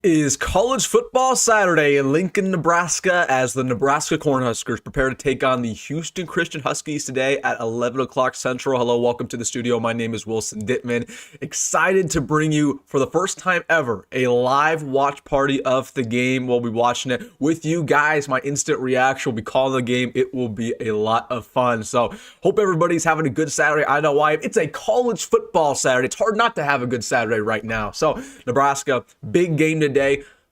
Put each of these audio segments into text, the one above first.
Is college football Saturday in Lincoln, Nebraska, as the Nebraska Cornhuskers prepare to take on the Houston Christian Huskies today at 11 o'clock Central. Hello, welcome to the studio. My name is WilsonDittman. Excited to bring you, for the first time ever, a live watch party of the game. We'll be watching it with you guys. My instant reaction will be calling the game. It will be a lot of fun. So, hope everybody's having a good Saturday. I know why. It's a college football Saturday. It's hard not to have a good Saturday right now. So, Nebraska, big game today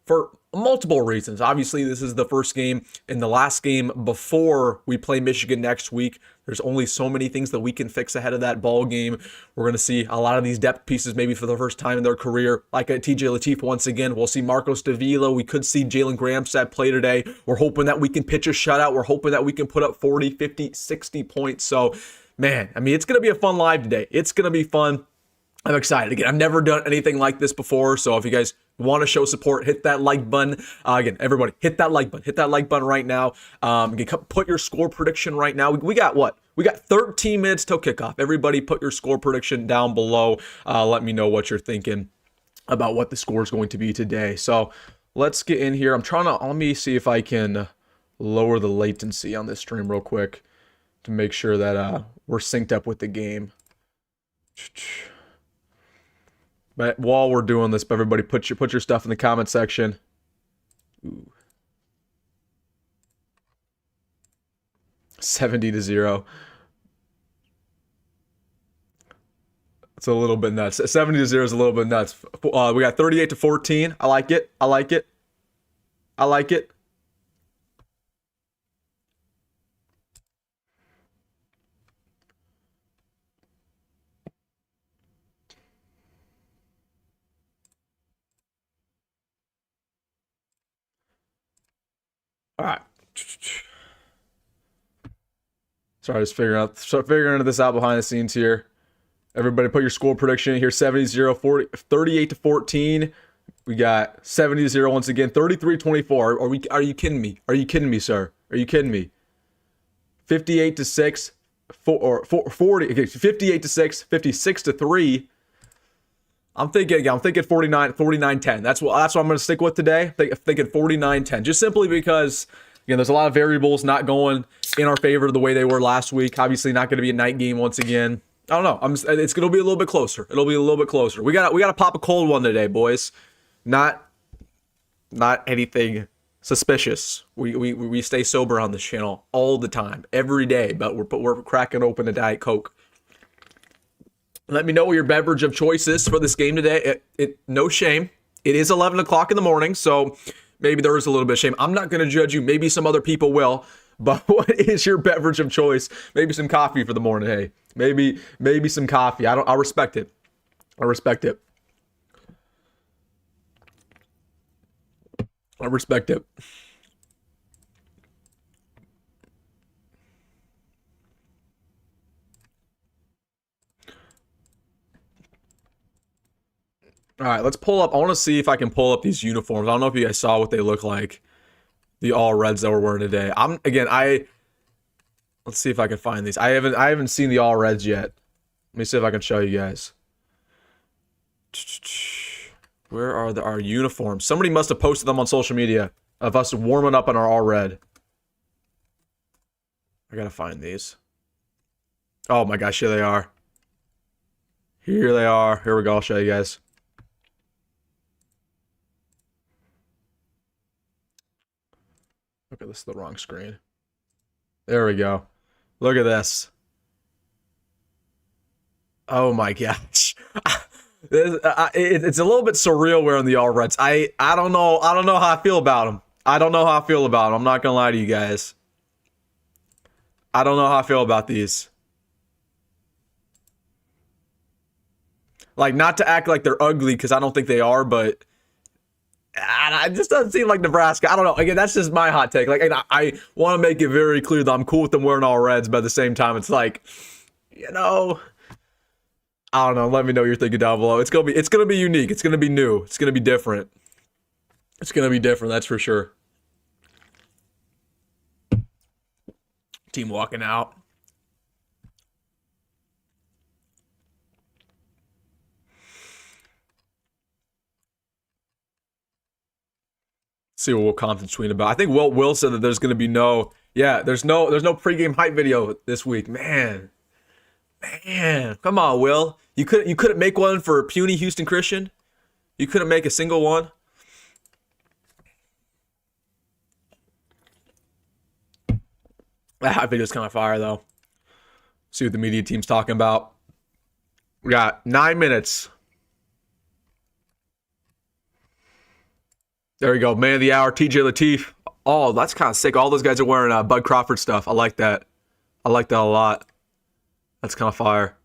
for multiple reasons. Obviously, this is the first game and the last game before we play Michigan next week. There's only so many things that we can fix ahead of that ball game. We're going to see a lot of these depth pieces maybe for the first time in their career, like a TJ Lateef once again. We'll see Davila. We could see Jalyn Gramstad play today. We're hoping that we can pitch a shutout. We're hoping that we can put up 40, 50, 60 points. So, man, I mean, it's going to be a fun live today. It's going to be fun. I'm excited. Again, I've never done anything like this before, so if you guys want to show support, hit that like button. Again, everybody, hit that like button. Hit that like button right now. Put your score prediction right now. We got what? We got 13 minutes till kickoff. Everybody put your score prediction down below. Let me know what you're thinking about what the score is going to be today. So let's get in here. Let me see if I can lower the latency on this stream real quick to make sure that we're synced up with the game. But while we're doing this, everybody put your stuff in the comment section. Ooh. 70-0. It's a little bit nuts. 70-0 is a little bit nuts. We got 38-14. I like it. I like it. I like it. All right. Sorry, just figuring this out behind the scenes here. Everybody put your score prediction in here. 70-0, 38-14. We got 70-0 once again. 33-24. Are you kidding me? Are you kidding me, sir? Are you kidding me? 58-6, 40, okay, 58-6, 56-3. I'm thinking 49-10. That's what I'm going to stick with today. Thinking 49-10. Just simply because, again, there's a lot of variables not going in our favor the way they were last week. Obviously, not going to be a night game once again. I don't know. It's going to be a little bit closer. It'll be a little bit closer. We got to pop a cold one today, boys. Not anything suspicious. We stay sober on this channel all the time, every day. But we're cracking open a Diet Coke. Let me know what your beverage of choice is for this game today. No shame. It is 11 o'clock in the morning, so maybe there is a little bit of shame. I'm not going to judge you. Maybe some other people will. But what is your beverage of choice? Maybe some coffee for the morning. Hey, maybe some coffee. I respect it. I respect it. I respect it. All right, let's pull up. I want to see if I can pull up these uniforms. I don't know if you guys saw what they look like. The all reds that we're wearing today. Let's see if I can find these. I haven't seen the all reds yet. Let me see if I can show you guys. Where are our uniforms? Somebody must have posted them on social media of us warming up in our all red. I gotta find these. Oh my gosh, here they are. Here they are. Here we go. I'll show you guys. Okay, this is the wrong screen. There we go. Look at this. Oh my gosh. It's a little bit surreal wearing the all reds. I don't know how I feel about them. I don't know how I feel about them. I'm not gonna lie to you guys. I don't know how I feel about these. Like, not to act like they're ugly, because I don't think they are, but it just doesn't seem like Nebraska. I don't know. Again, that's just my hot take. Like, I want to make it very clear that I'm cool with them wearing all reds, but at the same time, it's like, I don't know. Let me know what you're thinking down below. It's gonna be unique. It's gonna be new. It's gonna be different. It's gonna be different. That's for sure. Team walking out. See what Will Compton's tweeting about. I think Will said that there's going to be there's no pregame hype video this week. Man, come on, Will. You couldn't make one for puny Houston Christian. You couldn't make a single one. That hype video's kind of fire though. See what the media team's talking about. We got 9 minutes. There we go. Man of the hour, TJ Lateef. Oh, that's kind of sick. All those guys are wearing Bud Crawford stuff. I like that. I like that a lot. That's kind of fire.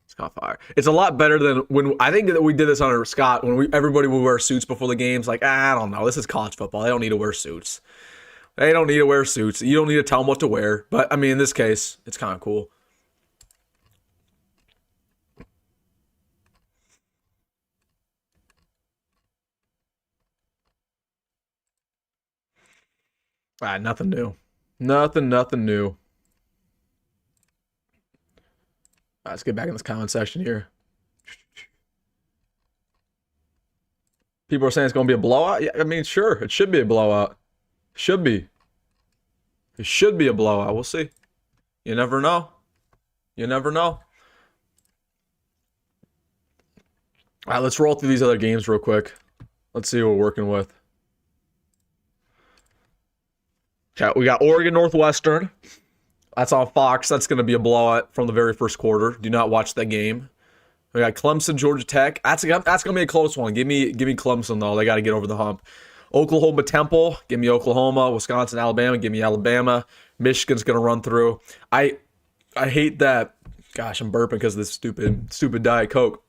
It's kind of fire. It's a lot better than when I think that we did this under Scott when everybody would wear suits before the games. Like, I don't know. This is college football. They don't need to wear suits. They don't need to wear suits. You don't need to tell them what to wear. But I mean, in this case, it's kind of cool. Nothing new. Nothing new. Let's get back in this comment section here. People are saying it's going to be a blowout. Yeah, I mean, sure, it should be a blowout. Should be. It should be a blowout. We'll see. You never know. You never know. All right, let's roll through these other games real quick. Let's see what we're working with. Okay, we got Oregon Northwestern. That's on Fox. That's going to be a blowout from the very first quarter. Do not watch that game. We got Clemson, Georgia Tech. That's going to be a close one. Give me Clemson, though. They got to get over the hump. Oklahoma, Temple. Give me Oklahoma. Wisconsin, Alabama. Give me Alabama. Michigan's going to run through. I hate that. Gosh, I'm burping because of this stupid Diet Coke.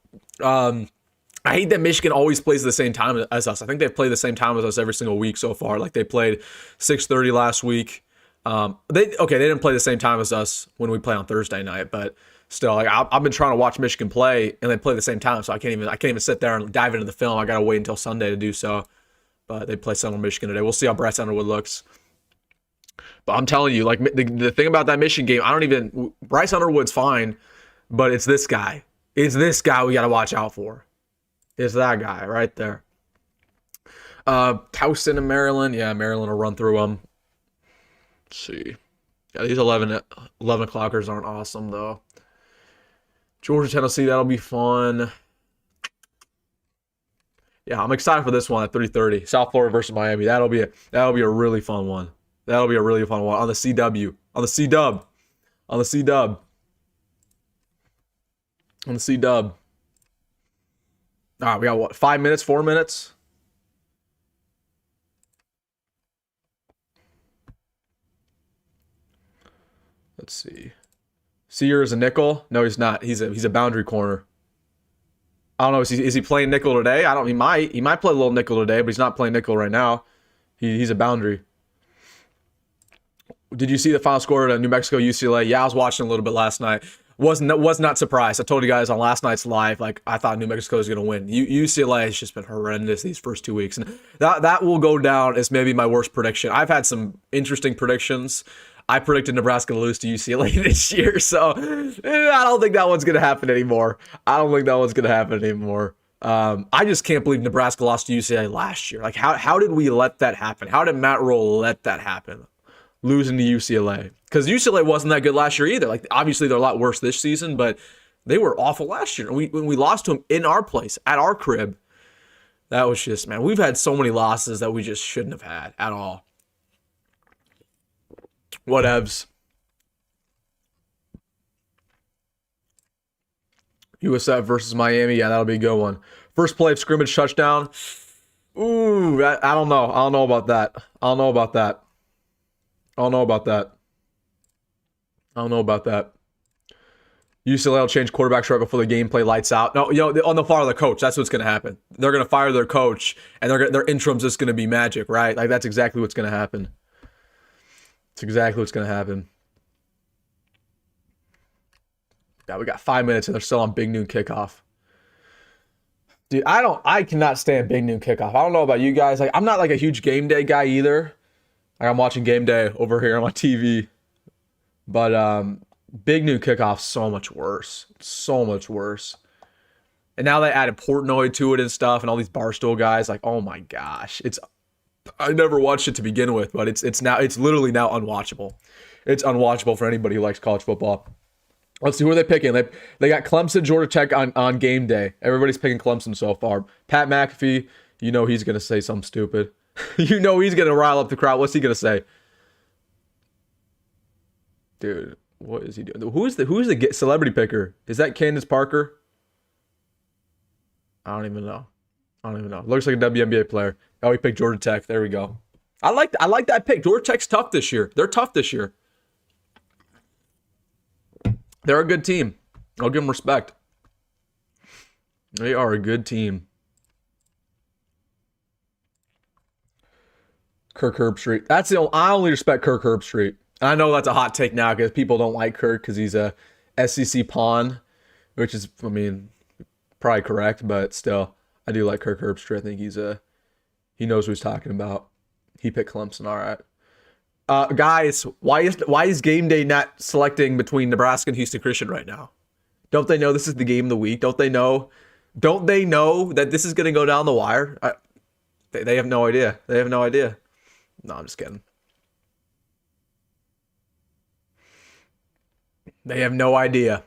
I hate that Michigan always plays at the same time as us. I think they've played the same time as us every single week so far. Like they played 6:30 last week. They didn't play the same time as us when we play on Thursday night, but still, like I've been trying to watch Michigan play, and they play the same time, so I can't even sit there and dive into the film. I gotta wait until Sunday to do so. But they play Central Michigan today. We'll see how Bryce Underwood looks. But I'm telling you, like the thing about that Michigan game, Bryce Underwood's fine, but it's this guy. It's this guy we gotta watch out for. It's that guy right there. Towson and Maryland. Yeah, Maryland will run through them. Let's see. Yeah, these 11 o'clockers aren't awesome, though. Georgia, Tennessee, that'll be fun. Yeah, I'm excited for this one at 3:30. South Florida versus Miami. That'll be a really fun one. That'll be a really fun one on the CW. On the C-Dub. On the C-Dub. On the C-Dub. All right, we got what? 5 minutes? 4 minutes? Let's see. Sear is a nickel? No, he's not. He's a boundary corner. I don't know. Is he playing nickel today? He might play a little nickel today, but he's not playing nickel right now. He's a boundary. Did you see the final score at New Mexico UCLA? Yeah, I was watching a little bit last night. Was not surprised. I told you guys on last night's live, like I thought New Mexico was going to win. UCLA has just been horrendous these first 2 weeks, and that will go down as maybe my worst prediction. I've had some interesting predictions. I predicted Nebraska to lose to UCLA this year, so I don't think that one's going to happen anymore. I just can't believe Nebraska lost to UCLA last year. Like, how did we let that happen? How did Matt Rhule let that happen? Losing to UCLA. Because UCLA wasn't that good last year either. Like, obviously, they're a lot worse this season, but they were awful last year. When we lost to them in our place, at our crib, that was just, man, we've had so many losses that we just shouldn't have had at all. Whatevs. USF versus Miami. Yeah, that'll be a good one. First play of scrimmage touchdown. Ooh, I don't know. I don't know about that. UCLA will change quarterbacks right before the game play lights out. No, on the fire of the coach. That's what's going to happen. They're going to fire their coach, and their interim's just going to be magic, right? Like, that's exactly what's going to happen. It's exactly what's going to happen. Yeah, we got 5 minutes, and they're still on big noon kickoff. Dude, I cannot stand big noon kickoff. I don't know about you guys. Like, I'm not like a huge game day guy either. Like, I'm watching game day over here on my TV. But big noon kickoff so much worse. So much worse. And now they added Portnoy to it and stuff, and all these Barstool guys. Like, oh my gosh, I never watched it to begin with, but it's literally now unwatchable. It's unwatchable for anybody who likes college football. Let's see, who are they picking? They got Clemson, Georgia Tech on game day. Everybody's picking Clemson so far. Pat McAfee, you know he's gonna say something stupid. You know he's gonna rile up the crowd. What's he gonna say? Dude, what is he doing? Who's the celebrity picker? Is that Candace Parker? I don't even know. Looks like a WNBA player. Oh, he picked Georgia Tech. There we go. I like that pick. Georgia Tech's tough this year. They're tough this year. They're a good team. I'll give them respect. They are a good team. Kirk Herbstreit. I only respect Kirk Herbstreit. And I know that's a hot take now because people don't like Kirk because he's a SEC pawn, which is, I mean, probably correct, but still, I do like Kirk Herbstreit. I think he knows what he's talking about. He picked Clemson. All right. Guys, why is game day not selecting between Nebraska and Houston Christian right now? Don't they know this is the game of the week? Don't they know that this is going to go down the wire? They have no idea. No, I'm just kidding. They have no idea.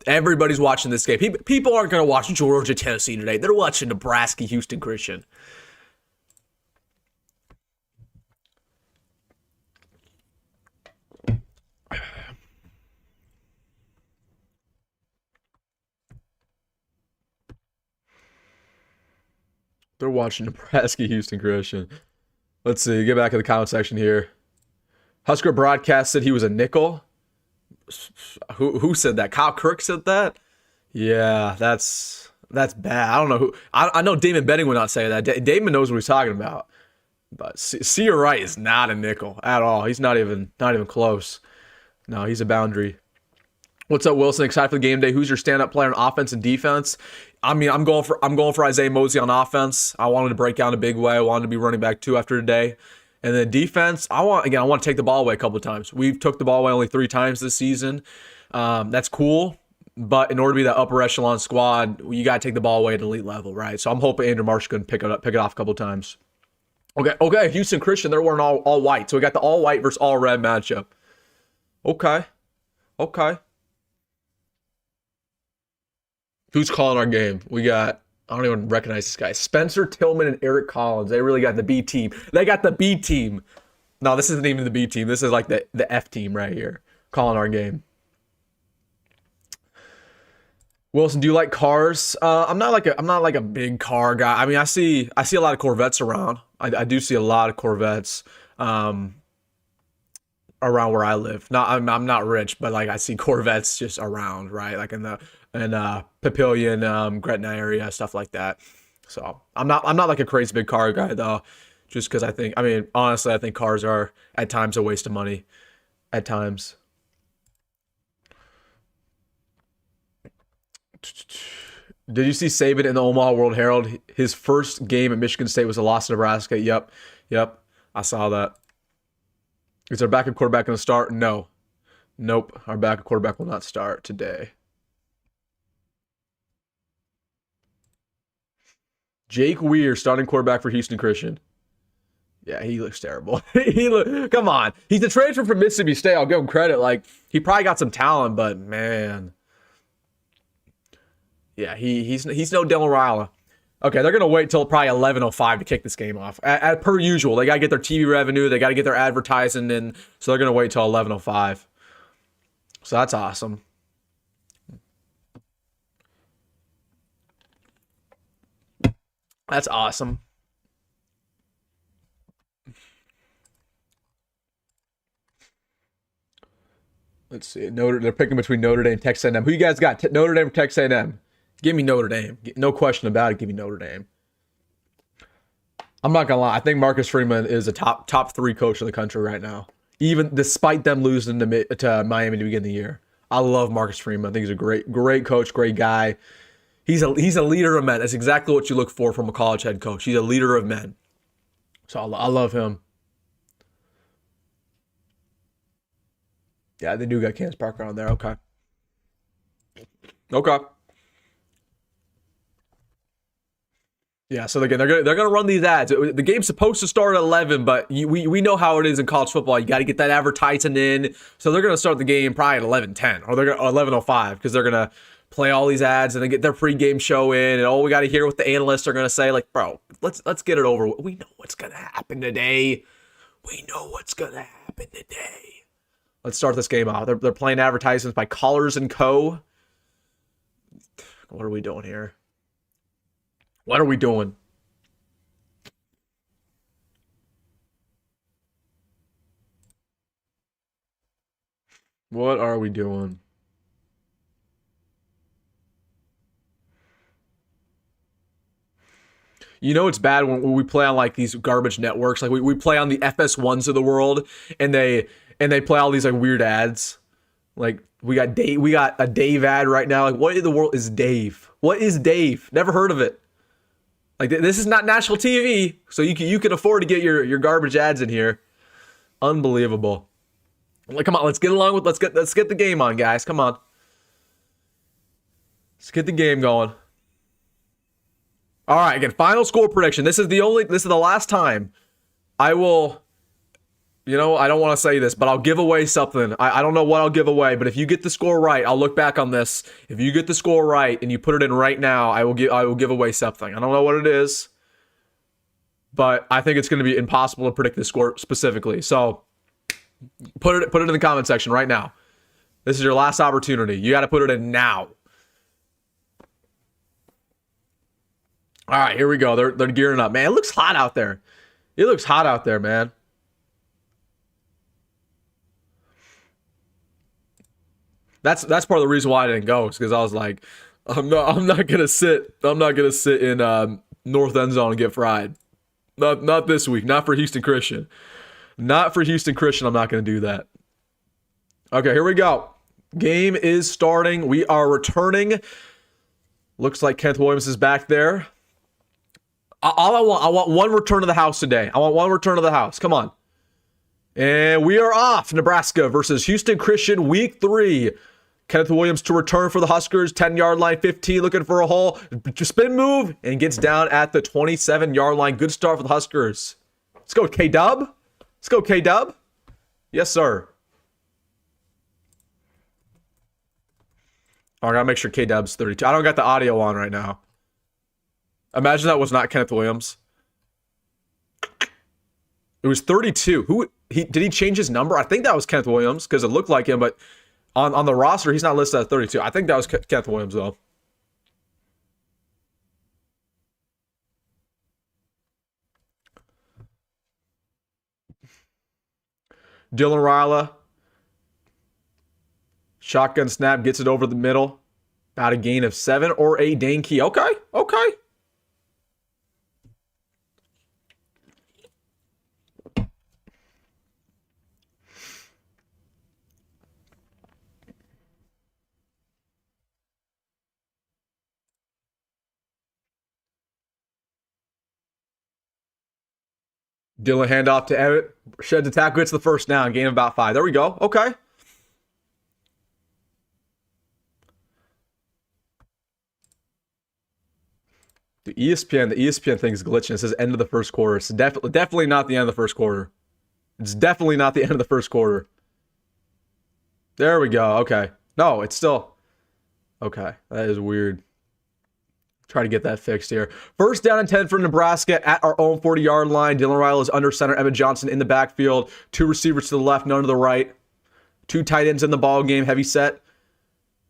Everybody's watching this game. People aren't going to watch Georgia, Tennessee today. They're watching Nebraska, Houston Christian. They're watching Nebraska, Houston Christian. Let's see. Get back in the comment section here. Husker broadcast said he was a nickel. Who said that? Kyle Kirk said that? Yeah, that's bad. I don't know who. I know Damon Benning would not say that. Damon knows what he's talking about. But Sear Wright is not a nickel at all. He's not even close. No, he's a boundary. What's up, Wilson? Excited for the game day. Who's your stand-up player on offense and defense? I mean, I'm going for Isaiah Mozee on offense. I wanted to break out in a big way. I wanted to be running back 2 after today. And then defense, I want to take the ball away a couple of times. We've took the ball away only 3 times this season. That's cool. But in order to be that upper echelon squad, you got to take the ball away at an elite level, right? So I'm hoping Andrew Marsh can pick it off a couple of times. Okay. Houston Christian, they're wearing all white. So we got the all white versus all red matchup. Okay. Who's calling our game? We got, I don't even recognize this guy. Spencer Tillman and Eric Collins. They really got the B team. They got the B team. No, this isn't even the B team. This is like the F team right here. Calling our game. Wilson, do you like cars? I'm not like a big car guy. I mean, I see a lot of Corvettes around. I do see a lot of Corvettes around where I live. I'm not rich, but like I see Corvettes just around, right? Like in Papillion, Gretna area, stuff like that. So I'm not like a crazy big car guy though, just because honestly, I think cars are at times a waste of money. At times. Did you see Saban in the Omaha World Herald? His first game at Michigan State was a loss to Nebraska. Yep. I saw that. Is our backup quarterback going to start? No. Nope. Our backup quarterback will not start today. Jake Weir, starting quarterback for Houston Christian. Yeah, he looks terrible. Come on. He's a transfer from Mississippi State. I'll give him credit. Like, he probably got some talent, but man. Yeah, he's no Dylan Raiola. Okay, they're going to wait till probably 11:05 to kick this game off. As per usual, they got to get their TV revenue. They got to get their advertising in. So they're going to wait till 11:05. So that's awesome. That's awesome. Let's see. They're picking between Notre Dame and Texas A&M. Who you guys got? Notre Dame or Texas A&M? Give me Notre Dame. No question about it. Give me Notre Dame. I'm not gonna lie. I think Marcus Freeman is a top 3 coach in the country right now. Even despite them losing to Miami to begin the year, I love Marcus Freeman. I think he's a great coach, great guy. He's a leader of men. That's exactly what you look for from a college head coach. He's a leader of men. So I love him. Yeah, they do got Candace Parker on there. Okay. Yeah, so again, they're gonna run these ads. The game's supposed to start at 11, but we know how it is in college football. You got to get that advertising in, so they're gonna start the game probably at 11:10 or they're gonna 11:05 because they're gonna play all these ads and then get their pregame show in, and we got to hear what the analysts are gonna say. Like, bro, let's get it over. We know what's gonna happen today. We know what's gonna happen today. Let's start this game out. They're playing advertisements by Collars and Co. What are we doing here? What are we doing? What are we doing? You know it's bad when we play on like these garbage networks. Like we play on the FS1s of the world and they play all these like weird ads. Like we got a Dave ad right now. Like what in the world is Dave? What is Dave? Never heard of it. Like this is not national TV, so you can afford to get your garbage ads in here. Unbelievable. Like come on, let's get the game on, guys. Come on. Let's get the game going. All right, again, final score prediction. This is the last time I will, I don't want to say this, but I'll give away something. I don't know what I'll give away, but if you get the score right, I'll look back on this. If you get the score right and you put it in right now, I will give away something. I don't know what it is, but I think it's going to be impossible to predict the score specifically. So put it in the comment section right now. This is your last opportunity. You got to put it in now. All right, here we go. They're gearing up. Man, it looks hot out there. It looks hot out there, man. That's part of the reason why I didn't go, is because I was like, I'm not gonna sit in north end zone and get fried. Not this week. Not for Houston Christian. Not for Houston Christian. I'm not gonna do that. Okay, here we go. Game is starting. We are returning. Looks like Kenneth Williams is back there. I want one return to the house today. I want one return to the house. Come on. And we are off. Nebraska versus Houston Christian, week 3. Kenneth Williams to return for the Huskers. 10-yard line, 15, looking for a hole. Spin move, and gets down at the 27-yard line. Good start for the Huskers. Let's go, K-Dub. Let's go, K-Dub. Yes, sir. Oh, I gotta make sure K-Dub's 32. I don't got the audio on right now. Imagine that was not Kenneth Williams. It was 32. Did he change his number? I think that was Kenneth Williams because it looked like him, but on the roster, he's not listed as 32. I think that was Kenneth Williams, though. Dylan Raiola. Shotgun snap, gets it over the middle. About a gain of 7 or 8. Dane Key. Okay. Dylan handoff to Emmett. Sheds the tackle, gets the first down. Gain of about 5. There we go. Okay. The ESPN thing is glitching. It says end of the first quarter. It's definitely not the end of the first quarter. It's definitely not the end of the first quarter. There we go. Okay. No, it's still. Okay. That is weird. Try to get that fixed here. First down and 10 for Nebraska at our own 40-yard line. Dylan Raiola is under center. Emmett Johnson in the backfield. 2 receivers to the left, none to the right. 2 tight ends in the ball game. Heavy set.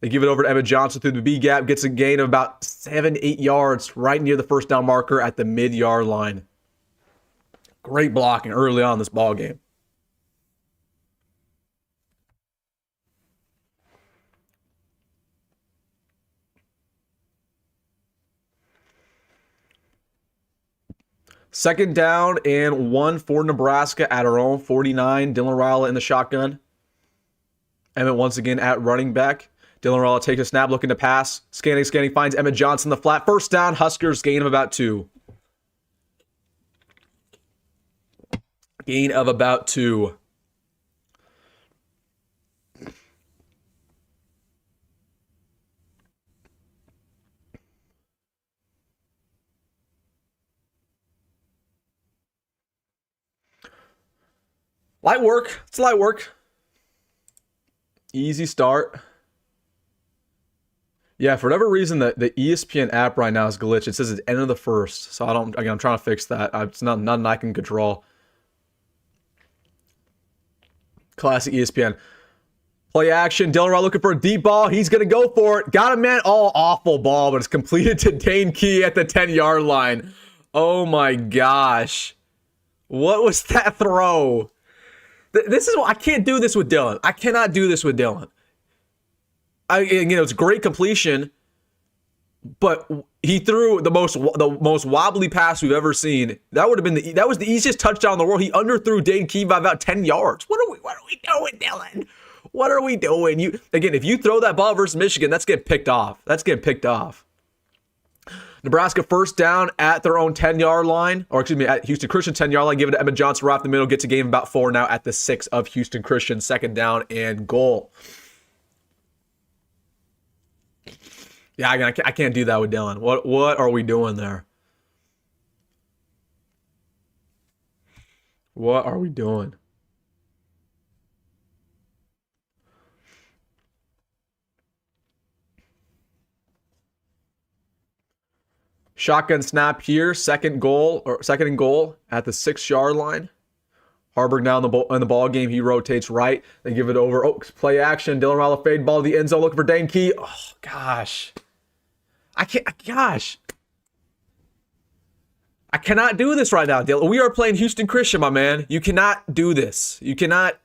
They give it over to Emmett Johnson through the B gap. Gets a gain of about 7-8 yards right near the first down marker at the mid-yard line. Great blocking early on in this ball game. Second down and 1 for Nebraska at our own 49. Dylan Raiola in the shotgun. Emmett once again at running back. Dylan Raiola takes a snap, looking to pass. Scanning, finds Emmett Johnson the flat. First down, Huskers, gain of about 2. Gain of about 2. Light work. It's light work. Easy start. Yeah, for whatever reason, the ESPN app right now is glitched. It says it's end of the first. So again, I'm trying to fix that. It's nothing I can control. Classic ESPN. Play action. Jalyn looking for a deep ball. He's going to go for it. Got a man. Oh, awful ball, but it's completed to Dane Key at the 10-yard line. Oh my gosh. What was that throw? This is what I can't do this with Jalyn. I cannot do this with Jalyn. It's a great completion, but he threw the most wobbly pass we've ever seen. That would have been that was the easiest touchdown in the world. He underthrew Dane Key by about 10 yards. What are we doing, Jalyn? What are we doing? If you throw that ball versus Michigan, that's getting picked off. Nebraska first down at their own 10-yard line, or excuse me, at Houston Christian 10-yard line. Give it to Emmett Johnson right up the middle. Gets a game about 4 now at the 6 of Houston Christian. Second down and goal. Yeah, I can't do that with Jalyn. What are we doing there? What are we doing? Shotgun snap here, second and goal at the 6-yard line. Haarberg now in the ball game. He rotates right. They give it over. Oh, play action. Jalyn Raiola fade ball to the end zone looking for Dane Key. Oh gosh. I cannot do this right now, Jalyn. We are playing Houston Christian, my man. You cannot do this. You cannot.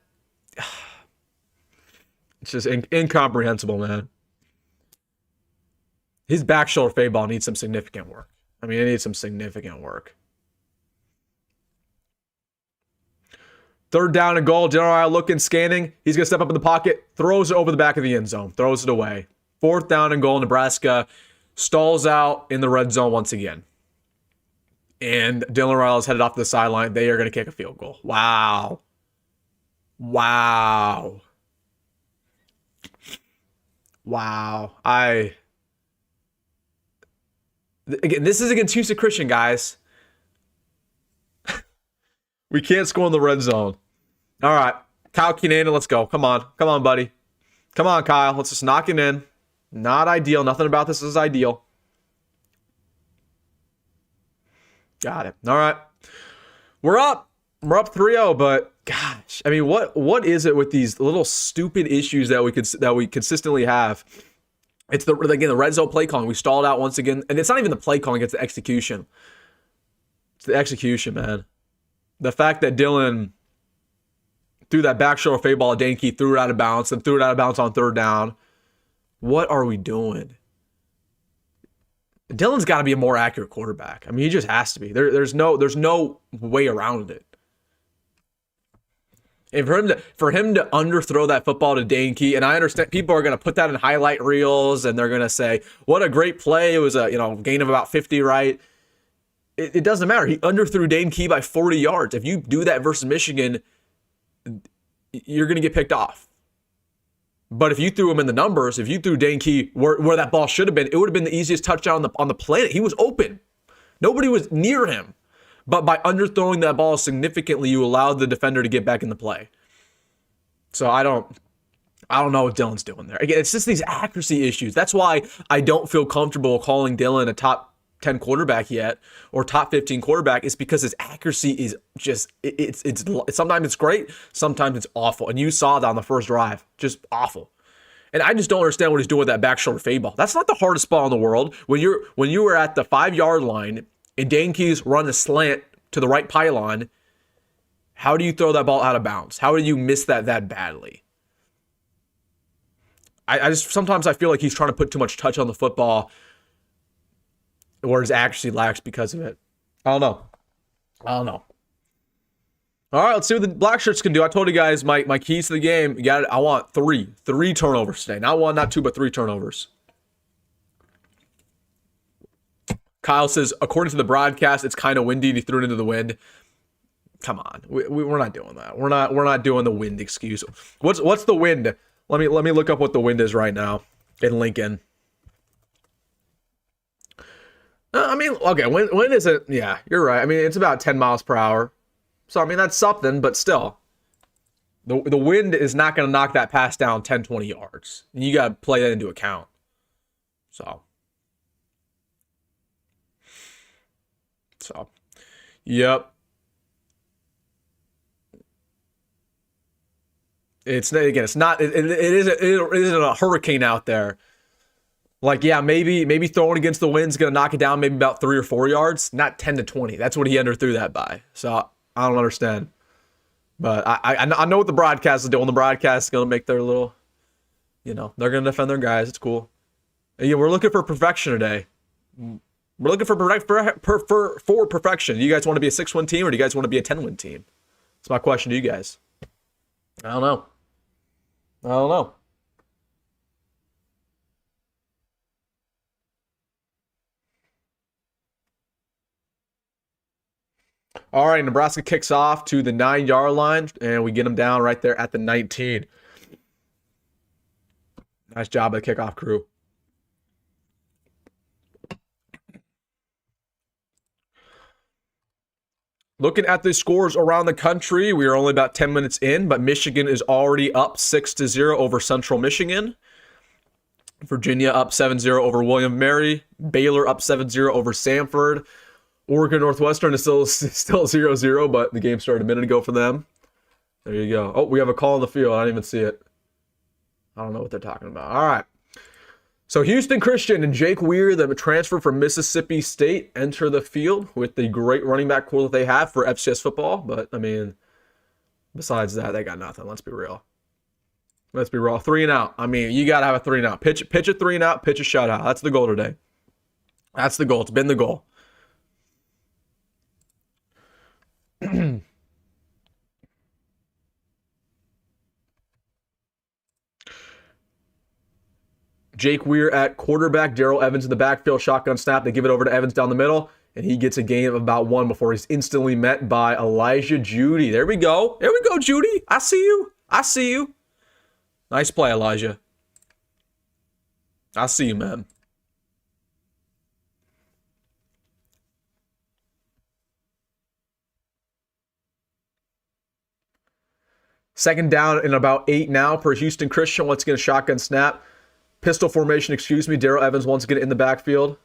It's just incomprehensible, man. His back shoulder fade ball needs some significant work. I mean, it needs some significant work. Third down and goal. Janiran looking, scanning. He's going to step up in the pocket. Throws it over the back of the end zone. Throws it away. Fourth down and goal. Nebraska stalls out in the red zone once again. And Jalyn Raiola is headed off to the sideline. They are going to kick a field goal. Wow. Again, this is against Houston Christian, guys. We can't score in the red zone. All right. Kyle Kinane, let's go. Come on, buddy. Come on, Kyle. Let's just knock it in. Not ideal. Nothing about this is ideal. Got it. All right. We're up 3-0, but gosh, I mean, what is it with these little stupid issues that we consistently have? It's the red zone play calling. We stalled out once again, and it's not even the play calling; it's the execution. It's the execution, man. The fact that Jalyn threw that back shoulder fade ball, Dane Key threw it out of bounds, and threw it out of bounds on third down. What are we doing? Dylan's got to be a more accurate quarterback. I mean, he just has to be. There's no way around it. And for him to underthrow that football to Dane Key, and I understand people are going to put that in highlight reels, and they're going to say, "What a great play! It was a gain of about 50, right?" It doesn't matter. He underthrew Dane Key by 40 yards. If you do that versus Michigan, you're going to get picked off. But if you threw him in the numbers, if you threw Dane Key where that ball should have been, it would have been the easiest touchdown on the planet. He was open. Nobody was near him. But by underthrowing that ball significantly, you allowed the defender to get back in the play. So I don't know what Dylan's doing there. Again, it's just these accuracy issues. That's why I don't feel comfortable calling Jalyn a top 10 quarterback yet, or top 15 quarterback, is because his accuracy is just, it's sometimes it's great, sometimes it's awful. And you saw that on the first drive, just awful. And I just don't understand what he's doing with that back shoulder fade ball. That's not the hardest ball in the world. When you were at the 5-yard line and Dane Key's run a slant to the right pylon, how do you throw that ball out of bounds? How do you miss that badly? I just sometimes I feel like he's trying to put too much touch on the football, or his accuracy lacks because of it. I don't know. All right, let's see what the black shirts can do. I told you guys my keys to the game. You got it. I want three turnovers today. Not one, not two, but 3 turnovers. Kyle says, according to the broadcast, it's kind of windy and he threw it into the wind. Come on, we're not doing that. We're not doing the wind excuse. What's the wind? Let me look up what the wind is right now in Lincoln. I mean, okay, when is it? Yeah, you're right. I mean, it's about 10 miles per hour. So, I mean, that's something, but still. The wind is not going to knock that pass down 10, 20 yards. And you got to play that into account. So, yep. It's not. It isn't a hurricane out there. Like, yeah, maybe throwing against the wind's going to knock it down maybe about 3 or 4 yards, not 10 to 20. That's what he underthrew that by. So I don't understand. But I know what the broadcast is doing. The broadcast is going to make their little, they're going to defend their guys. It's cool. And, yeah, we're looking for perfection today. We're looking for perfection. Do you guys want to be a 6-win team or do you guys want to be a 10-win team? That's my question to you guys. I don't know. All right, Nebraska kicks off to the 9-yard line, and we get them down right there at the 19. Nice job by the kickoff crew. Looking at the scores around the country, we are only about 10 minutes in, but Michigan is already up 6-0 over Central Michigan. Virginia up 7-0 over William & Mary. Baylor up 7-0 over Samford. Oregon Northwestern is still 0-0, but the game started a minute ago for them. There you go. Oh, we have a call on the field. I didn't even see it. I don't know what they're talking about. All right. So Houston Christian and Jake Weir, the transfer from Mississippi State, enter the field with the great running back core that they have for FCS football. But, I mean, besides that, they got nothing. Let's be real. 3 and out. I mean, you got to have a 3 and out. Pitch a 3 and out, pitch a shutout. That's the goal today. That's the goal. It's been the goal. Jake Weir at quarterback, Darrell Evans in the backfield, shotgun snap. They give it over to Evans down the middle, and he gets a gain of about 1 before he's instantly met by Elijah Judy. There we go, Judy. I see you. Nice play, Elijah. I see you, man. Second down and about 8 now for Houston Christian. Once again, a shotgun snap. Pistol formation, Darrell Evans once again in the backfield.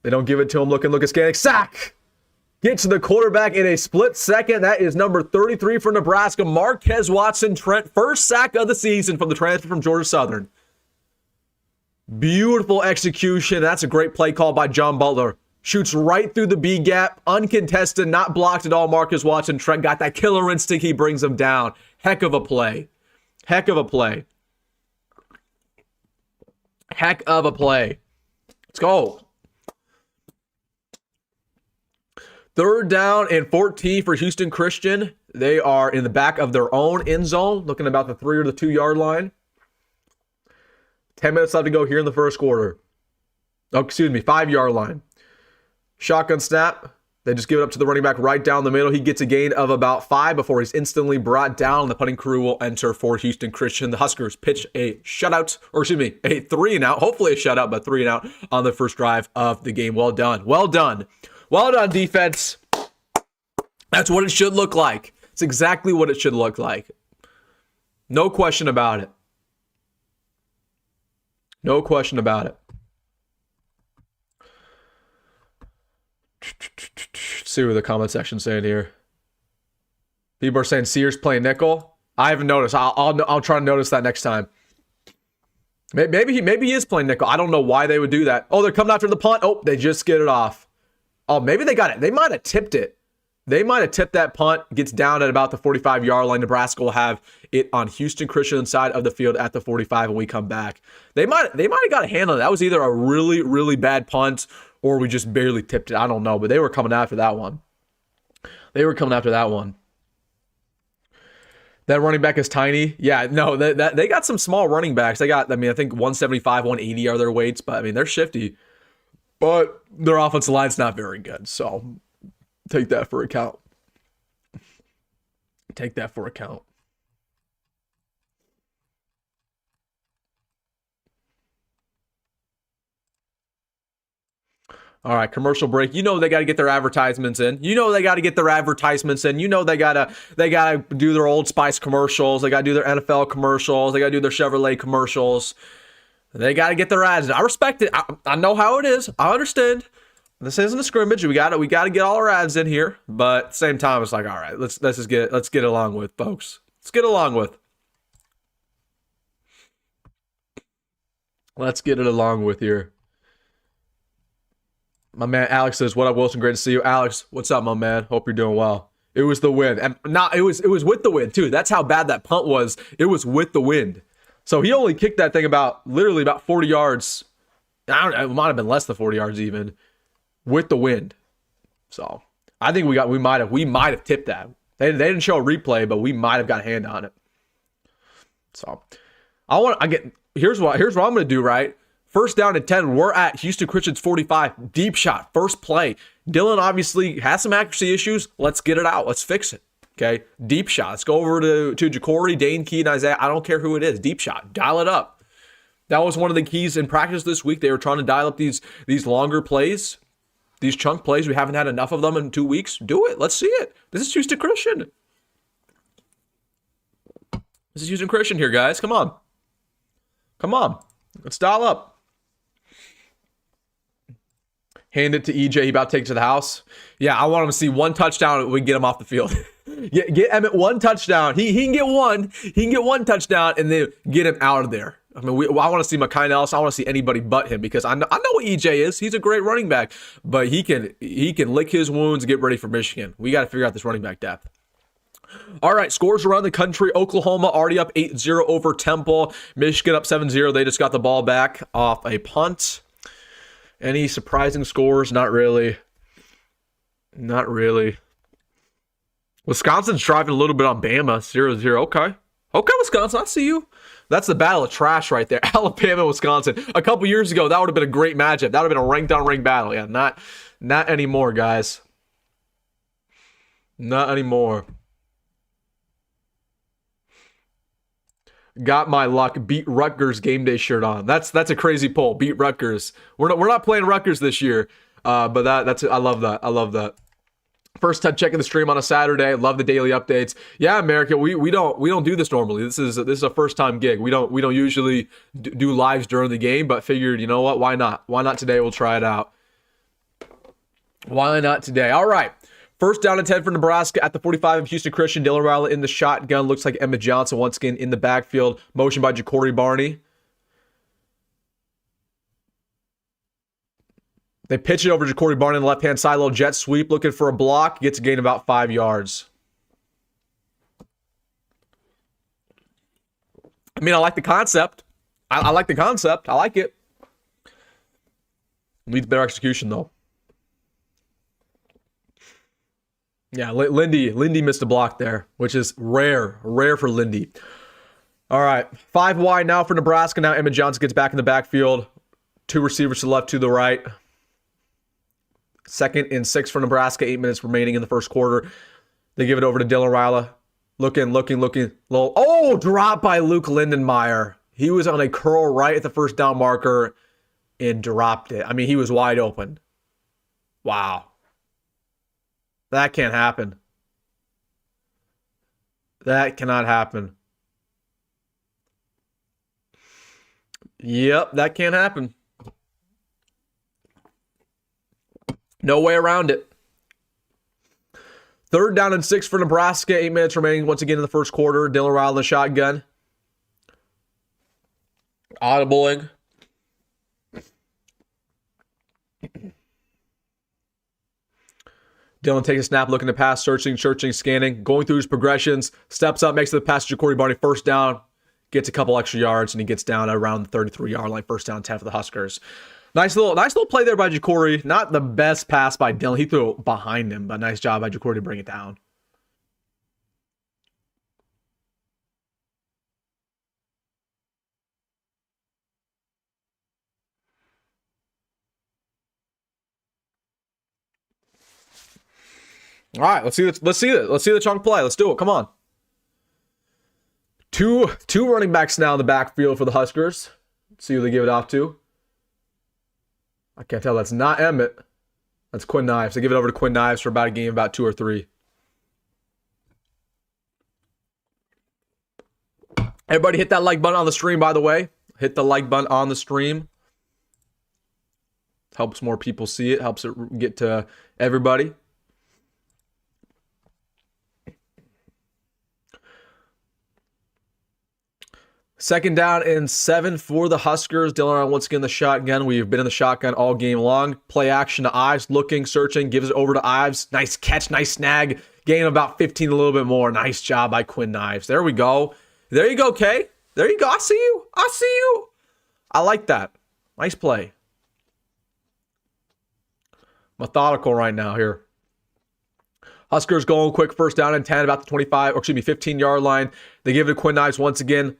They don't give it to him. Looking scanning. Sack! Gets to the quarterback in a split second. That is number 33 for Nebraska. Marquez Watson-Trent. First sack of the season from the transfer from Georgia Southern. Beautiful execution. That's a great play call by John Butler. Shoots right through the B gap. Uncontested, not blocked at all. Marquez Watson-Trent got that killer instinct. He brings him down. Heck of a play. Heck of a play. Let's go. Third down and 14 for Houston Christian. They are in the back of their own end zone, looking about the 3 or the 2 yard line. 10 minutes left to go here in the first quarter. 5 yard line. Shotgun snap. They just give it up to the running back right down the middle. He gets a gain of about 5 before he's instantly brought down. The punting crew will enter for Houston Christian. The Huskers pitch a 3 and out. Hopefully a shutout, but 3 and out on the first drive of the game. Well done, defense. That's what it should look like. It's exactly what it should look like. No question about it. Let's see what the comment section saying here. People are saying Sears playing nickel. I haven't noticed. I'll try to notice that next time. Maybe he is playing nickel. I don't know why they would do that. Oh, they're coming after the punt. Oh, they just get it off. Oh, maybe they got it. They might have tipped it. They might have tipped that punt. Gets down at about the 45 yard line. Nebraska will have it on Houston Christian side of the field at the 45 when we come back. They might have got a handle. That was either a really, really bad punt or we just barely tipped it. I don't know, but they were coming after that one. That running back is tiny. Yeah, no, they got some small running backs. They got, I think 175, 180 are their weights, but they're shifty. But their offensive line's not very good, so take that for account. All right, commercial break. You know they got to get their advertisements in. You know they got to get their advertisements in. You know they gotta do their Old Spice commercials. They got to do their NFL commercials. They got to do their Chevrolet commercials. They got to get their ads in. I respect it. I know how it is. I understand. This isn't a scrimmage. We got to get all our ads in here. But at the same time, it's like, all right, let's get it along with, folks. Let's get along with. Let's get it along with here. My man Alex says, "What up, Wilson? Great to see you." Alex, what's up, my man? Hope you're doing well. It was the wind. And it was with the wind, too. That's how bad that punt was. It was with the wind. So he only kicked that thing literally about 40 yards. I don't know, it might have been less than 40 yards even, with the wind. So I think we might have tipped that. They didn't show a replay, but we might have got a hand on it. So here's what I'm gonna do, right? First down and 10. We're at Houston Christian's 45. Deep shot. First play. Dylan obviously has some accuracy issues. Let's get it out. Let's fix it. Okay. Deep shot. Let's go over to Jacory, Dane, Key, Nyziah. I don't care who it is. Deep shot. Dial it up. That was one of the keys in practice this week. They were trying to dial up these longer plays, these chunk plays. We haven't had enough of them in 2 weeks. Do it. Let's see it. This is Houston Christian. This is Houston Christian here, guys. Come on. Come on. Let's dial up. Hand it to EJ. He about to take it to the house. Yeah, I want him to see one touchdown. We can get him off the field. Get Emmett one touchdown. He can get one. He can get one touchdown and then get him out of there. I mean, I want to see Mekhi else. I want to see anybody but him because I know what EJ is. He's a great running back, but he can lick his wounds and get ready for Michigan. We got to figure out this running back depth. All right, scores around the country. Oklahoma already up 8-0 over Temple. Michigan up 7-0. They just got the ball back off a punt. Any surprising scores? Not really. Not really. Wisconsin's driving a little bit on Bama. 0-0. Okay. Okay, Wisconsin. I see you. That's the battle of trash right there. Alabama, Wisconsin. A couple years ago, that would have been a great matchup. That would have been a ranked-on-ranked battle. Yeah, not anymore, guys. Not anymore. Got my luck. Beat Rutgers game day shirt on. That's a crazy poll. Beat Rutgers. We're not playing Rutgers this year. But that's I love that. I love that. First time checking the stream on a Saturday. Love the daily updates. Yeah, America. We don't do this normally. This is a first time gig. We don't usually do lives during the game. But figured, you know what? Why not? Why not today? We'll try it out. Why not today? All right. First down and 10 for Nebraska at the 45 of Houston Christian. Dylan Raiola in the shotgun. Looks like Emmett Johnson once again in the backfield. Motion by Jacory, Barney. They pitch it over to Jacory, Barney on the left-hand side. Little jet sweep looking for a block. Gets a gain about 5 yards. I mean, I like the concept. I like the concept. I like it. Needs better execution, though. Yeah, Lindy missed a block there, which is rare for Lindy. All right, 5 wide now for Nebraska. Now Emmett Johnson gets back in the backfield. 2 receivers to the left, to the right. 2nd and 6 for Nebraska. 8 minutes remaining in the first quarter. They give it over to Dylan Raiola. Looking. Oh, drop by Luke Lindenmeyer. He was on a curl right at the first down marker and dropped it. I mean, he was wide open. Wow. That can't happen. That cannot happen. Yep, that can't happen. No way around it. 3rd down and 6 for Nebraska. 8 minutes remaining once again in the first quarter. Dylan Raiola in the shotgun. Audibling. Dylan takes a snap, looking to pass, searching, scanning, going through his progressions, steps up, makes the pass to Jacory, Barney, first down, gets a couple extra yards, and he gets down around the 33-yard line, first down 10 for the Huskers. Nice little play there by Jacory. Not the best pass by Dylan. He threw it behind him, but nice job by Jacory to bring it down. All right, let's see the chunk play. Let's do it. Come on. Two running backs now in the backfield for the Huskers. Let's see who they give it off to. I can't tell. That's not Emmett. That's Quinn Ives. I give it over to Quinn Ives for about a game, about 2 or 3. Everybody hit that like button on the stream, by the way. Hit the like button on the stream. Helps more people see it. Helps it get to everybody. Second down and 7 for the Huskers. Dylan once again the shotgun. We've been in the shotgun all game long. Play action to Ives. Looking, searching. Gives it over to Ives. Nice catch. Nice snag. Gain about 15, a little bit more. Nice job by Quinn Ives. There we go. There you go, Kay. There you go. I see you. I see you. I like that. Nice play. Methodical right now here. Huskers going quick. First down and 10, about the 25, or excuse me, 15-yard line. They give it to Quinn Ives once again.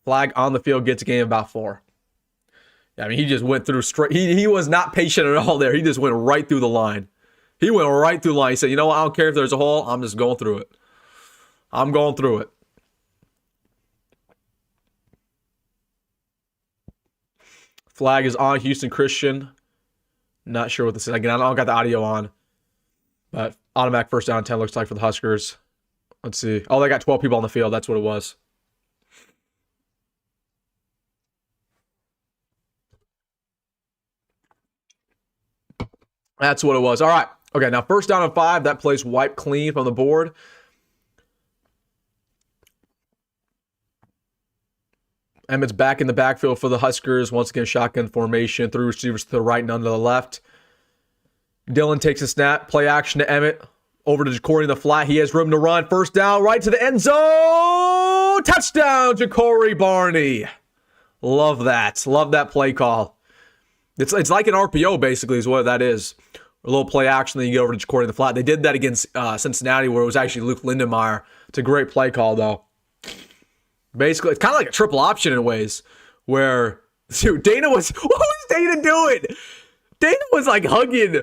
Flag on the field, gets a game about 4. Yeah, I mean, he just went through straight. He was not patient at all there. He just went right through the line. He went right through the line. He said, you know what? I don't care if there's a hole. I'm just going through it. I'm going through it. Flag is on Houston Christian. Not sure what this is. Again, I don't got the audio on. But automatic first down 10 looks like for the Huskers. Let's see. Oh, they got 12 people on the field. That's what it was. That's what it was. All right. Okay, now first down and 5. That play's wiped clean from the board. Emmett's back in the backfield for the Huskers. Once again, shotgun formation. 3 receivers to the right, none to the left. Dylan takes a snap. Play action to Emmett. Over to Jacory in the flat. He has room to run. First down, right to the end zone. Touchdown, Jacory Barney. Love that. Love that play call. It's like an RPO, basically, is what that is. A little play action, then you get over to Jacory in the flat. They did that against Cincinnati, where it was actually Luke Lindenmeyer. It's a great play call, though. Basically, it's kind of like a triple option in ways, where, dude, Dana was, what was Dana doing? Dana was like hugging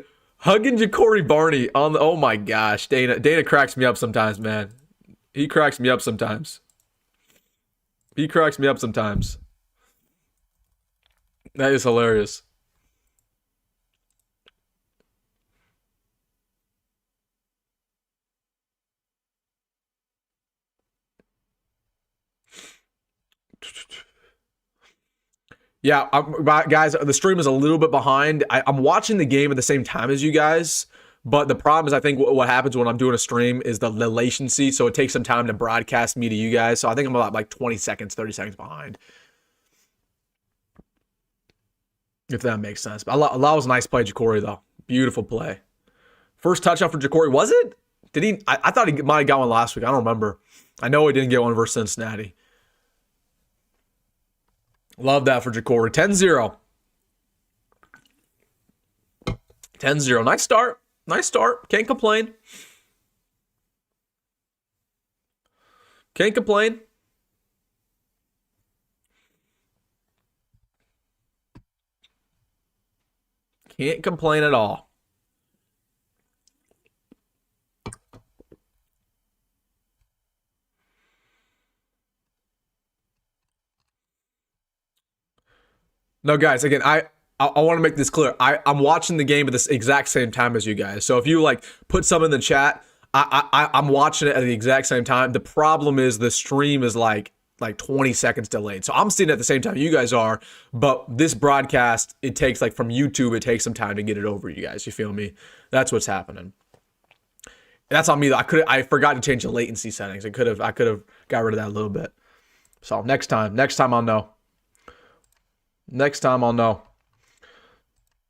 Jacory Barney on the, oh my gosh, Dana cracks me up sometimes, man. He cracks me up sometimes. He cracks me up sometimes. That is hilarious. Yeah, guys, the stream is a little bit behind. I'm watching the game at the same time as you guys, but the problem is I think what happens when I'm doing a stream is the latency, so it takes some time to broadcast me to you guys. So I think I'm about like 20 seconds, 30 seconds behind. If that makes sense. But that was a nice play, Jacory, though. Beautiful play. First touchdown for Jacory. Was it? Did he? I thought he might have got one last week. I don't remember. I know he didn't get one versus Cincinnati. Love that for Jacory. 10-0. 10-0. Nice start. Nice start. Can't complain. Can't complain. Can't complain at all. No, guys, again, I want to make this clear. I'm watching the game at this exact same time as you guys. So if you like put some in the chat, I'm watching it at the exact same time. The problem is the stream is like 20 seconds delayed. So I'm seeing it at the same time you guys are, but this broadcast, it takes like from YouTube, it takes some time to get it over you guys. You feel me? That's what's happening. That's on me though. I forgot to change the latency settings. I could have got rid of that a little bit. So next time I'll know. Next time I'll know.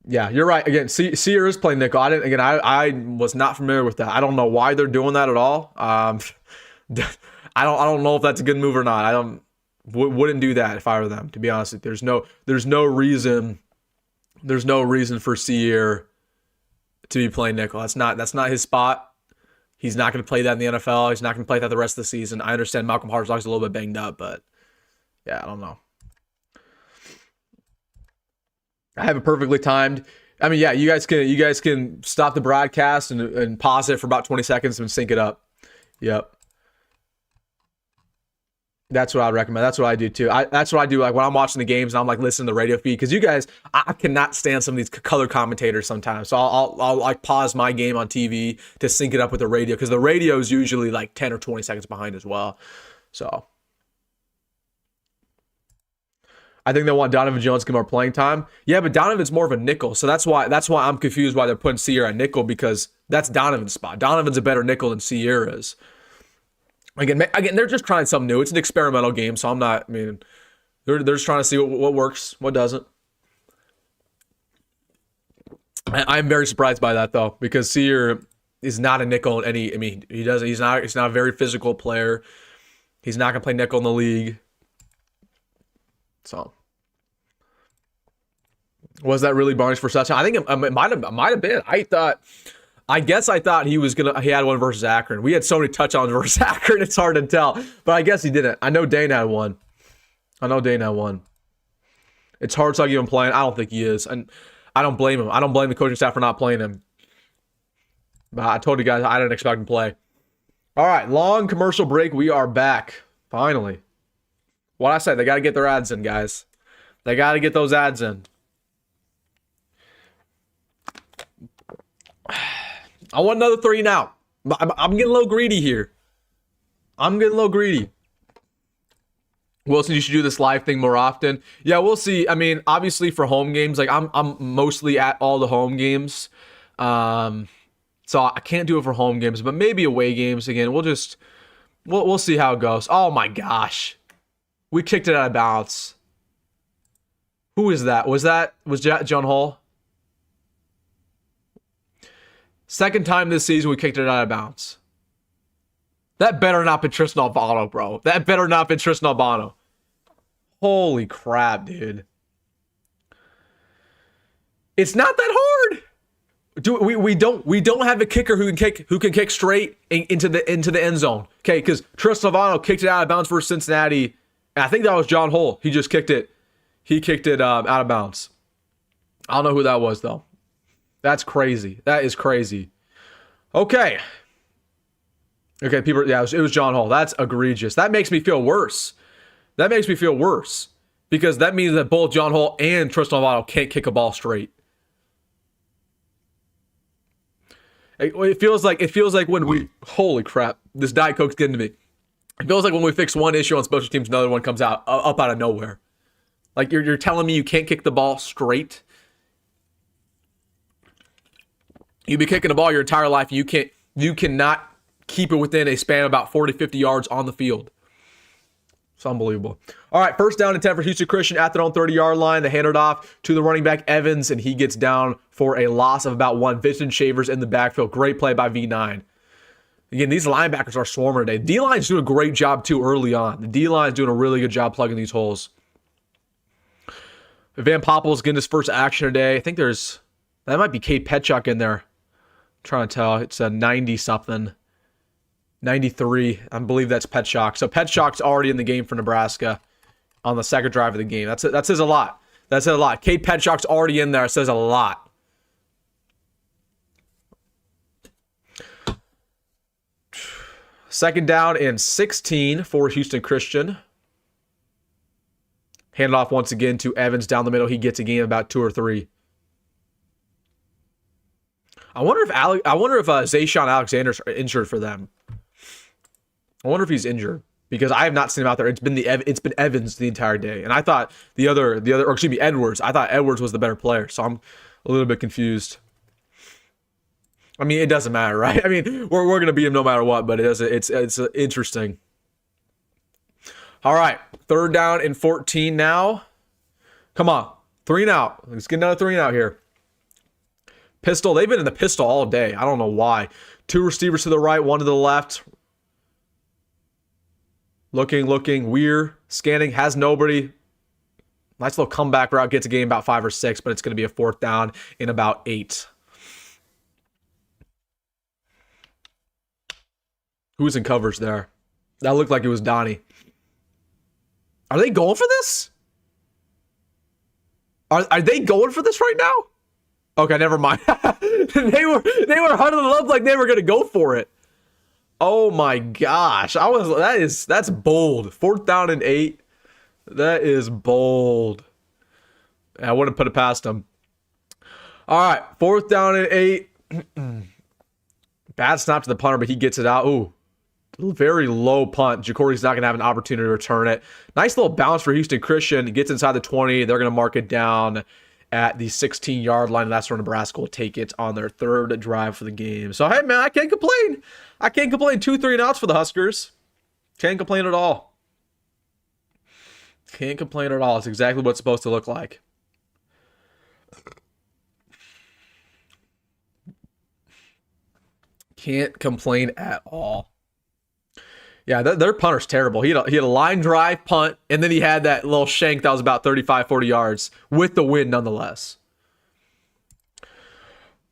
Yeah, you're right. Again, Sear is playing nickel. I was not familiar with that. I don't know why they're doing that at all. I don't know if that's a good move or not. I wouldn't do that if I were them, to be honest with you. There's no reason for Sear to be playing nickel. That's not his spot. He's not going to play that in the NFL. He's not going to play that the rest of the season. I understand Malcolm Hartsock's a little bit banged up, but yeah, I don't know. I have it perfectly timed. I mean, yeah, you guys can stop the broadcast and pause it for about 20 seconds and sync it up. Yep. That's what I recommend. That's what I do too. That's what I do. Like when I'm watching the games and I'm like listening to the radio feed, because you guys, I cannot stand some of these color commentators sometimes. So I'll like pause my game on TV to sync it up with the radio, because the radio is usually like 10 or 20 seconds behind as well. So I think they want Donovan Jones to get more playing time. Yeah, but Donovan's more of a nickel, so that's why I'm confused why they're putting Sierra at nickel, because that's Donovan's spot. Donovan's a better nickel than Sierra is. Again, they're just trying something new. It's an experimental game, so I'm not. I mean, they're just trying to see what works, what doesn't. I'm very surprised by that though, because Sear is not a nickel in any. I mean, he's not a very physical player. He's not gonna play nickel in the league. So, was that really Barney's first touchdown? I think it might have been. I guess I thought he had one versus Akron. We had so many touchdowns versus Akron, it's hard to tell. But I guess he didn't. I know Dane had one. It's hard to even playing. I don't think he is. And I don't blame him. I don't blame the coaching staff for not playing him. But I told you guys I didn't expect him to play. All right, long commercial break. We are back. Finally. What I said, they got to get their ads in, guys. They got to get those ads in. I want another 3 now. I'm getting a little greedy here. Wilson, you should do this live thing more often. Yeah, we'll see. I mean, obviously for home games, like I'm mostly at all the home games. So I can't do it for home games, but maybe away games again. We'll see how it goes. Oh my gosh. We kicked it out of bounds. Who is that? Was John Hall? Second time this season we kicked it out of bounds. That better not be Tristan Albano, bro. That better not be Tristan Albano. Holy crap, dude. It's not that hard. We don't have a kicker who can kick straight into the end zone. Okay, because Tristan Albano kicked it out of bounds for Cincinnati. And I think that was John Hull. He just kicked it. He kicked it out of bounds. I don't know who that was though. That's crazy. That is crazy. Okay. Okay, people. Yeah, it was John Hall. That's egregious. That makes me feel worse. Because that means that both John Hall and Tristan Albano can't kick a ball straight. It feels like when we. Holy crap! This Diet Coke's getting to me. It feels like when we fix one issue on special teams, another one comes out up out of nowhere. Like you're telling me you can't kick the ball straight. You've been kicking the ball your entire life. You cannot keep it within a span of about 40, 50 yards on the field. It's unbelievable. All right, first down and 10 for Houston Christian at their own 30-yard line. They hand it off to the running back, Evans, and he gets down for a loss of about 1. Vincent Shavers in the backfield. Great play by V9. Again, these linebackers are swarming today. D-line's doing a great job, too, early on. The D-line's doing a really good job plugging these holes. Van Poppel's getting his first action today. I think that might be Kate Petchuk in there. I'm trying to tell. It's a 90-something. 93. I believe that's Petchuk. So Petchuk's already in the game for Nebraska on the second drive of the game. That says a lot. Kate Petchuk's already in there. It says a lot. Second down and 16 for Houston Christian. Hand it off once again to Evans down the middle. He gets a gain of about 2 or 3. I wonder if Zayshawn Alexander's injured for them. I wonder if he's injured, because I have not seen him out there. It's been Evans the entire day, and I thought Edwards. I thought Edwards was the better player, so I'm a little bit confused. I mean, it doesn't matter, right? I mean, we're gonna beat him no matter what, but it's interesting. All right, third down and 14 now. Come on, 3 and out. Let's get another 3 and out here. Pistol. They've been in the pistol all day. I don't know why. 2 receivers to the right, 1 to the left. Looking. Weir scanning, has nobody. Nice little comeback route. Gets a gain about 5 or 6, but it's going to be a 4th down in about 8. Who's in coverage there? That looked like it was Donnie. Are they going for this? Are they going for this right now? Okay, never mind. they were huddling up like they were going to go for it. Oh my gosh. That's bold. 4th down and 8. That is bold. I wouldn't put it past him. All right, 4th down and 8. Bad snap to the punter, but he gets it out. Ooh, very low punt. Jacory's not going to have an opportunity to return it. Nice little bounce for Houston Christian. It gets inside the 20. They're going to mark it down at the 16-yard line. That's where Nebraska will take it on their 3rd drive for the game. So, hey, man, I can't complain. 2 3 and outs for the Huskers. Can't complain at all. Can't complain at all. It's exactly what it's supposed to look like. Can't complain at all. Yeah, their punter's terrible. He had a line drive punt, and then he had that little shank that was about 35, 40 yards with the win nonetheless.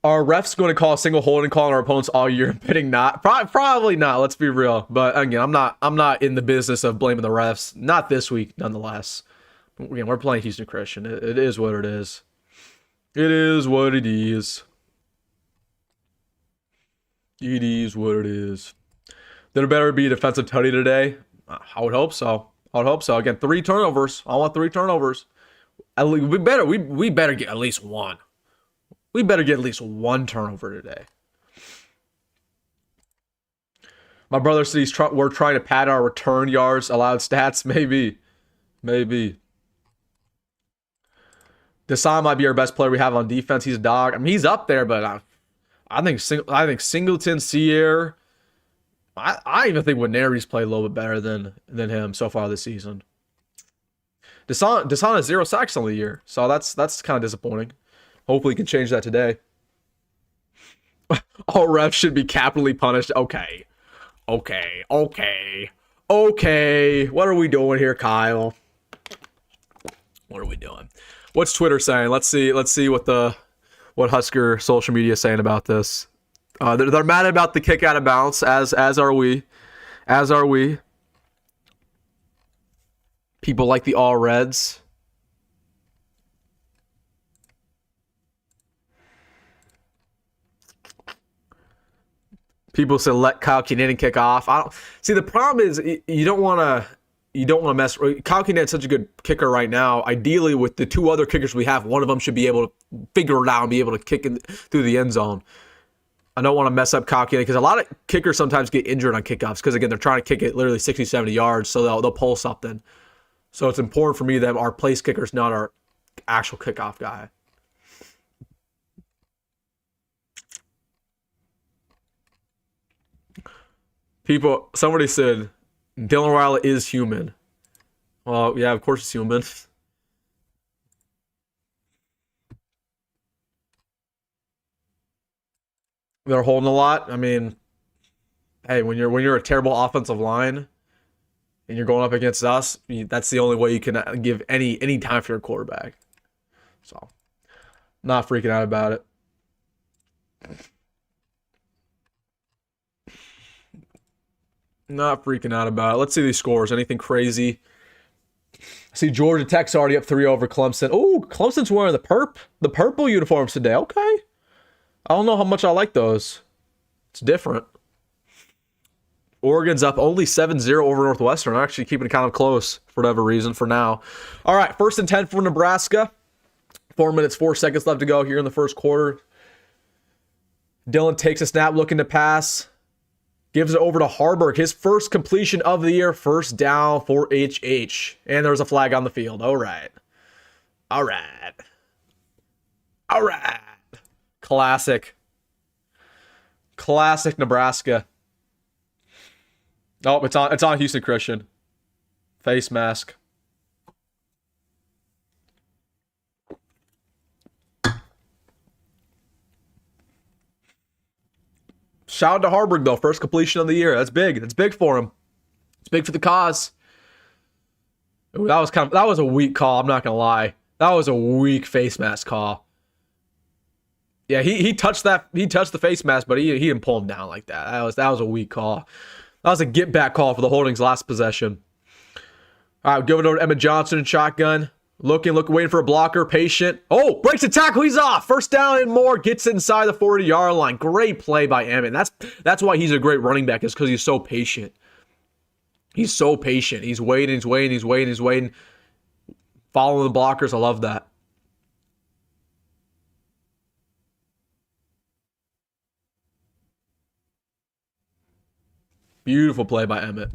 Are refs going to call a single holding call on our opponents all year? Betting not. Probably not. Let's be real. But again, I'm not in the business of blaming the refs. Not this week, nonetheless. Again, we're playing Houston Christian. It is what it is. It is what it is. It is what it is. There better be a defensive tutty today. I would hope so. Again, 3 turnovers. I want 3 turnovers. We better get at least one. We better get at least 1 turnover today. My brother said we're trying to pad our return yards, allowed stats. Maybe. Deshaun might be our best player we have on defense. He's a dog. I mean, he's up there, but I think Singleton, Sierra. I even think Winery's played a little bit better than him so far this season. Deshaun has 0 sacks on the year, so that's kind of disappointing. Hopefully he can change that today. All refs should be capitally punished. Okay. What are we doing here, Kyle? What are we doing? What's Twitter saying? Let's see what Husker social media is saying about this. They're mad about the kick out of bounds, as are we. People like the All Reds. People say let Kyle Kinnan kick off. I don't see. The problem is you don't want to mess. Kyle Kinnan's such a good kicker right now. Ideally, with the 2 other kickers we have, one of them should be able to figure it out and be able to kick through the end zone. I don't want to mess up Kyle Kinnan because a lot of kickers sometimes get injured on kickoffs because, again, they're trying to kick it literally 60, 70 yards, so they'll pull something. So it's important for me that our place kicker is not our actual kickoff guy. Somebody said Dylan Raiola is human. Well, yeah, of course he's human. They're holding a lot. I mean, hey, when you're a terrible offensive line and you're going up against us, that's the only way you can give any time for your quarterback. So, not freaking out about it. Not freaking out about it. Let's see these scores. Anything crazy? I see Georgia Tech's already up 3 over Clemson. Oh, Clemson's wearing the purple uniforms today. Okay. I don't know how much I like those. It's different. Oregon's up only 7-0 over Northwestern. I'm actually keeping it kind of close for whatever reason for now. All right, 1st and 10 for Nebraska. 4 minutes, 4 seconds left to go here in the first quarter. Dylan takes a snap looking to pass. Gives it over to Haarberg. His first completion of the year. First down for HH. And there's a flag on the field. All right. Classic Nebraska. Oh, it's on Houston Christian. Face mask. Shout out to Haarberg, though. First completion of the year. That's big. That's big for him. It's big for the cause. Ooh, that was a weak call. I'm not gonna lie. That was a weak face mask call. Yeah, he touched that. He touched the face mask, but he didn't pull him down like that. That was a weak call. That was a get back call for the Holdings last possession. All right, we'll give it over to Emmett Johnson in shotgun. Looking, waiting for a blocker, patient. Oh, breaks the tackle, he's off. First down and more, gets inside the 40-yard line. Great play by Emmett. That's why he's a great running back, is because he's so patient. He's so patient. He's waiting. Following the blockers, I love that. Beautiful play by Emmett.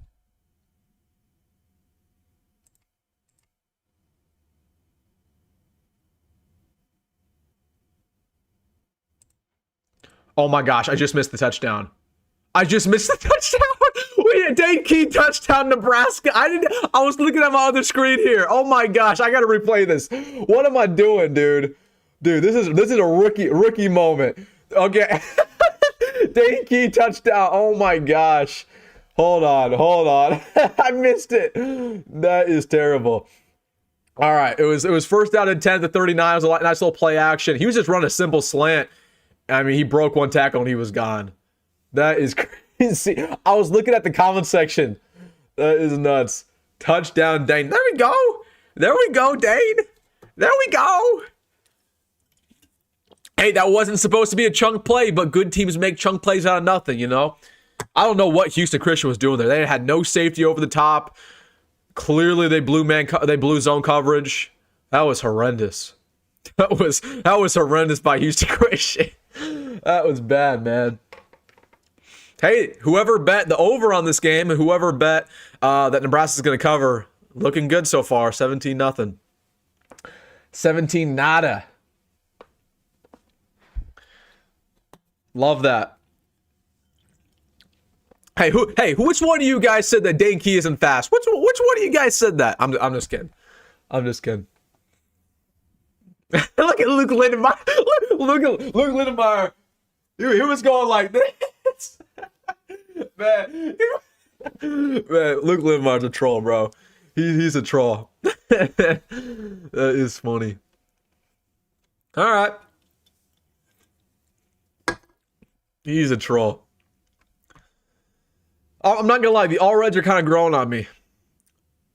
Oh my gosh, I just missed the touchdown. Wait, a Dane Key touchdown, Nebraska. I was looking at my other screen here. Oh my gosh, I gotta replay this. What am I doing, dude? Dude, this is a rookie moment. Okay. Dane Key touchdown. Oh my gosh. Hold on. I missed it. That is terrible. All right, it was first down and 10 to 39. It was a nice little play action. He was just running a simple slant. I mean, he broke one tackle and he was gone. That is crazy. I was looking at the comment section. That is nuts. Touchdown, Dane. There we go, Dane. There we go. Hey, that wasn't supposed to be a chunk play, but good teams make chunk plays out of nothing, you know? I don't know what Houston Christian was doing there. They had no safety over the top. Clearly, they blew zone coverage. That was horrendous. That was horrendous by Houston Christian. That was bad, man. Hey, whoever bet the over on this game and whoever bet that Nebraska's going to cover, looking good so far. 17-0. 17 nada. Love that. Hey, which one of you guys said that Dane Key isn't fast? Which one of you guys said that? I'm just kidding. Look at Luke Lindenmeyer. Look at Luke Lindenmeyer. He was going like this. Man, Luke Lindmeier's a troll, bro. He's a troll. That is funny. All right. He's a troll. I'm not gonna lie, the All Reds are kind of growing on me.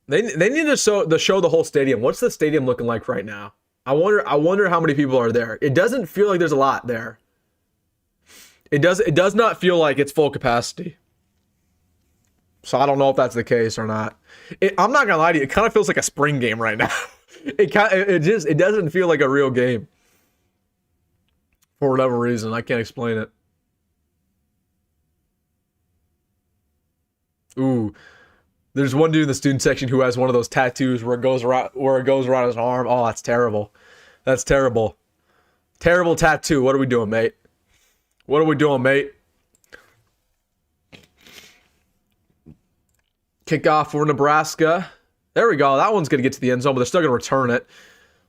They need to show the whole stadium. What's the stadium looking like right now? I wonder how many people are there. It doesn't feel like there's a lot there. It does not feel like it's full capacity. So I don't know if that's the case or not. I'm not gonna lie to you, it kind of feels like a spring game right now. It doesn't feel like a real game. For whatever reason, I can't explain it. Ooh. There's one dude in the student section who has one of those tattoos where it goes around his arm. Oh, that's terrible. That's terrible. Terrible tattoo. What are we doing, mate? Kickoff for Nebraska. There we go. That one's going to get to the end zone, but they're still going to return it.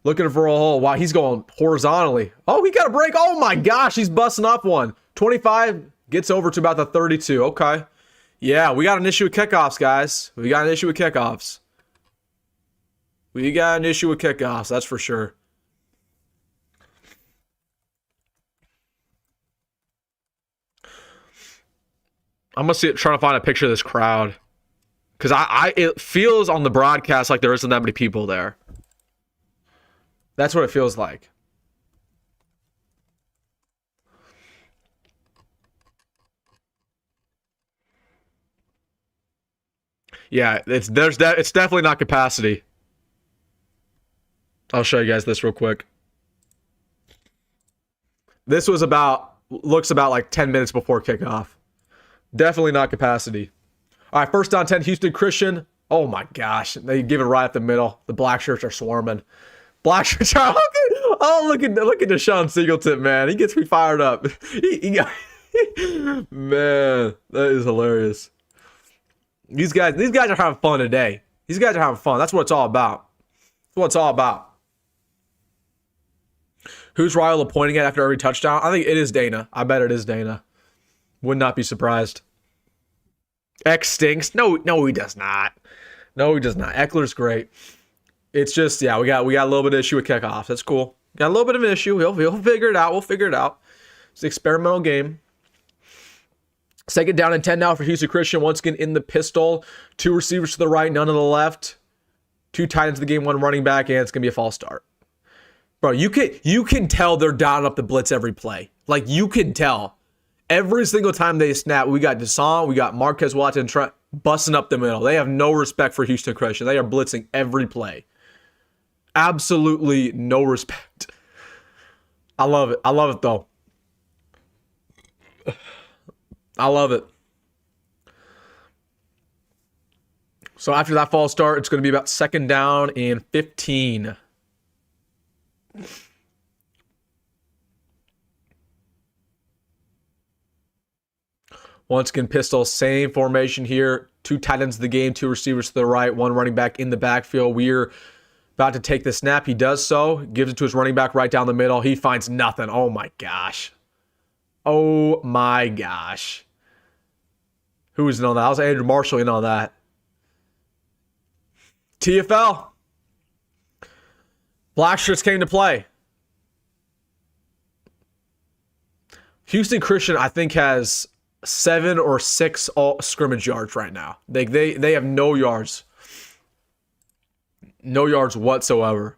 Looking for a hole. Wow, he's going horizontally. Oh, he got a break. Oh my gosh, he's busting up one. 25 gets over to about the 32. Okay. Yeah, we got an issue with kickoffs, guys. We got an issue with kickoffs. That's for sure. I'm going to trying to find a picture of this crowd. Because it feels on the broadcast like there isn't that many people there. That's what it feels like. Yeah, it's definitely not capacity. I'll show you guys this real quick. This looks about like 10 minutes before kickoff. Definitely not capacity. All right, first down 10, Houston Christian. Oh my gosh, they give it right up the middle. The black shirts are swarming. Black shirts are look at Deshaun Singleton, man. He gets me fired up. Man, that is hilarious. These guys are having fun today. These guys are having fun. That's what it's all about. Who's Raiola pointing at after every touchdown? I think it is Dana. I bet it is Dana. Would not be surprised. X stinks. No, he does not. Eckler's great. It's just, yeah, we got a little bit of issue with kickoffs. That's cool. Got a little bit of an issue. He'll figure it out. We'll figure it out. It's an experimental game. Second down and 10 now for Houston Christian. Once again in the pistol. Two receivers to the right, none to the left. 2 tight ends of the game, 1 running back, and it's going to be a false start. Bro, you can tell they're down up the blitz every play. Like, you can tell. Every single time they snap, we got Deshaun, we got Marquez Watson, Trent busting up the middle. They have no respect for Houston Christian. They are blitzing every play. Absolutely no respect. I love it. I love it, though. I love it. So after that false start, it's going to be about 2nd down and 15. Once again, pistol, same formation here. 2 tight ends of the game, 2 receivers to the right, 1 running back in the backfield. We're about to take the snap. He does so. Gives it to his running back right down the middle. He finds nothing. Oh, my gosh. Oh, my gosh. Who was in on that? That was Andrew Marshall in on that. TFL. Blackshirts came to play. Houston Christian, I think, has 7 or 6 all scrimmage yards right now. They have no yards. No yards whatsoever.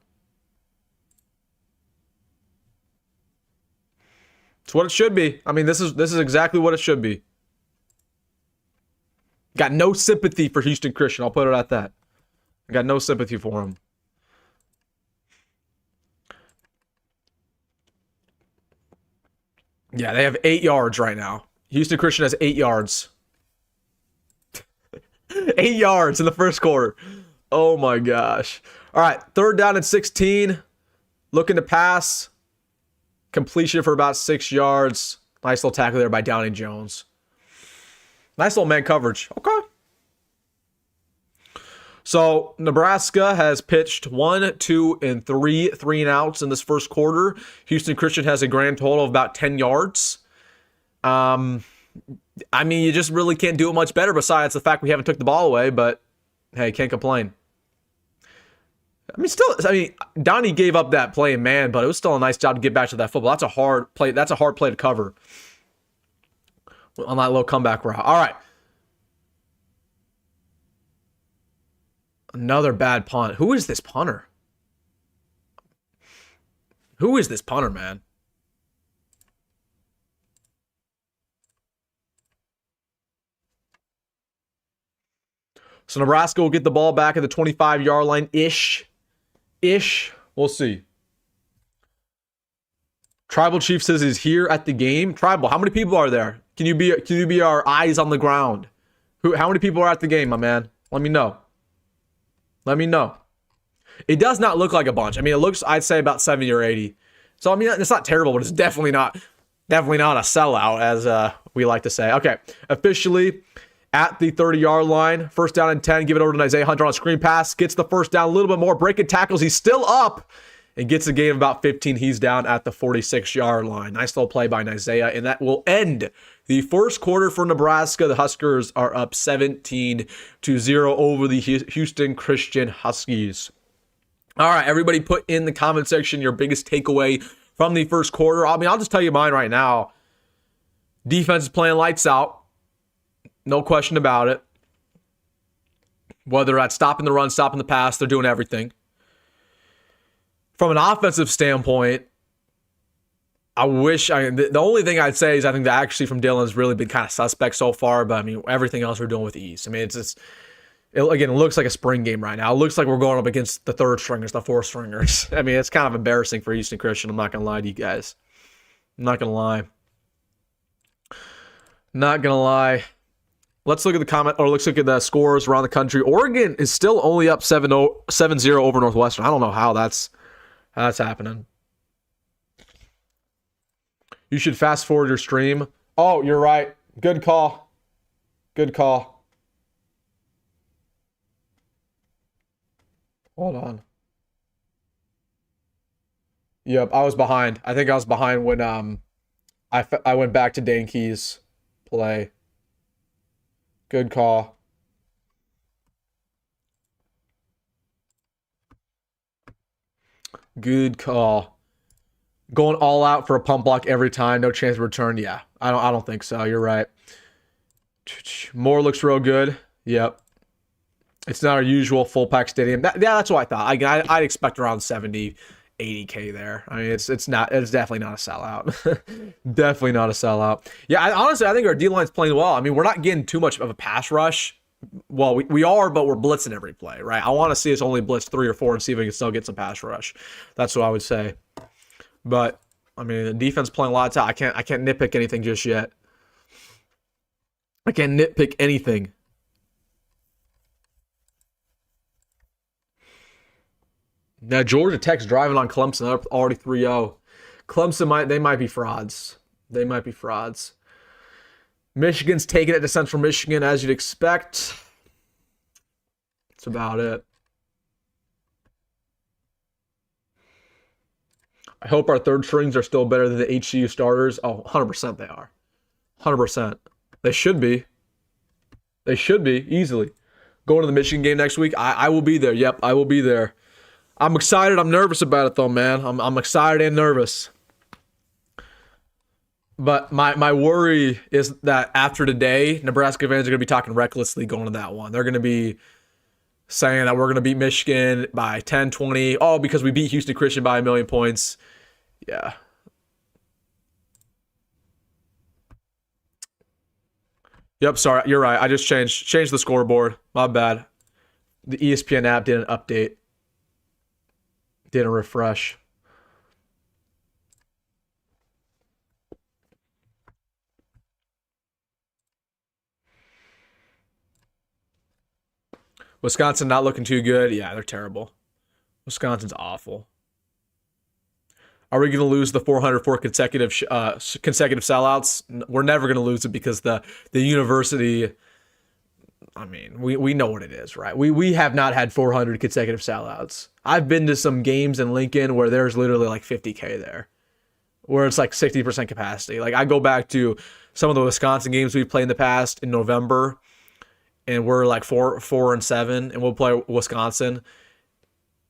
It's what it should be. I mean, this is exactly what it should be. Got no sympathy for Houston Christian. I'll put it at that. I got no sympathy for him. Yeah, they have 8 yards right now. Houston Christian has 8 yards. 8 yards in the first quarter. Oh my gosh. All right, 3rd down and 16. Looking to pass. Completion for about 6 yards. Nice little tackle there by Downey Jones. Nice little man coverage. Okay. So Nebraska has pitched 1, 2, and 3 and outs in this first quarter. Houston Christian has a grand total of about 10 yards. I mean, you just really can't do it much better besides the fact we haven't took the ball away, but hey, can't complain. I mean, Donnie gave up that play, man, but it was still a nice job to get back to that football. That's a hard play. That's a hard play to cover on that little comeback route. All right. Another bad punt. Who is this punter? Who is this punter, man? So Nebraska will get the ball back at the 25-yard line. Ish. We'll see. Tribal Chief says he's here at the game. Tribal, how many people are there? Can you be our eyes on the ground? How many people are at the game, my man? Let me know. Let me know. It does not look like a bunch. I mean, it looks, I'd say, about 70 or 80. So, I mean, it's not terrible, but it's definitely not a sellout, as we like to say. Okay, officially at the 30-yard line. 1st down and 10. Give it over to Nyziah Hunter on a screen pass. Gets the first down a little bit more. Breaking tackles. He's still up and gets a gain of about 15. He's down at the 46-yard line. Nice little play by Nyziah, and that will end the first quarter for Nebraska. The Huskers are up 17-0 over the Houston Christian Huskies. All right, everybody put in the comment section your biggest takeaway from the first quarter. I mean, I'll just tell you mine right now. Defense is playing lights out. No question about it. Whether that's stopping the run, stopping the pass, they're doing everything. From an offensive standpoint, the only thing I'd say is I think that actually from Dylan has really been kind of suspect so far, but I mean, everything else we're doing with ease. I mean, it looks like a spring game right now. It looks like we're going up against the 3rd stringers, the 4th stringers. I mean, it's kind of embarrassing for Houston Christian. I'm not going to lie to you guys. I'm not going to lie. Not going to lie. Let's look at let's look at the scores around the country. Oregon is still only up 7-0 over Northwestern. I don't know how that's happening. You should fast forward your stream. Oh, you're right. Good call. Good call. Hold on. Yep, I was behind. I think I was behind when I went back to Dane Key's play. Good call. Good call. Going all out for a pump block every time, no chance of return. Yeah, I don't think so. You're right. Moore looks real good. Yep. It's not our usual full pack stadium. Yeah, that's what I thought. I'd expect around 70, 80K there. I mean, it's definitely not a sellout. Definitely not a sellout. Yeah, honestly, I think our D line's playing well. I mean, we're not getting too much of a pass rush. Well, we are, but we're blitzing every play, right? I want to see us only blitz 3 or 4 and see if we can still get some pass rush. That's what I would say. But I mean, the defense playing a lot of time. I can't nitpick anything just yet. I can't nitpick anything. Now Georgia Tech's driving on Clemson. They're already 3-0. Clemson might be frauds. They might be frauds. Michigan's taking it to Central Michigan as you'd expect. That's about it. I hope our third strings are still better than the HCU starters. Oh, 100% they are. 100%. They should be. They should be, easily. Going to the Michigan game next week, I will be there. Yep, I will be there. I'm excited. I'm nervous about it, though, man. I'm excited and nervous. But my worry is that after today, Nebraska fans are going to be talking recklessly going to that one. They're going to be saying that we're going to beat Michigan by 10, 20. Oh, because we beat Houston Christian by 1,000,000 points. Yeah. Yep, sorry. You're right. I just changed the scoreboard. My bad. The ESPN app didn't update. Didn't refresh. Wisconsin not looking too good. Yeah, they're terrible. Wisconsin's awful. Are we going to lose the 404 consecutive sellouts? We're never going to lose it because the university. I mean, we know what it is, right? We have not had 400 consecutive sellouts. I've been to some games in Lincoln where there's literally like 50K there, where it's like 60% capacity. Like I go back to some of the Wisconsin games we've played in the past in November, and we're like 4-7, and we'll play Wisconsin.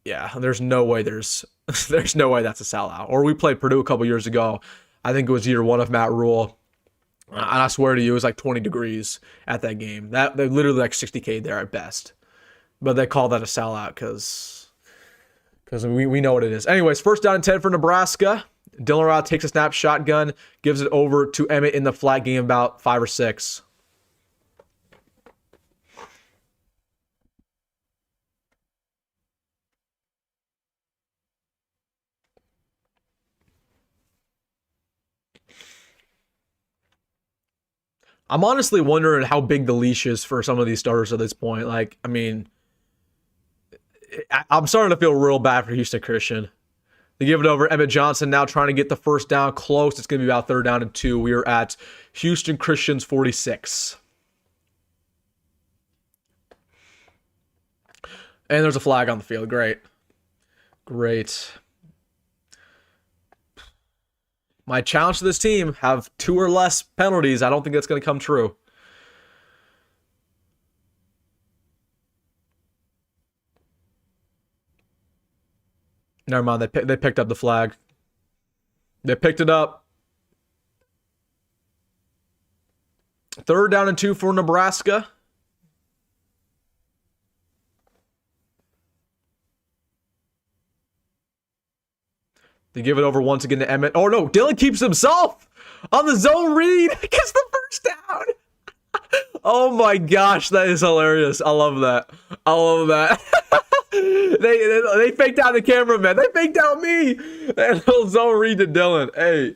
Yeah, there's no way there's no way that's a sellout. Or we played Purdue a couple years ago. I think it was year 1 of Matt Rule. And I swear to you, it was like 20 degrees at that game. They're literally like 60K there at best. But they call that a sellout because we know what it is. Anyways, first down and 10 for Nebraska. Dylan Rao takes a snap shotgun, gives it over to Emmett in the flat game about 5 or 6. I'm honestly wondering how big the leash is for some of these starters at this point. Like, I mean, I'm starting to feel real bad for Houston Christian. They give it over. Emmett Johnson now trying to get the first down close. It's going to be about 3rd down and 2. We are at Houston Christian's 46. And there's a flag on the field. Great. Great. My challenge to this team, have 2 or less penalties. I don't think that's going to come true. Never mind. They picked up the flag. They picked it up. 3rd down and 2 for Nebraska. They give it over once again to Emmett. Oh no, Dylan keeps himself on the zone read. Gets the first down. Oh my gosh, that is hilarious. I love that. I love that. they faked out the cameraman. They faked out me. That little zone read to Dylan. Hey,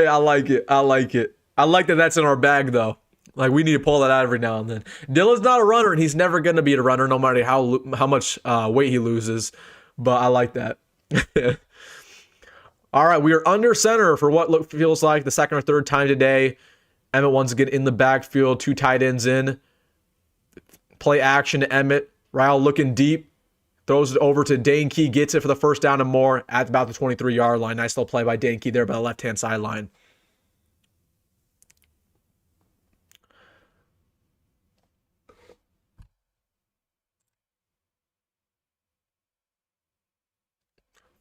I like it. I like it. I like that that's in our bag though. Like we need to pull that out every now and then. Dylan's not a runner, and he's never gonna be a runner, no matter how much weight he loses. But I like that. All right, we are under center for what feels like the 2nd or 3rd time today. Emmett once again in the backfield, 2 tight ends in. Play action to Emmett. Raiola looking deep. Throws it over to Dane Key. Gets it for the first down and more at about the 23-yard line. Nice little play by Dane Key there by the left-hand sideline.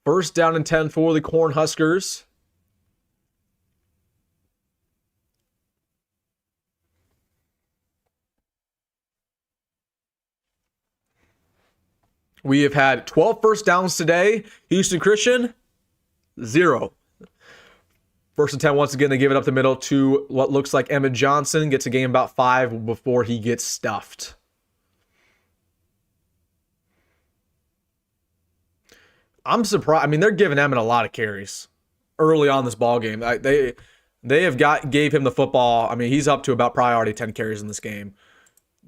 First down and 10 for the Cornhuskers. We have had 12 first downs today. Houston Christian, 0. First and 10 once again. They give it up the middle to what looks like Emmett Johnson. Gets a game about 5 before he gets stuffed. I'm surprised. I mean, they're giving Emmett a lot of carries early on this ball game. They gave him the football. I mean, he's up to about priority 10 carries in this game.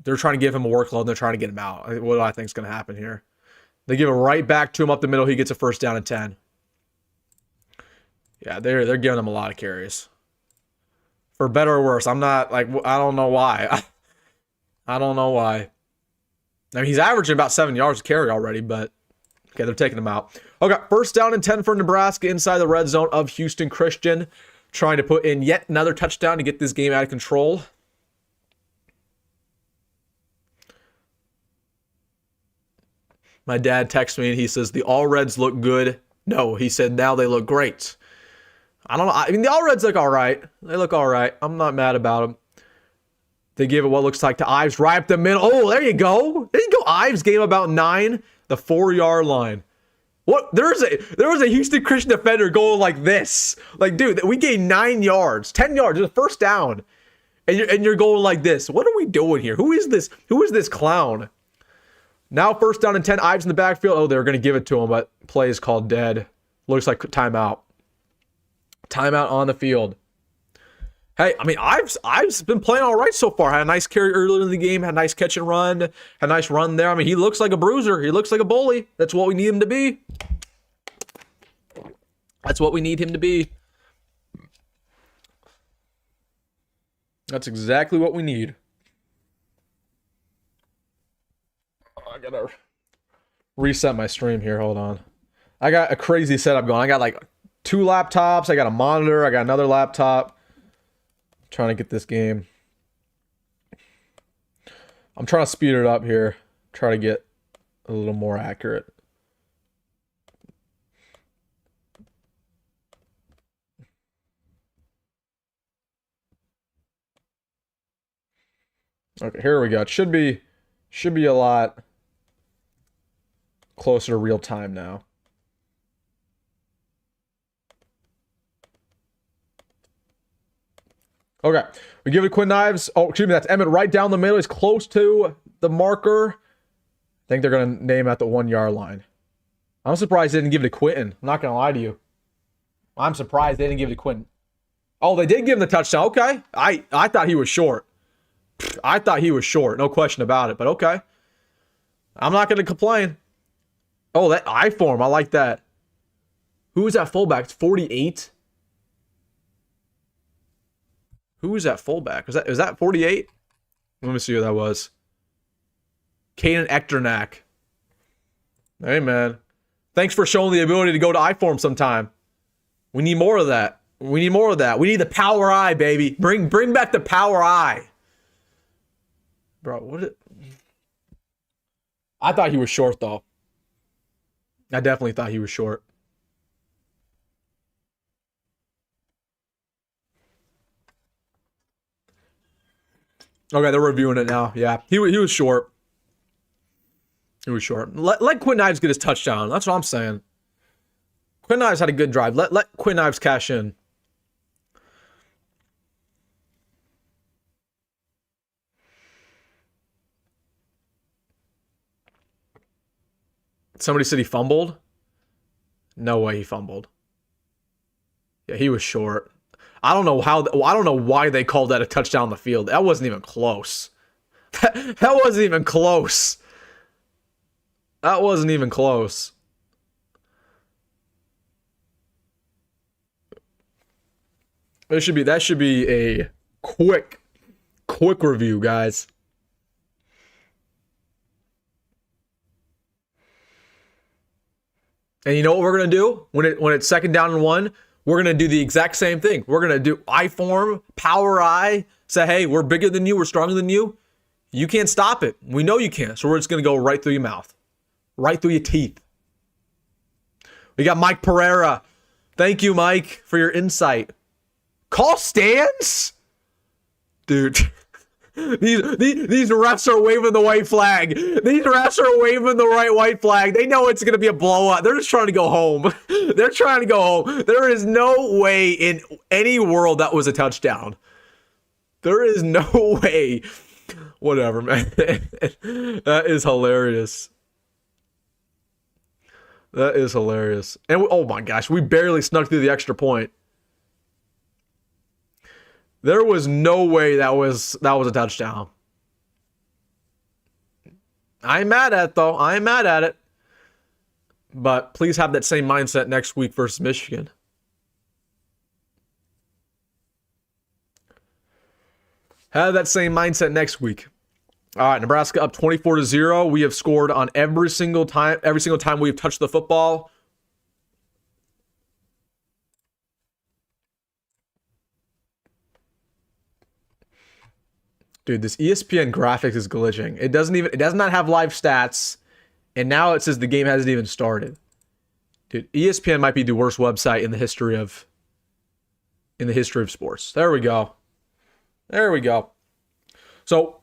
They're trying to give him a workload, and they're trying to get him out. What do I think is going to happen here? They give it right back to him up the middle. He gets a first down and 10. Yeah, they're giving him a lot of carries. For better or worse. I'm not, like, I don't know why. I don't know why. I mean, he's averaging about 7 yards a carry already, but okay, they're taking him out. Okay, first down and 10 for Nebraska inside the red zone of Houston Christian. Trying to put in yet another touchdown to get this game out of control. My dad texts me and he says, the All Reds look good. No, he said, now they look great. I don't know. I mean, the All Reds look all right. They look all right. I'm not mad about them. They give it what looks like to Ives right up the middle. Oh, there you go. There you go. Ives gave about 9, the 4-yard line. What? There was a Houston Christian defender going like this. Like, dude, we gained 9 yards, 10 yards, just first down. And you're going like this. What are we doing here? Who is this? Who is this clown? Now first down and 10, Ives in the backfield. Oh, they're going to give it to him, but play is called dead. Looks like timeout. Timeout on the field. Hey, I mean, Ives been playing all right so far. Had a nice carry earlier in the game. Had a nice catch and run. Had a nice run there. I mean, he looks like a bruiser. He looks like a bully. That's what we need him to be. That's what we need him to be. That's exactly what we need. I gotta reset my stream here. Hold on. I got a crazy setup going. I got like 2 laptops. I got a monitor. I got another laptop. I'm trying to get this game. I'm trying to speed it up here. Try to get a little more accurate. Okay, here we go. It should be a lot closer to real time now. Okay, we give it to Quinn Ives. Oh, excuse me, that's Emmett right down the middle. He's close to the marker. I think they're going to name at the 1-yard line. I'm surprised they didn't give it to Quinten. I'm not going to lie to you. I'm surprised they didn't give it to Quinten. Oh, they did give him the touchdown. Okay. I thought he was short. I thought he was short. No question about it, but okay. I'm not going to complain. Oh, that I form. I like that. Who is that fullback? It's 48. Who is that fullback? Is that 48? Let me see who that was. Caden Echternak. Hey, man. Thanks for showing the ability to go to I-form sometime. We need more of that. We need more of that. We need the power eye, baby. Bring back the power eye. Bro, what? I thought he was short, though. I definitely thought he was short. Okay, they're reviewing it now. Yeah, he was short. He was short. Let Quinn Ives get his touchdown. That's what I'm saying. Quinn Ives had a good drive. Let Quinn Ives cash in. Somebody said he fumbled. No way he fumbled. Yeah, he was short. I don't know why they called that a touchdown on the field. That wasn't even close. That wasn't even close. That wasn't even close. That should be a quick review, guys. And you know what we're gonna do when it's 2nd down and 1? We're going to do the exact same thing. We're going to do I-form, power I, say, hey, we're bigger than you, we're stronger than you. You can't stop it. We know you can't. So we're just going to go right through your mouth. Right through your teeth. We got Mike Pereira. Thank you, Mike, for your insight. Call stands? Dude. These refs are waving the white flag. These refs are waving the white flag. They know it's going to be a blowout. They're just trying to go home. They're trying to go home. There is no way in any world that was a touchdown. There is no way. Whatever, man. That is hilarious. That is hilarious. And oh my gosh, we barely snuck through the extra point. There was no way that was a touchdown. I'm mad at it, though. I am mad at it. But please have that same mindset next week versus Michigan. Have that same mindset next week. All right, Nebraska up 24-0. We have scored on every single time we've touched the football. Dude, this ESPN graphics is glitching. It does not have live stats, and now it says the game hasn't even started. Dude, ESPN might be the worst website in the history of sports. There we go. There we go. So,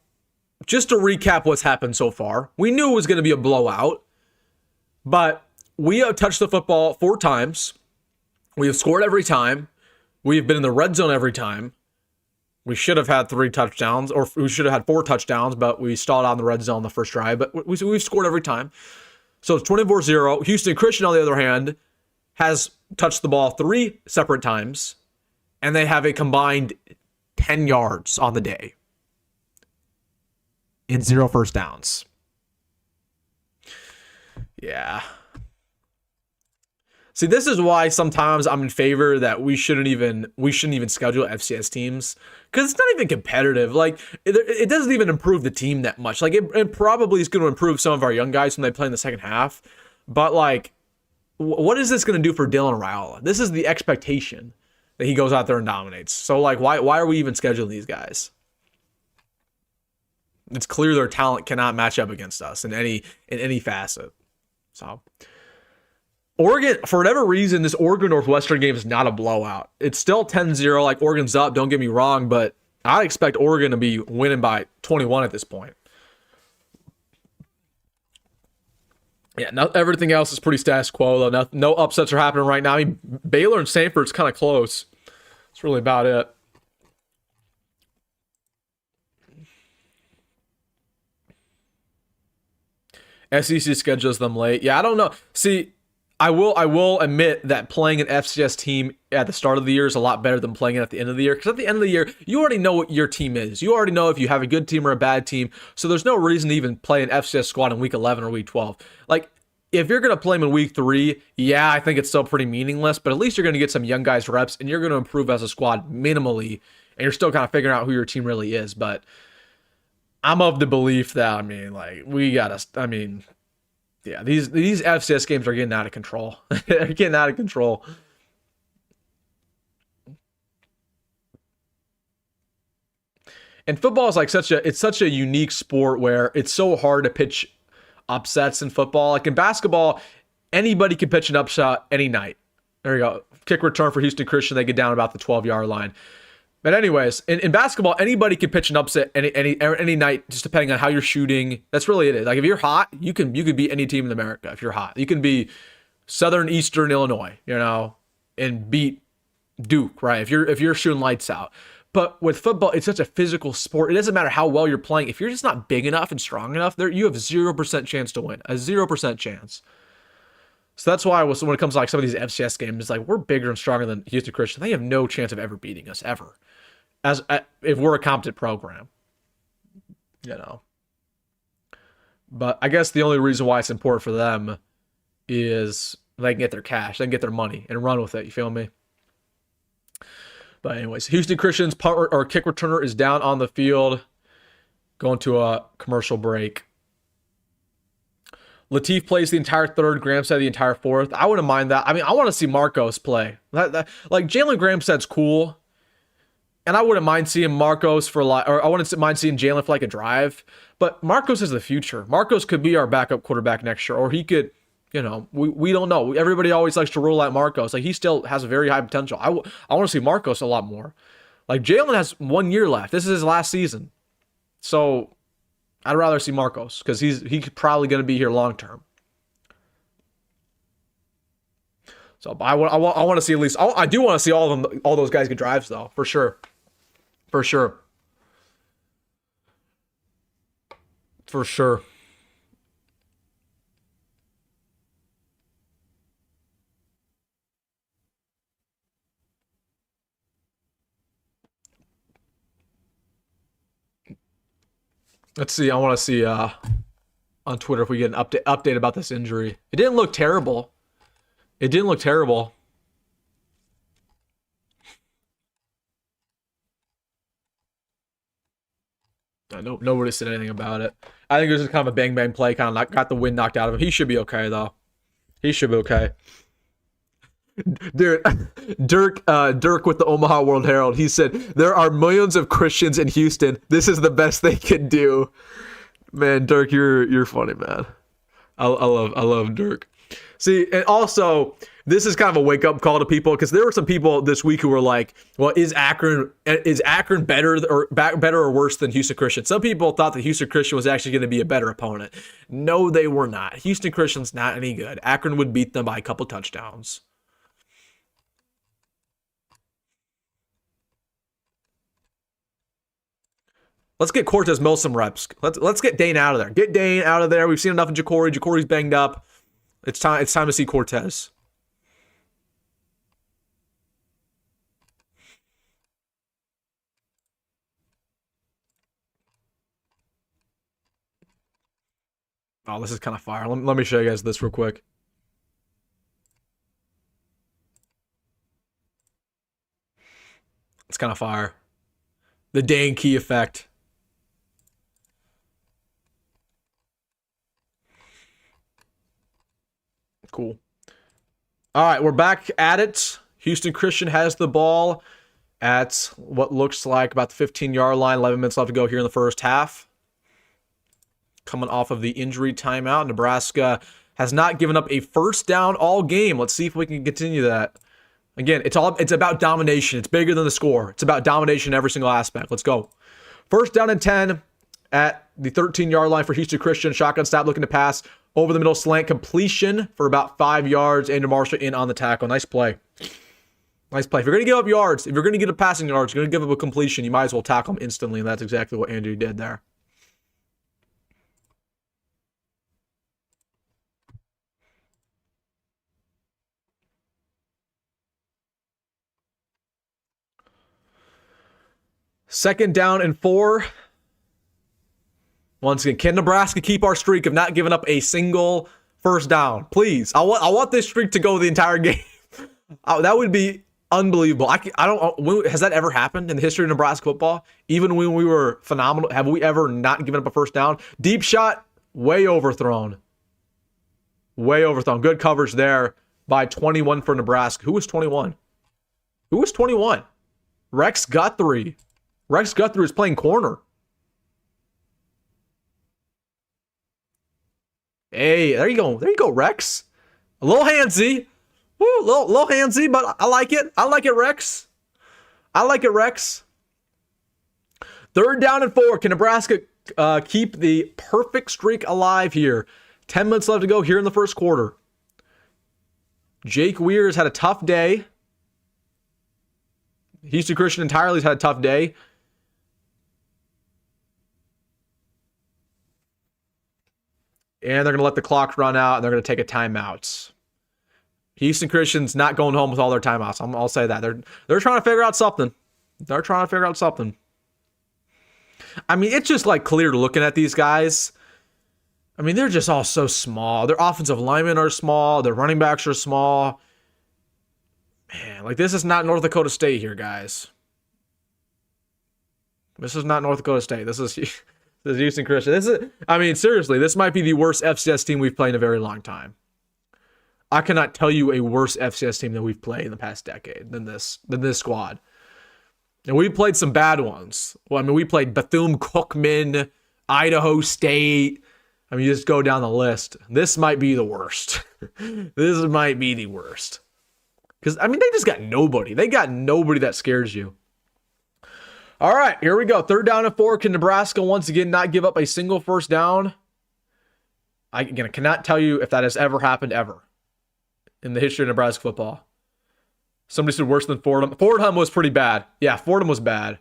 just to recap what's happened so far, we knew it was going to be a blowout, but we have touched the football 4 times. We have scored every time. We have been in the red zone every time. We should have had 3 touchdowns, or we should have had 4 touchdowns, but we stalled out in the red zone the first drive. But we've scored every time. So it's 24-0. Houston Christian, on the other hand, has touched the ball 3 separate times, and they have a combined 10 yards on the day in 0 first downs. Yeah. See, this is why sometimes I'm in favor that we shouldn't even schedule FCS teams, because it's not even competitive. Like, it doesn't even improve the team that much. Like, it probably is going to improve some of our young guys when they play in the second half. But, like, what is this going to do for Dylan Raiola? This is the expectation that he goes out there and dominates. So, like, why are we even scheduling these guys? It's clear their talent cannot match up against us in any facet. So, Oregon, for whatever reason, this Oregon-Northwestern game is not a blowout. It's still 10-0, like Oregon's up, don't get me wrong, but I expect Oregon to be winning by 21 at this point. Yeah, everything else is pretty status quo, though. No upsets are happening right now. I mean, Baylor and Stanford's kind of close. That's really about it. SEC schedules them late. Yeah, I don't know. See, I will admit that playing an FCS team at the start of the year is a lot better than playing it at the end of the year. Because at the end of the year, you already know what your team is. You already know if you have a good team or a bad team. So there's no reason to even play an FCS squad in week 11 or week 12. Like, if you're going to play them in week 3, yeah, I think it's still pretty meaningless. But at least you're going to get some young guys reps, and you're going to improve as a squad minimally. And you're still kind of figuring out who your team really is. But I'm of the belief that, I mean, like, yeah, these FCS games are getting out of control. They're getting out of control. And football is like such a unique sport where it's so hard to pitch upsets in football. Like in basketball, anybody can pitch an upset any night. There you go. Kick return for Houston Christian. They get down about the 12-yard line. But anyways, in basketball, anybody can pitch an upset any night, just depending on how you're shooting. That's really it. Like if you're hot, you can beat any team in America. If you're hot, you can be Southern Eastern Illinois, and beat Duke, right? If you're shooting lights out. But with football, it's such a physical sport. It doesn't matter how well you're playing. If you're just not big enough and strong enough, you have 0% chance to win. A 0% chance. So that's why when it comes to like some of these FCS games, it's like we're bigger and stronger than Houston Christian. They have no chance of ever beating us ever. If we're a competent program, But I guess the only reason why it's important for them is they can get their cash, they can get their money and run with it. You feel me? But anyways, Houston Christian's punt or kick returner is down on the field, going to a commercial break. Lateef plays the entire third, Gramstad the entire fourth. I wouldn't mind that. I mean, I want to see Marcos play. Like Jalen Gramstad's cool. And I wouldn't mind seeing Marcos I wouldn't mind seeing Jalyn for like a drive. But Marcos is the future. Marcos could be our backup quarterback next year. Or he could, we don't know. Everybody always likes to rule out Marcos. Like he still has a very high potential. I want to see Marcos a lot more. Like Jalyn has 1 year left. This is his last season. So I'd rather see Marcos because he's probably going to be here long term. So I want to see at least. I do want to see all of them, all those guys get drives though, for sure, for sure, for sure. Let's see. I want to see on Twitter if we get an update about this injury. It didn't look terrible. It didn't look terrible. Nobody said anything about it. I think it was just kind of a bang bang play, kind of got the wind knocked out of him. He should be okay though. He should be okay. Dude, Dirk with the Omaha World Herald. He said there are millions of Christians in Houston. This is the best they can do. Man, Dirk, you're funny, man. I love Dirk. See, and also this is kind of a wake up call to people because there were some people this week who were like, "Well, is Akron better or worse than Houston Christian?" Some people thought that Houston Christian was actually going to be a better opponent. No, they were not. Houston Christian's not any good. Akron would beat them by a couple touchdowns. Let's get Cortez Mill some reps. Let's get Dane out of there. Get Dane out of there. We've seen enough of Jacory. Jacory's banged up. It's time to see Cortez. Oh, this is kind of fire. Let me show you guys this real quick. It's kind of fire. The Dane key effect. Cool. All right, we're back at it. Houston Christian has the ball at what looks like about the 15-yard line. 11 minutes left to go here in the first half. Coming off of the injury timeout, Nebraska has not given up a first down all game. Let's see if we can continue that. Again, it's about domination. It's bigger than the score. It's about domination in every single aspect. Let's go. First down and 10 at the 13-yard line for Houston Christian. Shotgun snap looking to pass. Over the middle slant completion for about 5 yards. Andrew Marshall in on the tackle. Nice play. Nice play. If you're going to give up yards, if you're going to get a passing yards, you're going to give up a completion, you might as well tackle him instantly, and that's exactly what Andrew did there. Second down and 4. Once again, can Nebraska keep our streak of not giving up a single first down? Please. I want this streak to go the entire game. That would be unbelievable. I don't. Has that ever happened in the history of Nebraska football? Even when we were phenomenal, have we ever not given up a first down? Deep shot, way overthrown. Way overthrown. Good coverage there by 21 for Nebraska. Who was 21? Who was 21? Rex Guthrie. Rex Guthrie is playing corner. Hey, there you go. There you go, Rex. A little handsy. Woo, little handsy, but I like it. I like it, Rex. I like it, Rex. Third down and 4. Can Nebraska keep the perfect streak alive here? 10 minutes left to go here in the first quarter. Jake Weir has had a tough day. Houston Christian entirely has had a tough day. And they're going to let the clock run out, and they're going to take a timeout. Houston Christian's not going home with all their timeouts. I'll say that. They're trying to figure out something. They're trying to figure out something. I mean, it's just like clear looking at these guys. I mean, they're just all so small. Their offensive linemen are small. Their running backs are small. Man, like this is not North Dakota State here, guys. This is not North Dakota State. This is Houston Christian. I mean, seriously, this might be the worst FCS team we've played in a very long time. I cannot tell you a worse FCS team that we've played in the past decade than this squad. And we played some bad ones. Well, I mean, we played Bethune-Cookman, Idaho State. I mean, you just go down the list. This might be the worst. This might be the worst. Because, I mean, they just got nobody. They got nobody that scares you. All right, here we go. 3rd down and 4. Can Nebraska once again not give up a single first down? I cannot tell you if that has ever happened ever in the history of Nebraska football. Somebody said worse than Fordham. Fordham was pretty bad. Yeah, Fordham was bad.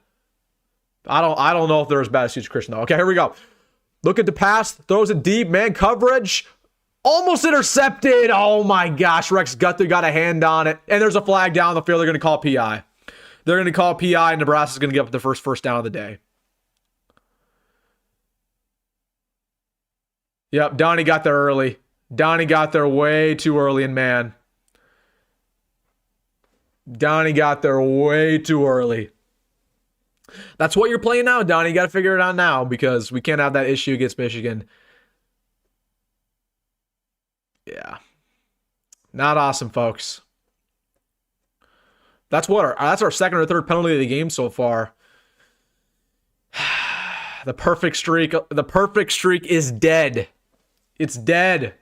I don't know if they're as bad as Houston Christian though. Okay, here we go. Look at the pass. Throws it deep. Man coverage. Almost intercepted. Oh my gosh. Rex Guthrie got a hand on it. And there's a flag down the field. They're going to call PI. They're going to call PI, and Nebraska's going to give up the first down of the day. Yep, Donnie got there early. Donnie got there way too early, and man. Donnie got there way too early. That's what you're playing now, Donnie. You got to figure it out now because we can't have that issue against Michigan. Yeah. Not awesome, folks. That's our second or third penalty of the game so far. The perfect streak is dead. It's dead.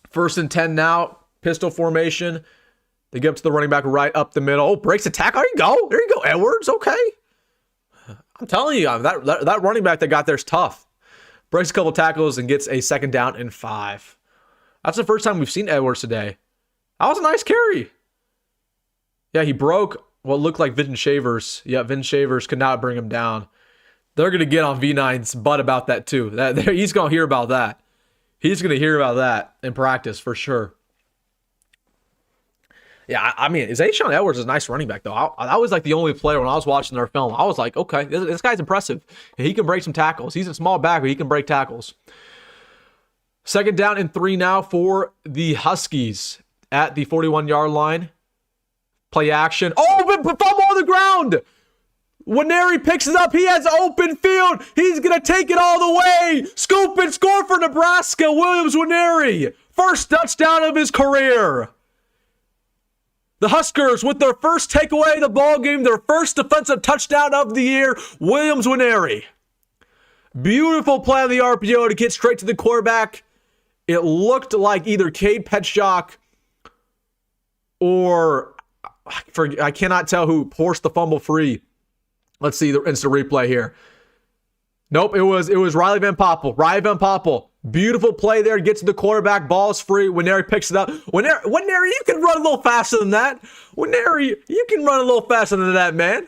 First and 10 now. Pistol formation. They get up to the running back right up the middle. Oh, breaks the tackle. There you go. There you go, Edwards. Okay. I'm telling you, that running back that got there is tough. Breaks a couple tackles and gets a 2nd down and 5. That's the first time we've seen Edwards today. That was a nice carry. Yeah, he broke what looked like Vince Shavers. Yeah, Vince Shavers could not bring him down. They're going to get on V9's butt about that too. He's going to hear about that. He's going to hear about that in practice for sure. Yeah, I mean, Zayshawn Edwards is a nice running back, though. I was like the only player when I was watching their film. I was like, okay, this guy's impressive. He can break some tackles. He's a small back, but he can break tackles. 2nd down and 3 now for the Huskies at the 41-yard line. Play action. Oh, but fumble on the ground. Nwaneri picks it up. He has open field. He's going to take it all the way. Scoop and score for Nebraska. Williams Nwaneri. First touchdown of his career. The Huskers with their first takeaway of the ball game, their first defensive touchdown of the year. Williams Nwaneri. Beautiful play on the RPO to get straight to the quarterback. It looked like either Cade Petschok or I cannot tell who forced the fumble free. Let's see the instant replay here. Nope, it was Riley Van Poppel. Riley Van Poppel. Beautiful play there. Gets to the quarterback. Ball's free. Nwaneri picks it up. Nwaneri, you can run a little faster than that. Nwaneri, you can run a little faster than that, man.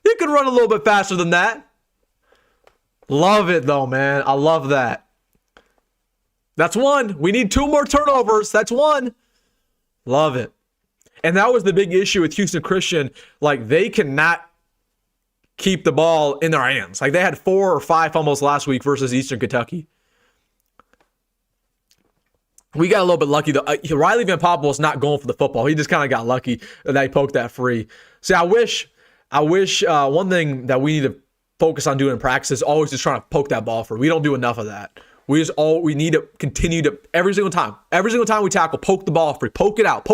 You can run a little bit faster than that. Love it, though, man. I love that. That's one. We need 2 more turnovers. That's one. Love it. And that was the big issue with Houston Christian. Like, they cannot keep the ball in their hands. Like, they had 4 or 5 fumbles last week versus Eastern Kentucky. We got a little bit lucky, though. Riley Van Poppel was not going for the football. He just kind of got lucky that he poked that free. See, I wish one thing that we need to focus on doing in practice is always just trying to poke that ball free. We don't do enough of that. We need to continue to every single time we tackle, poke the ball free, poke it out.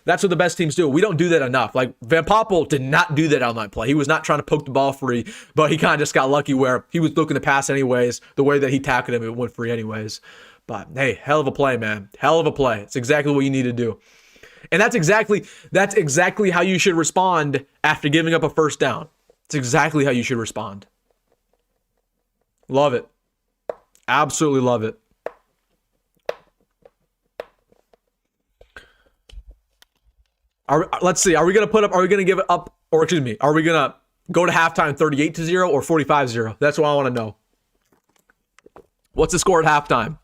That's what the best teams do. We don't do that enough. Like Van Poppel did not do that on that play. He was not trying to poke the ball free, but he kind of just got lucky where he was looking to pass anyways. The way that he tackled him, it went free anyways. But hey, hell of a play, man. Hell of a play. It's exactly what you need to do. And that's exactly how you should respond after giving up a first down. It's exactly how you should respond. Love it. Absolutely love it. Let's see. Are we going to give it up? Or excuse me, are we going to go to halftime 38-0 or 45-0? That's what I want to know. What's the score at halftime?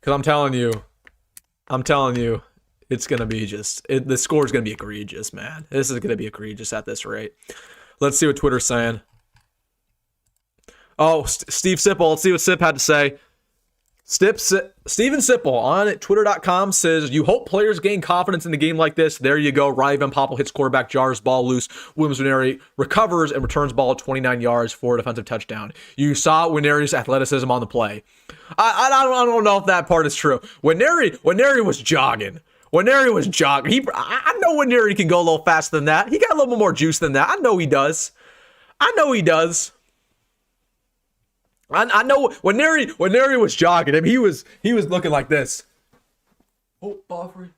Because I'm telling you, it's going to be the score is going to be egregious, man. This is going to be egregious at this rate. Let's see what Twitter's saying. Oh, Steve Sipple. Let's see what Sip had to say. Steven Sipple on Twitter.com says, you hope players gain confidence in the game like this. There you go. Riley Van Poppel hits quarterback, jars ball loose. Williams Nwaneri recovers and returns ball 29 yards for a defensive touchdown. You saw Nwaneri's athleticism on the play. I don't know if that part is true. Nwaneri was jogging. I know Nwaneri can go a little faster than that. He got a little bit more juice than that. I know he does. I know when Nwaneri was jogging him, he was looking like this. Oh, buffer.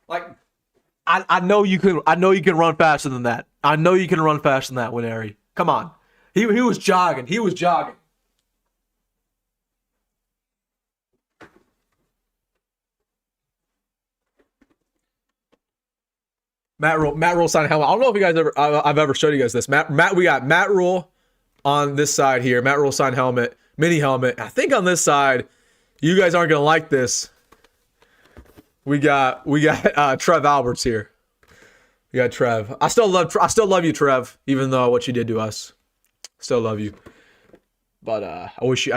Like, I know you can. I know you can run faster than that. I know you can run faster than that, Winery. Come on. He was jogging. He was jogging. Matt Rule signing helmet. I don't know if you guys I've ever showed you guys this. We got Matt Rule on this side here. Matt Rule signed helmet, mini helmet. I think on this side, you guys aren't gonna like this. We got Trev Alberts here. We got Trev. I still love you, Trev, even though what you did to us. Still love you. But I wish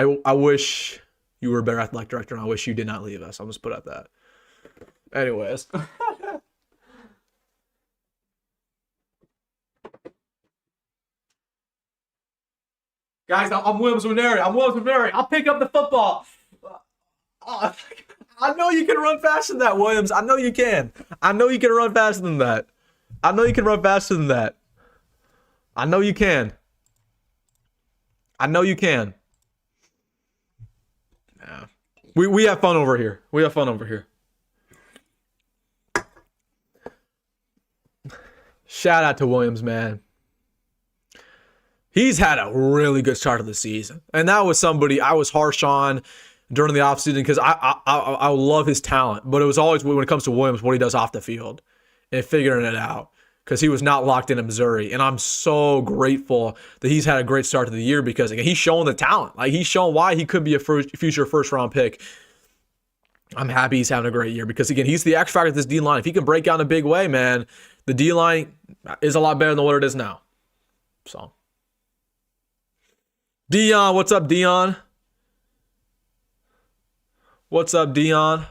you were a better athletic director, and I wish you did not leave us. I'll just put it at that. Anyways. Guys, I'm Williams Winery. I'll pick up the football. I know you can run faster than that, Williams. I know you can. I know you can run faster than that. I know you can run faster than that. I know you can. I know you can. Yeah. We have fun over here. We have fun over here. Shout out to Williams, man. He's had a really good start of the season. And that was somebody I was harsh on during the offseason because I love his talent. But it was always, when it comes to Williams, what he does off the field and figuring it out. Because he was not locked into Missouri. And I'm so grateful that he's had a great start to the year because, again, he's showing the talent. Like, he's shown why he could be a future first-round pick. I'm happy he's having a great year because, again, he's the X factor of this D-line. If he can break out in a big way, man, the D-line is a lot better than what it is now. So, Dion, what's up, Dion? What's up, Dion?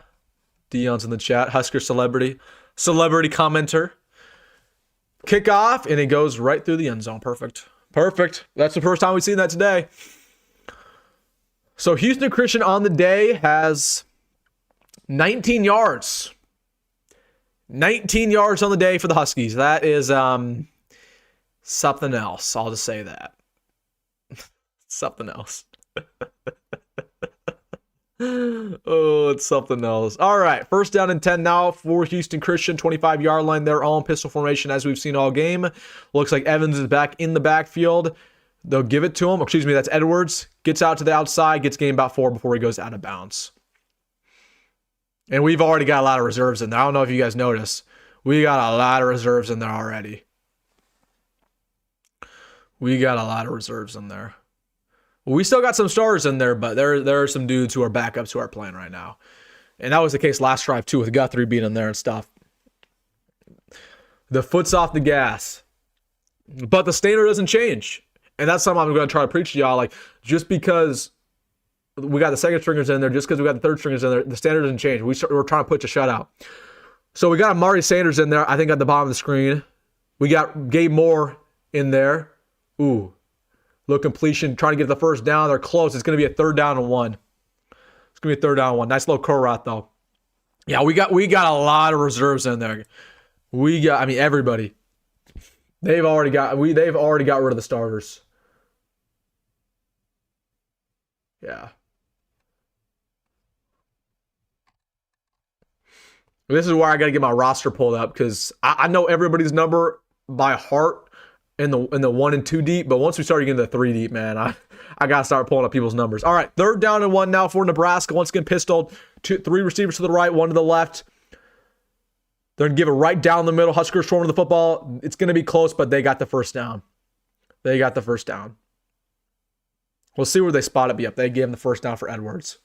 Dion's in the chat. Husker celebrity commenter. Kickoff, and it goes right through the end zone. Perfect. That's the first time we've seen that today. So Houston Christian on the day has 19 yards. 19 yards on the day for the Huskies. That is something else. I'll just say that. Something else. Oh, it's something else. All right, first down and 10 now for Houston Christian. 25-yard line. They're all in pistol formation as we've seen all game. Looks like Evans is back in the backfield. They'll give it to him. Excuse me, that's Edwards. Gets out to the outside, gets gained about 4 before he goes out of bounds. And we've already got a lot of reserves in there. I don't know if you guys noticed. We got a lot of reserves in there already. We got a lot of reserves in there. We still got some stars in there, but there are some dudes who are backups who are playing right now. And that was the case last drive, too, with Guthrie being in there and stuff. The foot's off the gas. But the standard doesn't change. And that's something I'm going to try to preach to y'all. Like, just because we got the second stringers in there, just because we got the third stringers in there, the standard doesn't change. We're trying to put a shutout. So we got Amari Sanders in there, I think, at the bottom of the screen. We got Gabe Moore in there. Ooh. Look, completion, trying to get the first down. They're close. It's going to be a 3rd down and 1. It's going to be a 3rd down and 1. Nice little curl route, though. Yeah, we got a lot of reserves in there. Everybody. They've already got rid of the starters. Yeah. This is where I got to get my roster pulled up because I know everybody's number by heart. In the 1 and 2 deep, but once we start getting to the 3 deep, man, I gotta start pulling up people's numbers. All right, 3rd down and 1 now for Nebraska. Once again, pistol, 3 receivers to the right, 1 to the left. They're gonna give it right down the middle. Huskers swarming the football. It's gonna be close, but they got the first down. We'll see where they spot it. Yep, they gave him the first down for Edwards.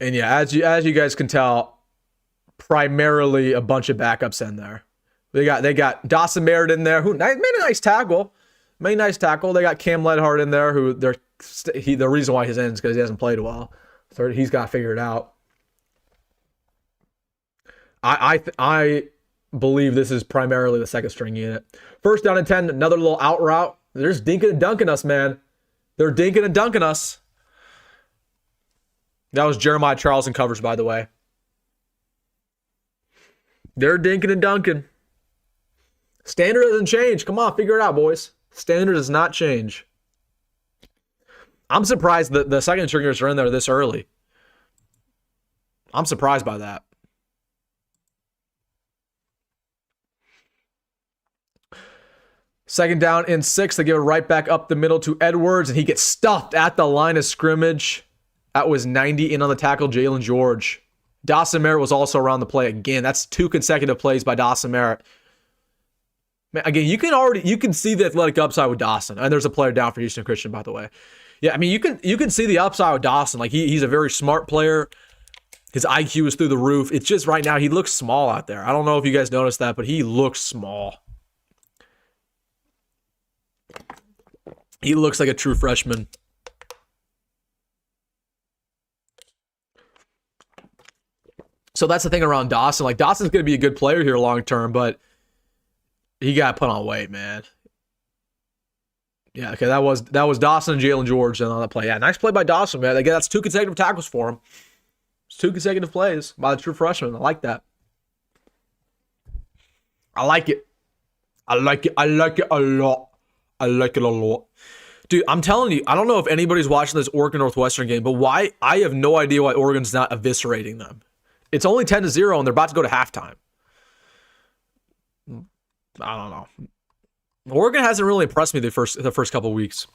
And yeah, as you guys can tell, primarily a bunch of backups in there. They got Dawson Merritt in there, who made a nice tackle. They got Cam Ledhart in there, who the reason why he's in is because he hasn't played well. So he's got to figure it out. I believe this is primarily the second string unit. First down and 10, another little out route. They're just dinking and dunking us, man. They're dinking and dunking us. That was Jeremiah Charles in covers, by the way. They're dinking and dunking. Standard doesn't change. Come on, figure it out, boys. Standard does not change. I'm surprised that the second stringers are in there this early. I'm surprised by that. Second down and 6. They give it right back up the middle to Edwards, and he gets stuffed at the line of scrimmage. That was 90 in on the tackle, Jalen George. Dawson Merritt was also around the play again. That's 2 consecutive plays by Dawson Merritt. Man, again, you can see the athletic upside with Dawson. And there's a player down for Houston Christian, by the way. Yeah, I mean, you can see the upside with Dawson. Like he's a very smart player. His IQ is through the roof. It's just right now he looks small out there. I don't know if you guys noticed that, but he looks small. He looks like a true freshman. So that's the thing around Dawson. Like Dawson's going to be a good player here long term, but he got put on weight, man. Yeah, okay, that was Dawson and Jalen George on that play. Yeah, nice play by Dawson, man. Again, that's 2 consecutive tackles for him. It's 2 consecutive plays by the true freshman. I like that. I like it. I like it. I like it a lot. I like it a lot. Dude, I'm telling you, I don't know if anybody's watching this Oregon Northwestern game, but why? I have no idea why Oregon's not eviscerating them. It's only 10-0, and they're about to go to halftime. I don't know. Oregon hasn't really impressed me the first couple weeks.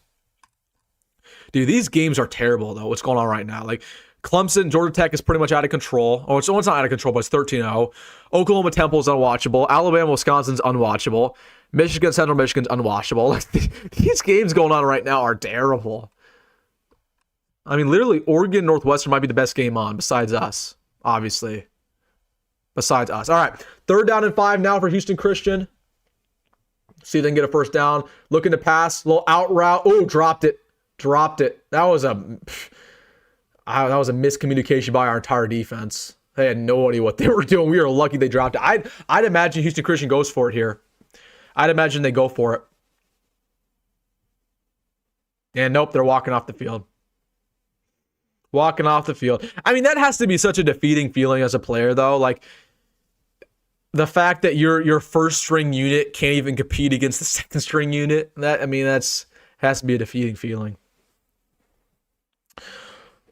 Dude, these games are terrible, though, what's going on right now. Like, Clemson, Georgia Tech is pretty much out of control. Oh, it's not out of control, but it's 13-0. Oklahoma Temple's unwatchable. Alabama, Wisconsin's unwatchable. Michigan, Central Michigan's unwatchable. Like, these games going on right now are terrible. I mean, literally, Oregon Northwestern might be the best game on, besides us, obviously. Besides us. All right, 3rd down and 5 now for Houston Christian. See if they can get a first down. Looking to pass. Little out route. Oh, dropped it. Dropped it. That was a miscommunication by our entire defense. They had no idea what they were doing. We were lucky they dropped it. I'd imagine Houston Christian goes for it here. I'd imagine they go for it. And nope, they're walking off the field. Walking off the field. I mean, that has to be such a defeating feeling as a player, though. Like, the fact that your first string unit can't even compete against the second string unit, that's has to be a defeating feeling.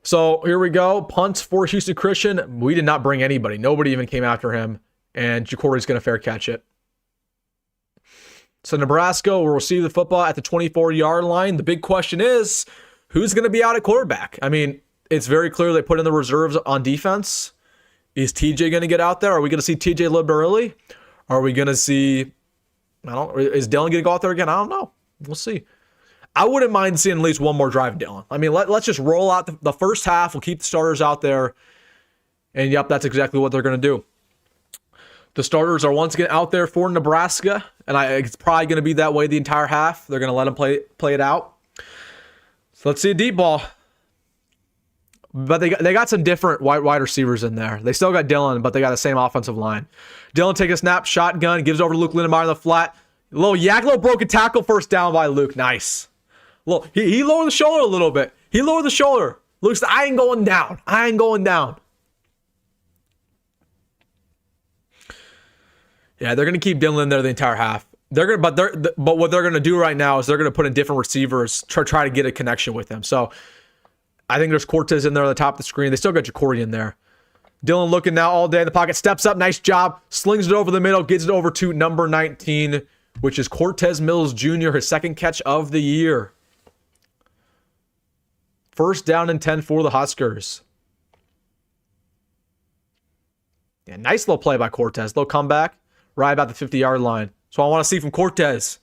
So here we go. Punt for Houston Christian. We did not bring anybody. Nobody even came after him. And Jacory's going to fair catch it. So Nebraska will receive the football at the 24-yard line. The big question is, who's going to be out at quarterback? I mean, it's very clear they put in the reserves on defense. Is TJ going to get out there? Are we going to see TJ a little bit early? Are we going to see, is Dylan going to go out there again? I don't know. We'll see. I wouldn't mind seeing at least one more drive, Dylan. I mean, let's just roll out the first half. We'll keep the starters out there. And yep, that's exactly what they're going to do. The starters are once again out there for Nebraska. And it's probably going to be that way the entire half. They're going to let them play it out. So let's see a deep ball. But they got some different wide receivers in there. They still got Dylan, but they got the same offensive line. Dylan takes a snap, shotgun, gives over to Luke Lindenmeyer in the flat. Little broken tackle, first down by Luke. Nice. He lowered the shoulder a little bit. He lowered the shoulder. Luke's, I ain't going down. I ain't going down. Yeah, they're gonna keep Dylan in there the entire half. But what they're gonna do right now is they're gonna put in different receivers to try to get a connection with him. So I think there's Cortez in there on the top of the screen. They still got Jacory in there. Dylan looking now all day in the pocket. Steps up. Nice job. Slings it over the middle. Gets it over to number 19, which is Cortez Mills Jr., his second catch of the year. First down and 10 for the Huskers. Yeah, nice little play by Cortez. Little comeback right about the 50-yard line. So I want to see from Cortez.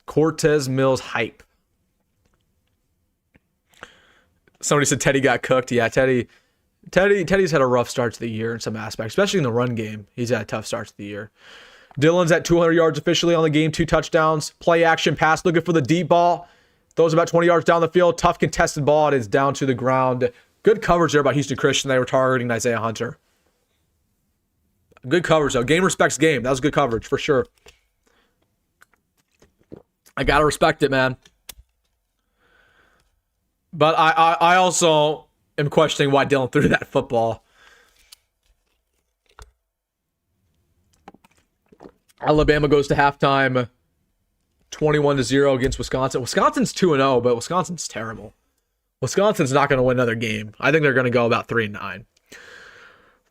Cortez Mills hype. Somebody said Teddy got cooked. Yeah, Teddy's had a rough start to the year in some aspects, especially in the run game. He's had a tough start to the year. Dylan's at 200 yards officially on the game, 2 touchdowns. Play action pass, looking for the deep ball. Throws about 20 yards down the field. Tough contested ball. It is down to the ground. Good coverage there by Houston Christian. They were targeting Nyziah Hunter. Good coverage, though. Game respects game. That was good coverage, for sure. I got to respect it, man. But I also am questioning why Dylan threw that football. Alabama goes to halftime 21-0 against Wisconsin. Wisconsin's 2-0, but Wisconsin's terrible. Wisconsin's not going to win another game. I think they're going to go about 3-9.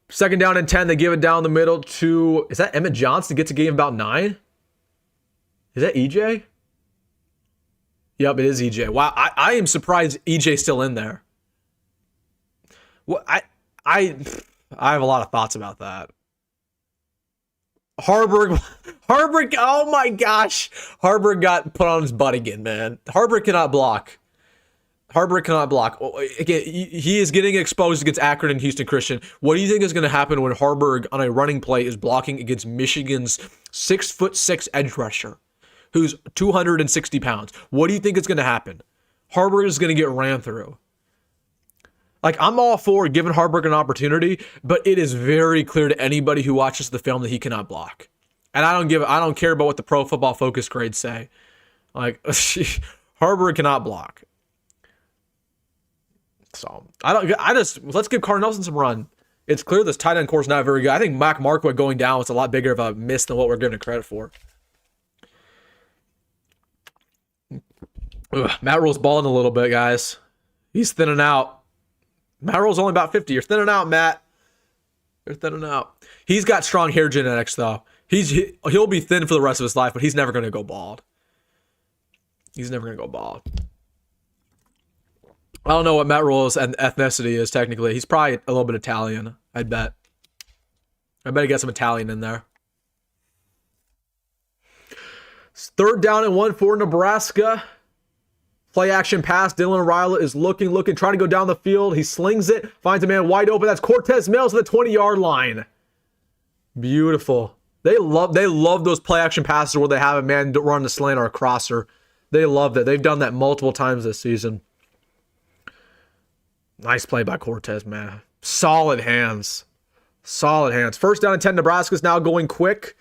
Second down and 10. They give it down the middle to, is that Emmett Johnson to get to gain about 9? Is that EJ? Yep, it is EJ. Wow, I am surprised EJ's still in there. Well, I have a lot of thoughts about that. Haarberg, oh my gosh. Haarberg got put on his butt again, man. Haarberg cannot block. Again, he is getting exposed against Akron and Houston Christian. What do you think is going to happen when Haarberg on a running play is blocking against Michigan's 6'6" edge rusher, who's 260 pounds? What do you think is going to happen? Haarberg is going to get ran through. Like, I'm all for giving Haarberg an opportunity, but it is very clear to anybody who watches the film that he cannot block. And I don't care about what the Pro Football Focus grades say. Like, Haarberg cannot block. So let's give Carter Nelson some run. It's clear this tight end core is not very good. I think Markway going down was a lot bigger of a miss than what we're giving it credit for. Matt Rule's balling a little bit, guys. He's thinning out. Matt Rule's only about 50. You're thinning out, Matt. You're thinning out. He's got strong hair genetics, though. He'll be thin for the rest of his life, but he's never going to go bald. I don't know what Matt Rule's ethnicity is technically. He's probably a little bit Italian, I bet. I bet he got some Italian in there. It's 3rd down and 1 for Nebraska. Play action pass. Dylan Raiola is looking, trying to go down the field. He slings it, finds a man wide open. That's Cortez Mills at the 20-yard line. Beautiful. They love those play action passes where they have a man run the slant or a crosser. They love that. They've done that multiple times this season. Nice play by Cortez, man. Solid hands. 1st down and 10. Nebraska's now going quick.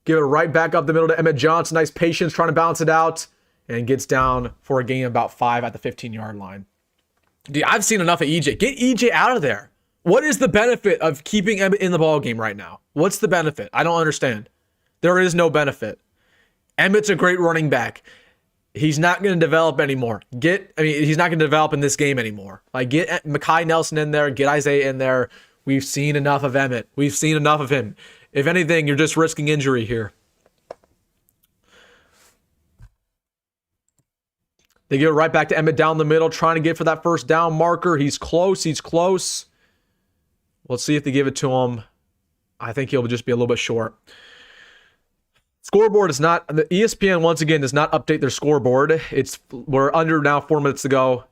Give it right back up the middle to Emmett Johnson. Nice patience, trying to bounce it out. And gets down for a gain of about 5 at the 15-yard line. Dude, I've seen enough of EJ. Get EJ out of there. What is the benefit of keeping Emmett in the ball game right now? What's the benefit? I don't understand. There is no benefit. Emmett's a great running back. He's not going to develop anymore. He's not going to develop in this game anymore. Like, get Mekhi Nelson in there. Get Isaiah in there. We've seen enough of Emmett. We've seen enough of him. If anything, you're just risking injury here. They give it right back to Emmett down the middle, trying to get for that 1st down marker. He's close. Let's see if they give it to him. I think he'll just be a little bit short. Scoreboard is not, the ESPN once again does not update their scoreboard. We're under now 4 minutes to go,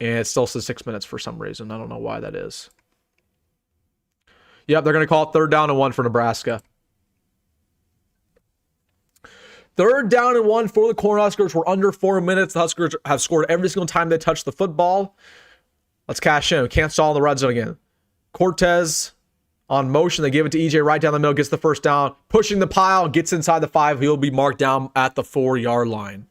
and it still says 6 minutes for some reason. I don't know why that is. Yep, they're going to call it 3rd down and 1 for Nebraska. 3rd down and 1 for the Cornhuskers. We're under 4 minutes. The Huskers have scored every single time they touch the football. Let's cash in. We can't stall in the red zone again. Cortez on motion. They give it to EJ right down the middle. Gets the 1st down. Pushing the pile. Gets inside the 5. He'll be marked down at the 4-yard line.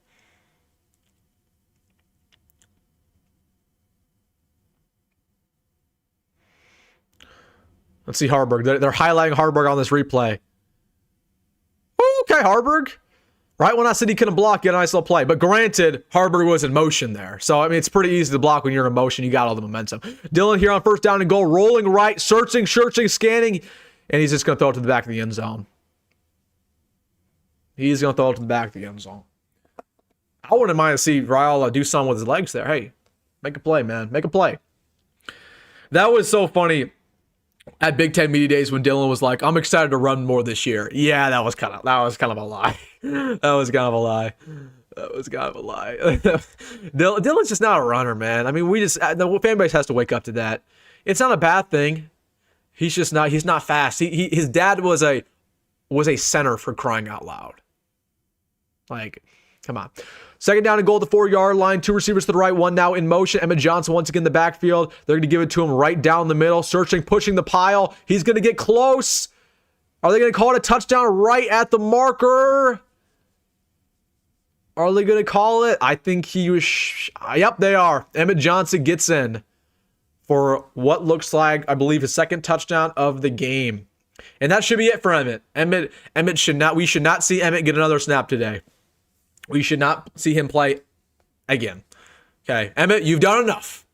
Let's see Haarberg. They're highlighting Haarberg on this replay. Okay, Haarberg. Right when I said he couldn't block, get a nice little play. But granted, Haarberg was in motion there. So, I mean, it's pretty easy to block when you're in motion. You got all the momentum. Dylan here on 1st down and goal. Rolling right, searching, scanning. And he's just going to throw it to the back of the end zone. I wouldn't mind to see Raiola do something with his legs there. Hey, make a play, man. Make a play. That was so funny at Big Ten Media Days when Dylan was like, I'm excited to run more this year. Yeah, that was kind of a lie. Dylan's just not a runner, man. I mean, the fan base has to wake up to that. It's not a bad thing. He's not fast. His dad was a center, for crying out loud. Like, come on. 2nd down and goal at the 4-yard line. 2 receivers to the right, 1 now in motion. Emmett Johnson once again in the backfield. They're going to give it to him right down the middle. Searching, pushing the pile. He's going to get close. Are they going to call it a touchdown right at the marker? Are they going to call it? I think he was... Yep, they are. Emmett Johnson gets in for what looks like, I believe, his 2nd touchdown of the game. And that should be it for Emmett. We should not see Emmett get another snap today. We should not see him play again. Okay, Emmett, you've done enough.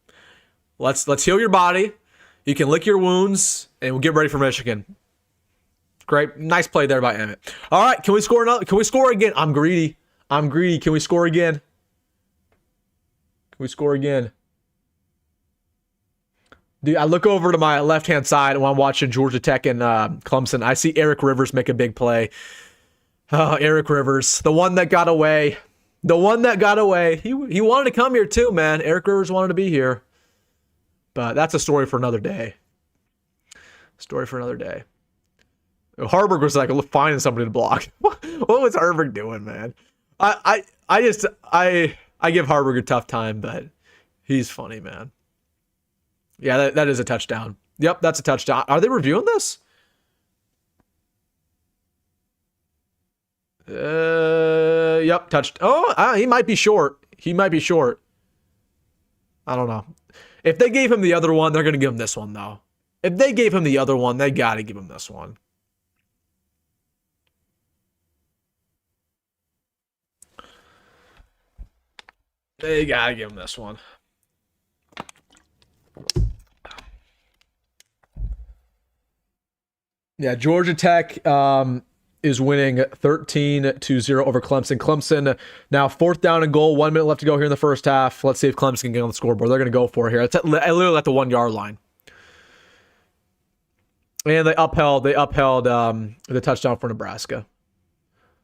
Let's heal your body. You can lick your wounds, and we'll get ready for Michigan. Great. Nice play there by Emmett. All right, can we score another? Can we score again? I'm greedy. Can we score again? Can we score again? Dude, I look over to my left-hand side when I'm watching Georgia Tech and Clemson. I see Eric Rivers make a big play. Oh, Eric Rivers, the one that got away. The one that got away. He wanted to come here too, man. Eric Rivers wanted to be here. But that's a story for another day. Haarberg was like finding somebody to block. What was Haarberg doing, man? I give Haarberg a tough time, but he's funny, man. Yeah, that is a touchdown. Yep, that's a touchdown. Are they reviewing this? Yep, touched. Oh, he might be short. I don't know. If they gave him the other one, they're going to give him this one, though. If they gave him the other one, they got to give him this one. They got to give him this one. Yeah, Georgia Tech is winning 13-0 over Clemson. Clemson now 4th down and goal. 1 minute left to go here in the first half. Let's see if Clemson can get on the scoreboard. They're going to go for it here. It's literally at the 1 yard line. And they upheld the touchdown for Nebraska.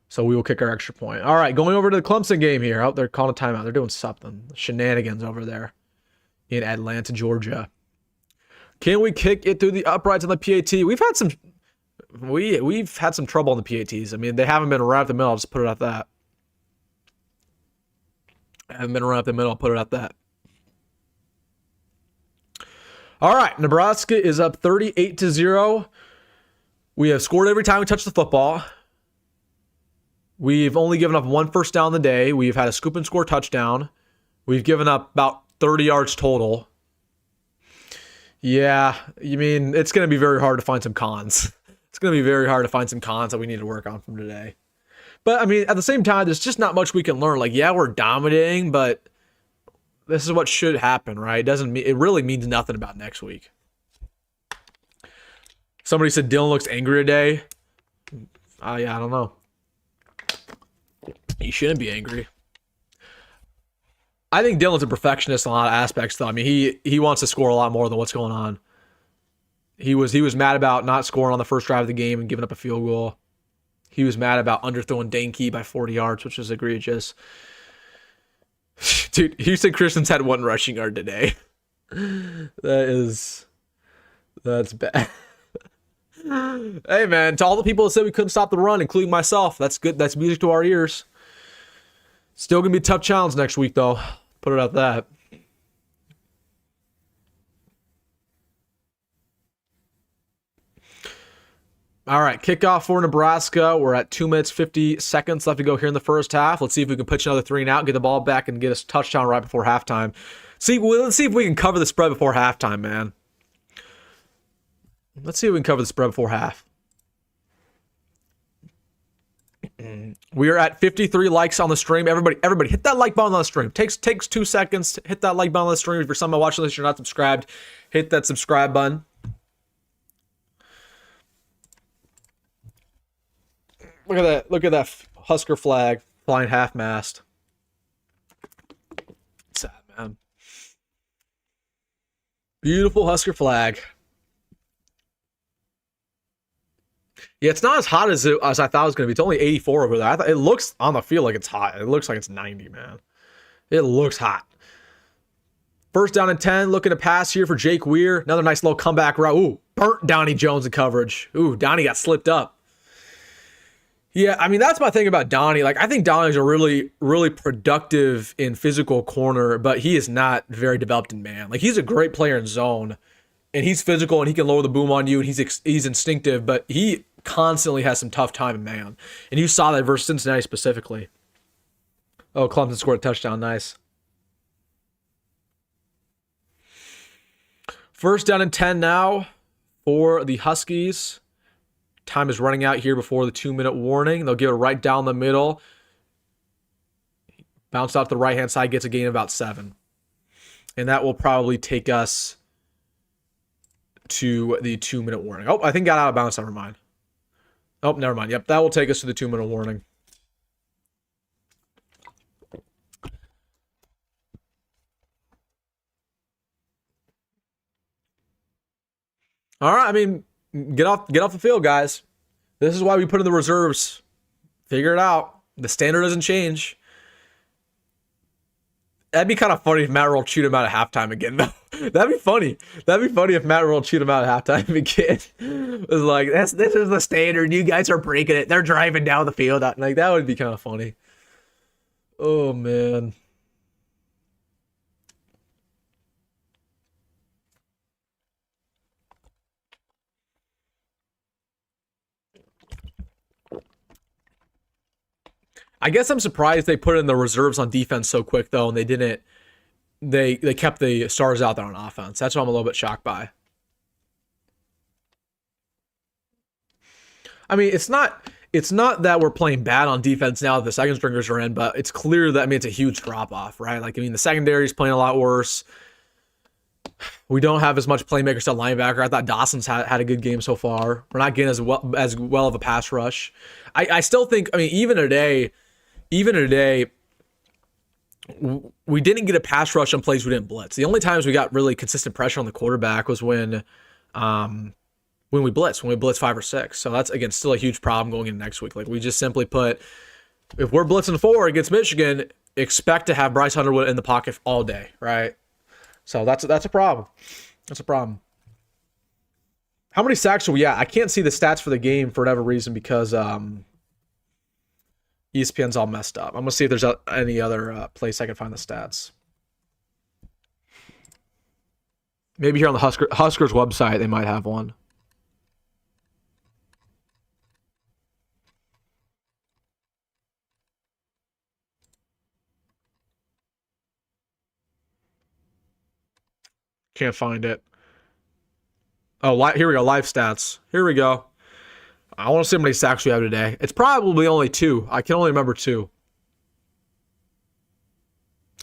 So we will kick our extra point. All right, going over to the Clemson game here. Oh, they're calling a timeout. They're doing something. Shenanigans over there in Atlanta, Georgia. Can we kick it through the uprights on the PAT? We've had some trouble on the PATs. I mean, they haven't been right up the middle. I'll just put it at that. All right, Nebraska is up 38-0. We have scored every time we touch the football. We've only given up 1 first down the day. We've had a scoop and score touchdown. We've given up about 30 yards total. Yeah, you mean, it's going to be very hard to find some cons. It's going to be very hard to find some cons that we need to work on from today. But, I mean, at the same time, there's just not much we can learn. Like, yeah, we're dominating, but this is what should happen, right? It really means nothing about next week. Somebody said Dylan looks angry today. Yeah, I don't know. He shouldn't be angry. I think Dylan's a perfectionist in a lot of aspects, though. I mean, he wants to score a lot more than what's going on. He was mad about not scoring on the first drive of the game and giving up a field goal. He was mad about underthrowing Dane by 40 yards, which is egregious. Dude, Houston Christians had 1 rushing yard today. That's bad. Hey, man, to all the people that said we couldn't stop the run, including myself, that's good. That's music to our ears. Still going to be a tough challenge next week, though. Put it at that. All right, kickoff for Nebraska. We're at 2 minutes, 50 seconds left to go here in the first half. Let's see if we can pitch another 3 and out, get the ball back, and get a touchdown right before halftime. Let's see if we can cover the spread before halftime, man. Let's see if we can cover the spread before half. We are at 53 likes on the stream. Everybody, hit that like button on the stream. Takes 2 seconds to hit that like button on the stream. If you're someone watching this, you're not subscribed, hit that subscribe button. Look at that Husker flag flying half-mast. Sad, man. Beautiful Husker flag. Yeah, it's not as hot as I thought it was going to be. It's only 84 over there. It looks on the field like it's hot. It looks like it's 90, man. It looks hot. First down and 10. Looking to pass here for Jake Weir. Another nice little comeback route. Ooh, burnt Donnie Jones in coverage. Ooh, Donnie got slipped up. Yeah, I mean, that's my thing about Donnie. Like, I think Donnie's a really, really productive in physical corner, but he is not very developed in man. Like, he's a great player in zone, and he's physical, and he can lower the boom on you, and he's instinctive, but he constantly has some tough time in man. And you saw that versus Cincinnati specifically. Oh, Clemson scored a touchdown. Nice. First down and 10 now for the Huskies. Time is running out here before the 2-minute warning. They'll give it right down the middle. Bounced out to the right-hand side, gets a gain of about 7. And that will probably take us to the 2-minute warning. Oh, I think got out of bounds. Never mind. Oh, never mind. Yep, that will take us to the 2-minute warning. All right, I mean, get off the field, guys. This is why we put in the reserves. Figure it out. The standard doesn't change. That'd be kind of funny if Matt Rule chewed him out at halftime again, though. That'd be funny. That'd be funny if Matt Rule chewed him out at halftime again. It was like, this is the standard. You guys are breaking it. They're driving down the field. Like, that would be kind of funny. Oh, man. I guess I'm surprised they put in the reserves on defense so quick, though, and they didn't. They kept the stars out there on offense. That's what I'm a little bit shocked by. I mean, it's not that we're playing bad on defense now that the second stringers are in, but it's clear that, I mean, it's a huge drop off, right? Like, I mean, the secondary's playing a lot worse. We don't have as much playmaker stuff linebacker. I thought Dawson's had a good game so far. We're not getting as well of a pass rush. I still think, I mean, even today, we didn't get a pass rush on plays we didn't blitz. The only times we got really consistent pressure on the quarterback was when we blitz 5 or 6. So that's, again, still a huge problem going into next week. Like, we just simply put, if we're blitzing 4 against Michigan, expect to have Bryce Underwood in the pocket all day, right? So that's a problem. That's a problem. How many sacks are we at? I can't see the stats for the game for whatever reason because ESPN's all messed up. I'm going to see if there's any other place I can find the stats. Maybe here on the Huskers website, they might have one. Can't find it. Oh, here we go. Live stats. Here we go. I want to see how many sacks we have today. It's probably only 2. I can only remember 2.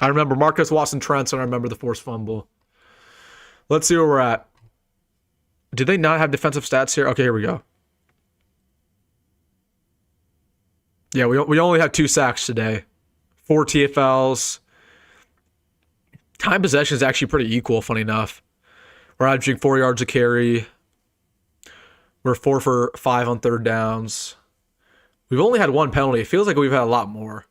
I remember Marcus Watson-Trent, and I remember the forced fumble. Let's see where we're at. Do they not have defensive stats here? Okay, here we go. Yeah, we only have 2 sacks today. 4 TFLs. Time possession is actually pretty equal, funny enough. We're averaging 4 yards a carry. We're 4 for 5 on third downs. We've only had 1 penalty. It feels like we've had a lot more.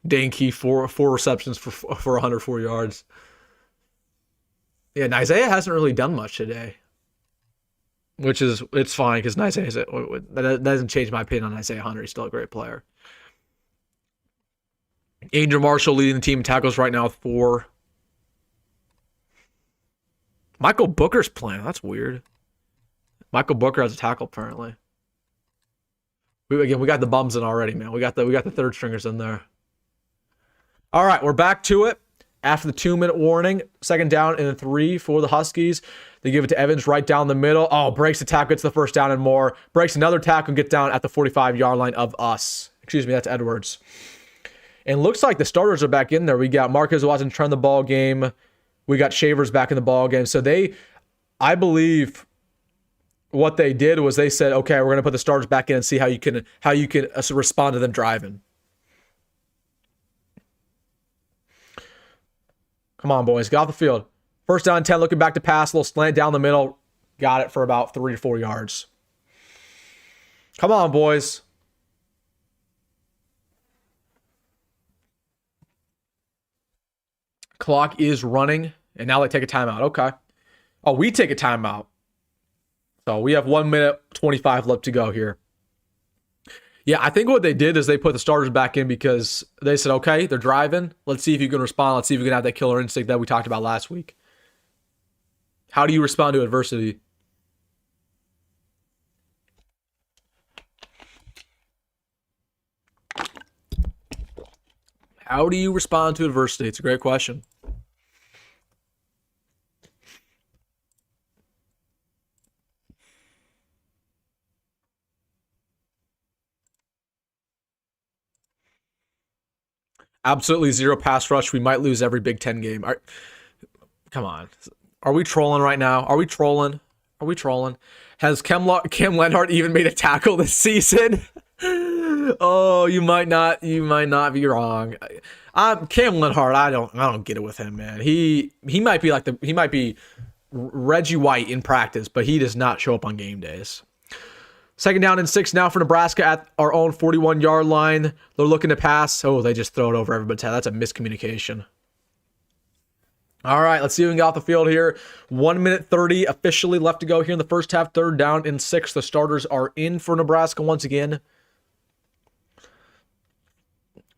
Dane Key, four receptions for 104 yards. Yeah, Nyziah hasn't really done much today. It's fine because Nyziah that doesn't change my opinion on Nyziah Hunter. He's still a great player. Angel Marshall leading the team in tackles right now with 4. Michael Booker's playing. That's weird. Michael Booker has a tackle apparently. We got the bums in already, man. We got the third stringers in there. All right, we're back to it. After the 2-minute warning, 2nd down and 3 for the Huskies. They give it to Evans right down the middle. Oh, breaks the tackle, gets the first down and more. Breaks another tackle and gets down at the 45-yard line of us. Excuse me, that's Edwards. And looks like the starters are back in there. We got Marcus Watson-Trent the ball game. We got Shavers back in the ball game. So I believe what they did was they said, okay, we're going to put the starters back in and see how you can respond to them driving. Come on, boys. Get off the field. 1st down and 10, looking back to pass. A little slant down the middle. Got it for about 3 to 4 yards. Come on, boys. Clock is running, and now they take a timeout. Okay. Oh, we take a timeout. So we have 1 minute 25 left to go here. Yeah, I think what they did is they put the starters back in because they said, okay, they're driving. Let's see if you can respond. Let's see if you can have that killer instinct that we talked about last week. How do you respond to adversity? How do you respond to adversity? It's a great question. Absolutely zero pass rush. We might lose every Big Ten game. Come on. Are we trolling right now? Are we trolling? Are we trolling? Has Cam Lenhart even made a tackle this season? Oh, you might not be wrong. Cam Lenhart, I don't get it with him, man. He might be Reggie White in practice, but he does not show up on game days. 2nd down and 6 now for Nebraska at our own 41-yard line. They're looking to pass. Oh, they just throw it over everybody's head. That's a miscommunication. All right, let's see who we can get off the field here. 1 minute 30 officially left to go here in the first half. 3rd down and 6. The starters are in for Nebraska once again.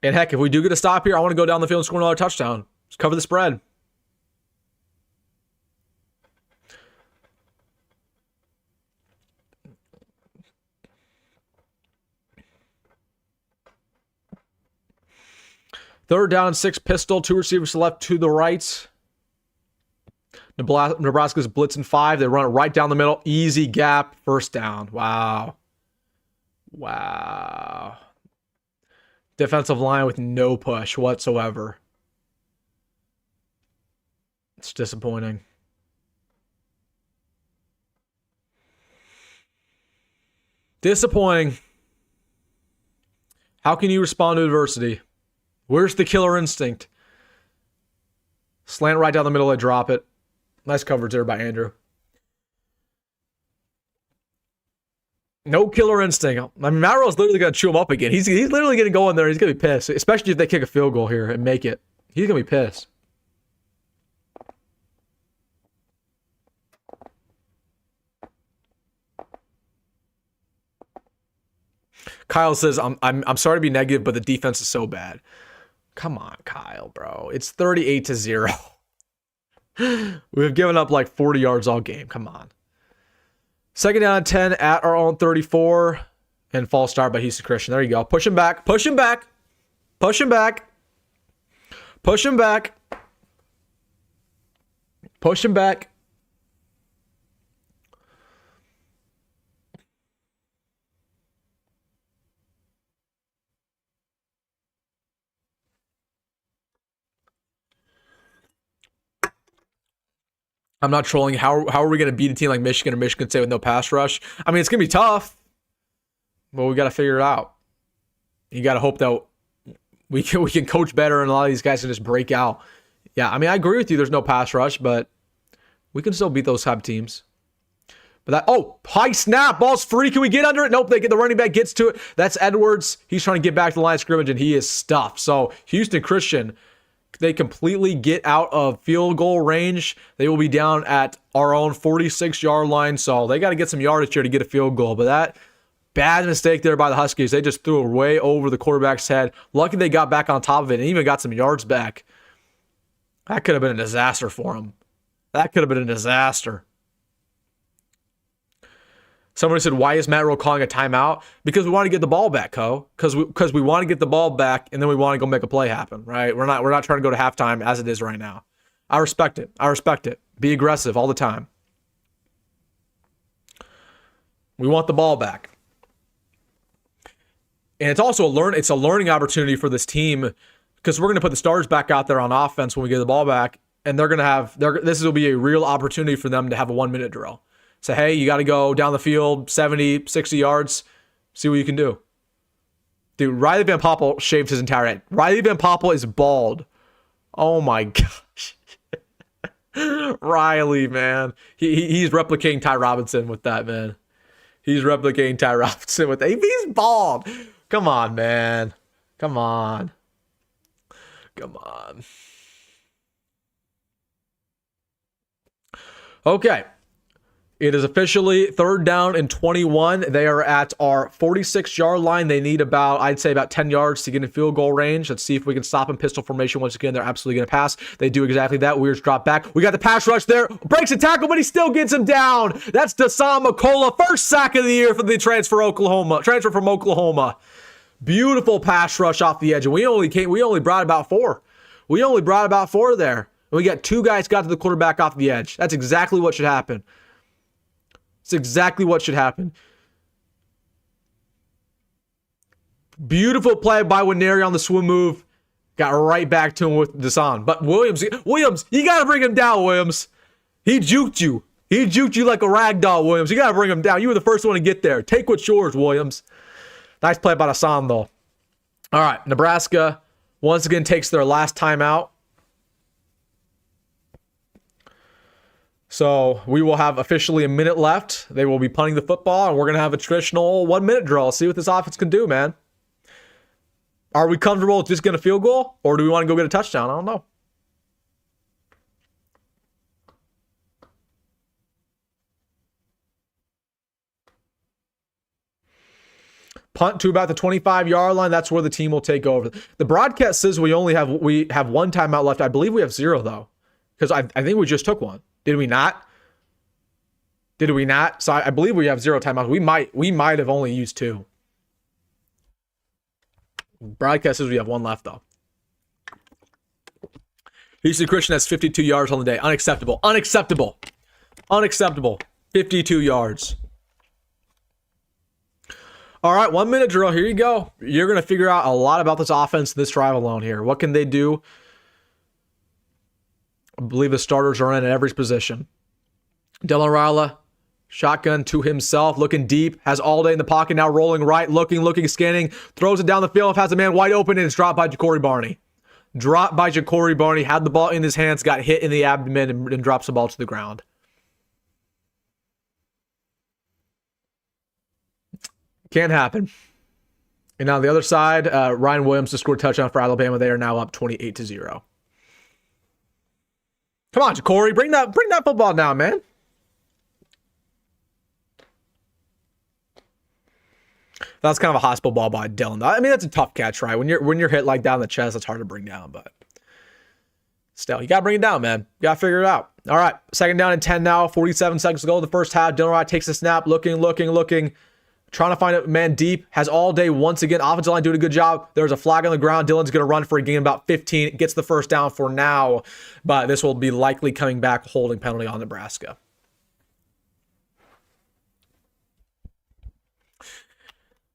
And heck, if we do get a stop here, I want to go down the field and score another touchdown. Just cover the spread. Third down and 6 pistol. 2 receivers to left, to the right. Nebraska's blitzing 5. They run it right down the middle. Easy gap. First down. Wow. Defensive line with no push whatsoever. It's disappointing. Disappointing. How can you respond to adversity? Where's the killer instinct? Slant right down the middle. They drop it. Nice coverage there by Andrew. No killer instinct. I mean, Mario's literally going to chew him up again. He's literally going to go in there. He's going to be pissed, especially if they kick a field goal here and make it. He's going to be pissed. Kyle says, I'm sorry to be negative, but the defense is so bad. Come on, Kyle, bro. It's 38-0. We've given up like 40 yards all game. Come on. 2nd down and 10 at our own 34. And false start by Houston Christian. There you go. Push him back. Push him back. Push him back. Push him back. Push him back. I'm not trolling. How are we going to beat a team like Michigan or Michigan State with no pass rush? I mean, it's going to be tough, but we got to figure it out. You got to hope that we can coach better and a lot of these guys can just break out. Yeah, I mean, I agree with you. There's no pass rush, but we can still beat those type teams. But high snap, ball's free. Can we get under it? Nope. The running back gets to it. That's Edwards. He's trying to get back to the line of scrimmage, and he is stuffed. So Houston Christian, they completely get out of field goal range. They will be down at our own 46-yard line. So they got to get some yardage here to get a field goal. But that bad mistake there by the Huskies. They just threw it way over the quarterback's head. Lucky they got back on top of it and even got some yards back. That could have been a disaster for them. That could have been a disaster. Somebody said, why is Matt Rowe calling a timeout? Because we want to get the ball back, Co. Because we want to get the ball back, and then we want to go make a play happen, right? We're not trying to go to halftime as it is right now. I respect it. Be aggressive all the time. We want the ball back. And it's also a learning opportunity for this team because we're going to put the starters back out there on offense when we get the ball back, and this will be a real opportunity for them to have a 1-minute drill. Say, hey, you got to go down the field 70, 60 yards, see what you can do. Dude, Riley Van Poppel shaved his entire head. Riley Van Poppel is bald. Oh my gosh. Riley, man. He's replicating Ty Robinson with that, man. He's replicating Ty Robinson with that. He's bald. Come on, man. Come on. Okay. It is officially 3rd down and 21. They are at our 46-yard line. They need about 10 yards to get in field goal range. Let's see if we can stop in pistol formation once again. They're absolutely going to pass. They do exactly that. Weirds drop back. We got the pass rush there. Breaks a tackle, but he still gets him down. That's Dasan McCullough. First sack of the year for the transfer from Oklahoma. Beautiful pass rush off the edge. And we only brought about 4. We only brought about 4 there. And we got 2 guys got to the quarterback off the edge. That's exactly what should happen. It's exactly what should happen. Beautiful play by Nwaneri on the swim move. Got right back to him with Desan. But Williams, you got to bring him down, Williams. He juked you. He juked you like a rag doll, Williams. You got to bring him down. You were the first one to get there. Take what's yours, Williams. Nice play by Desan, though. All right, Nebraska once again takes their last timeout. So we will have officially a minute left. They will be punting the football, and we're going to have a traditional 1-minute drill. See what this offense can do, man. Are we comfortable with just getting a field goal, or do we want to go get a touchdown? I don't know. Punt to about the 25-yard line. That's where the team will take over. The broadcast says we have one timeout left. I believe we have 0, though, because I think we just took one. Did we not? Did we not? So I believe we have 0 timeouts. We might have only used 2. Broadcast says we have 1 left, though. Houston Christian has 52 yards on the day. Unacceptable. Unacceptable. Unacceptable. 52 yards. All right, 1-minute drill. Here you go. You're going to figure out a lot about this offense, this drive alone here. What can they do? I believe the starters are in at every position. Dylan Raiola, shotgun to himself, looking deep, has all day in the pocket, now rolling right, looking, scanning, throws it down the field, has a man wide open, and it's dropped by Jacory Barney. Dropped by Jacory Barney, had the ball in his hands, got hit in the abdomen, and drops the ball to the ground. Can't happen. And on the other side, Ryan Williams just scored a touchdown for Alabama. They are now up 28-0. Come on, Jacory, bring that football down, man. That's kind of a hospital ball by Dylan. I mean, that's a tough catch, right? When you're hit like down the chest, it's hard to bring down, but still, you gotta bring it down, man. You gotta figure it out. All right, 2nd down and 10 now. 47 seconds to go in the first half. Dylan Raiola takes a snap, looking, trying to find a man deep. Has all day once again. Offensive line doing a good job. There's a flag on the ground. Dylan's gonna run for a gain about 15. Gets the first down for now, but this will be likely coming back holding penalty on Nebraska.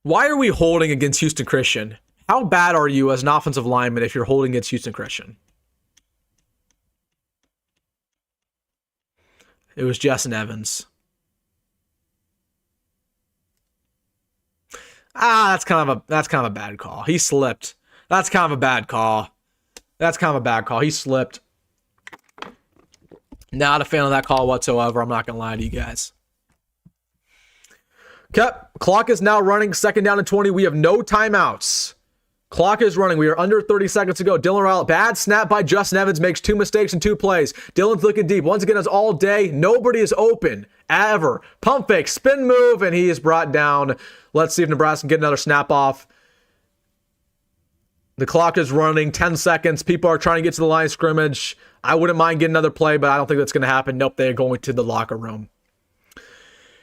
Why are we holding against Houston Christian? How bad are you as an offensive lineman if you're holding against Houston Christian? It was Justin Evans. That's kind of a bad call. He slipped. That's kind of a bad call. He slipped. Not a fan of that call whatsoever. I'm not gonna lie to you guys. Okay, clock is now running. 2nd down and 20. We have no timeouts. Clock is running. We are under 30 seconds to go. Dylan Raiola, bad snap by Justin Evans, makes 2 mistakes in 2 plays. Dylan's looking deep. Once again, as all day. Nobody is open, ever. Pump fake, spin move, and he is brought down. Let's see if Nebraska can get another snap off. The clock is running. 10 seconds. People are trying to get to the line of scrimmage. I wouldn't mind getting another play, but I don't think that's going to happen. Nope, they're going to the locker room.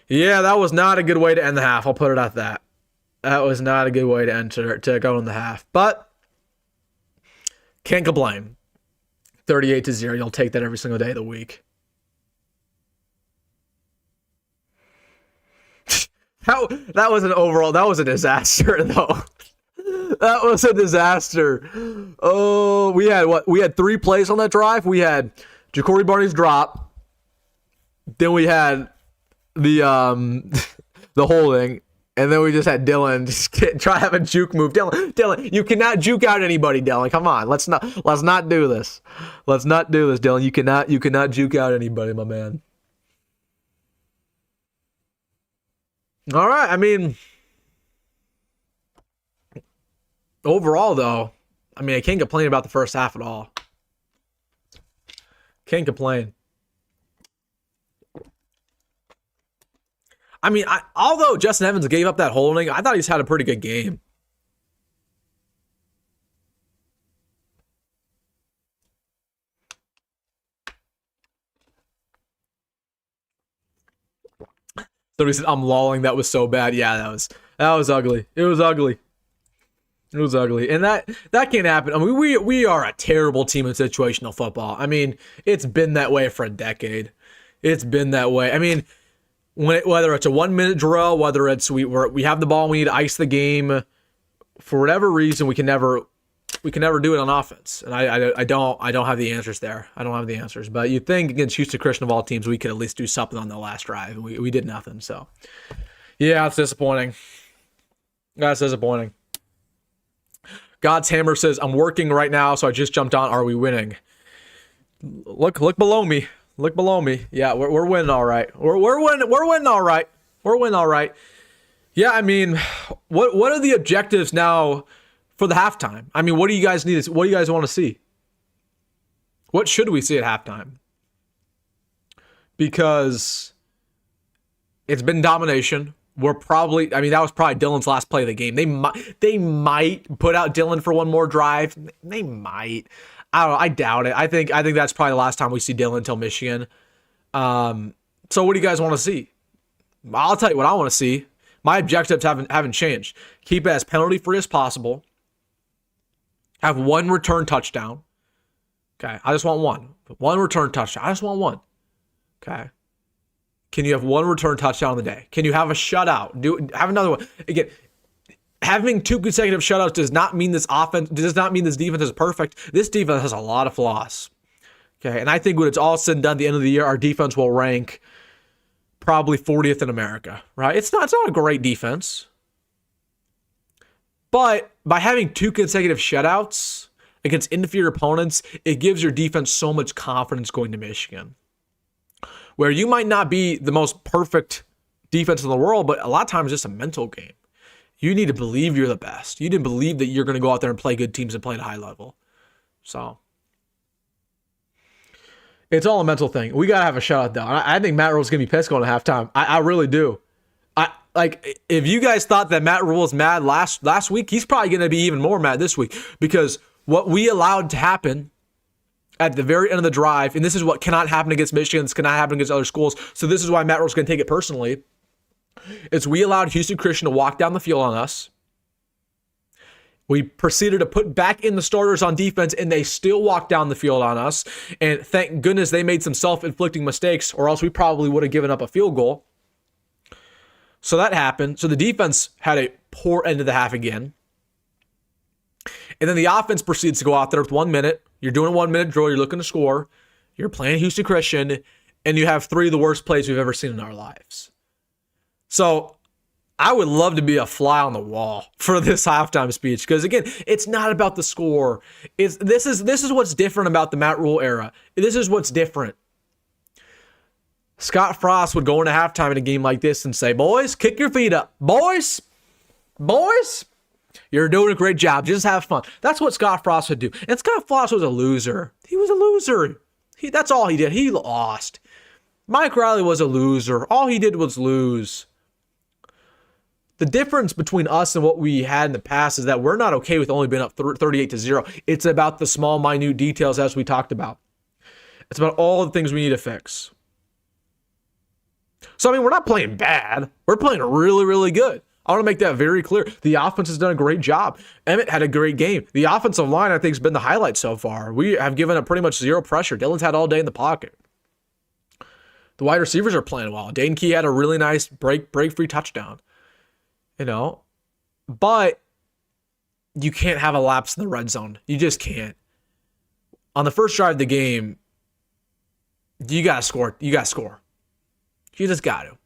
Yeah, that was not a good way to end the half. I'll put it at that. That was not a good way to go in the half. But can't complain. 38-0. You'll take that every single day of the week. That was a disaster, though. That was a disaster. Oh, we had 3 plays on that drive. We had Jacory Barney's drop. Then we had the holding, and then we just had Dylan just try to have a juke move. Dylan, you cannot juke out anybody, Dylan. Come on, let's not do this. Let's not do this, Dylan. You cannot juke out anybody, my man. All right, I mean, overall though, I can't complain about the first half at all. Can't complain. Although Justin Evans gave up that holding, I thought he's had a pretty good game. So he said, I'm lolling. That was so bad. Yeah, that was ugly. It was ugly. And that can't happen. We are a terrible team in situational football. It's been that way for a decade. It's been that way. Whether it's a 1-minute drill, whether it's we have the ball, we need to ice the game. For whatever reason, we can never we can never do it on offense, and I don't have the answers there. I don't have the answers, but you'd think against Houston Christian of all teams, we could at least do something on the last drive, and we did nothing. So, yeah, it's disappointing. That's disappointing. God's Hammer says, I'm working right now, so I just jumped on. Are we winning? Look below me. Look below me. Yeah, we're winning all right. We're winning all right. We're winning all right. Yeah, I mean, what are the objectives now for the halftime? I mean, what do you guys need? What do you guys want to see? What should we see at halftime? Because it's been domination. We're probably, I mean, that was probably Dylan's last play of the game. They might put out Dylan for one more drive. They might. I don't know. I doubt it. I think that's probably the last time we see Dylan until Michigan. So what do you guys want to see? I'll tell you what I want to see. My objectives haven't changed. Keep it as penalty free as possible. Have one return touchdown. Okay, I just want one. One return touchdown. I just want one. Okay. Can you have one return touchdown on the day? Can you have a shutout? Have another one. Again, having 2 consecutive shutouts does not mean this defense is perfect. This defense has a lot of flaws. Okay, and I think when it's all said and done at the end of the year, our defense will rank probably 40th in America, right? It's not a great defense. But by having 2 consecutive shutouts against inferior opponents, it gives your defense so much confidence going to Michigan. Where you might not be the most perfect defense in the world, but a lot of times it's just a mental game. You need to believe you're the best. You need to believe that you're going to go out there and play good teams and play at a high level. So it's all a mental thing. We got to have a shutout, though. I think Matt Rhule's going to be pissed going to halftime. I really do. If you guys thought that Matt Rhule was mad last week, he's probably going to be even more mad this week, because what we allowed to happen at the very end of the drive, and this is what cannot happen against Michigan, this cannot happen against other schools, so this is why Matt Rhule's going to take it personally, is we allowed Houston Christian to walk down the field on us. We proceeded to put back in the starters on defense, and they still walked down the field on us. And thank goodness they made some self-inflicting mistakes, or else we probably would have given up a field goal. So that happened. So the defense had a poor end of the half again. And then the offense proceeds to go out there with 1 minute. You're doing a 1 minute drill. You're looking to score. You're playing Houston Christian, and you have 3 of the worst plays we've ever seen in our lives. So I would love to be a fly on the wall for this halftime speech, because again, it's not about the score. This is what's different about the Matt Rhule era. This is what's different. Scott Frost would go into halftime in a game like this and say, "Boys, kick your feet up. Boys, you're doing a great job. Just have fun." That's what Scott Frost would do. And Scott Frost was a loser. He was a loser. That's all he did. He lost. Mike Riley was a loser. All he did was lose. The difference between us and what we had in the past is that we're not okay with only being up 38-0. It's about the small, minute details, as we talked about. It's about all the things we need to fix. So, I mean, we're not playing bad. We're playing really, really good. I want to make that very clear. The offense has done a great job. Emmett had a great game. The offensive line, I think, has been the highlight so far. We have given up pretty much zero pressure. Dylan's had all day in the pocket. The wide receivers are playing well. Dane Key had a really nice break-free touchdown. You know, but you can't have a lapse in the red zone. You just can't. On the first drive of the game, you got to score. You got to score. You just got to.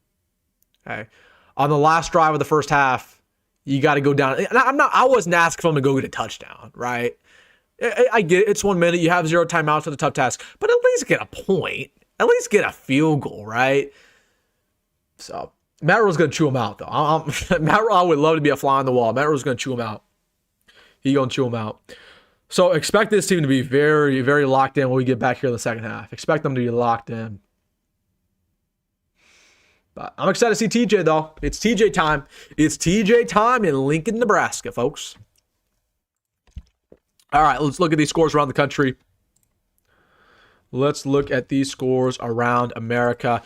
Okay. On the last drive of the first half, you got to go down. And I wasn't asking for him to go get a touchdown, right? I get it. It's 1 minute. You have 0 timeouts for the tough task, but at least get a point. At least get a field goal, right? So Matt Rhule's going to chew him out, though. Matt Rhule, I would love to be a fly on the wall. Matt Rhule's going to chew him out. He's going to chew him out. So expect this team to be very, very locked in when we get back here in the second half. Expect them to be locked in. But I'm excited to see TJ, though. It's TJ time. It's TJ time in Lincoln, Nebraska, folks. All right, let's look at these scores around the country. Let's look at these scores around America.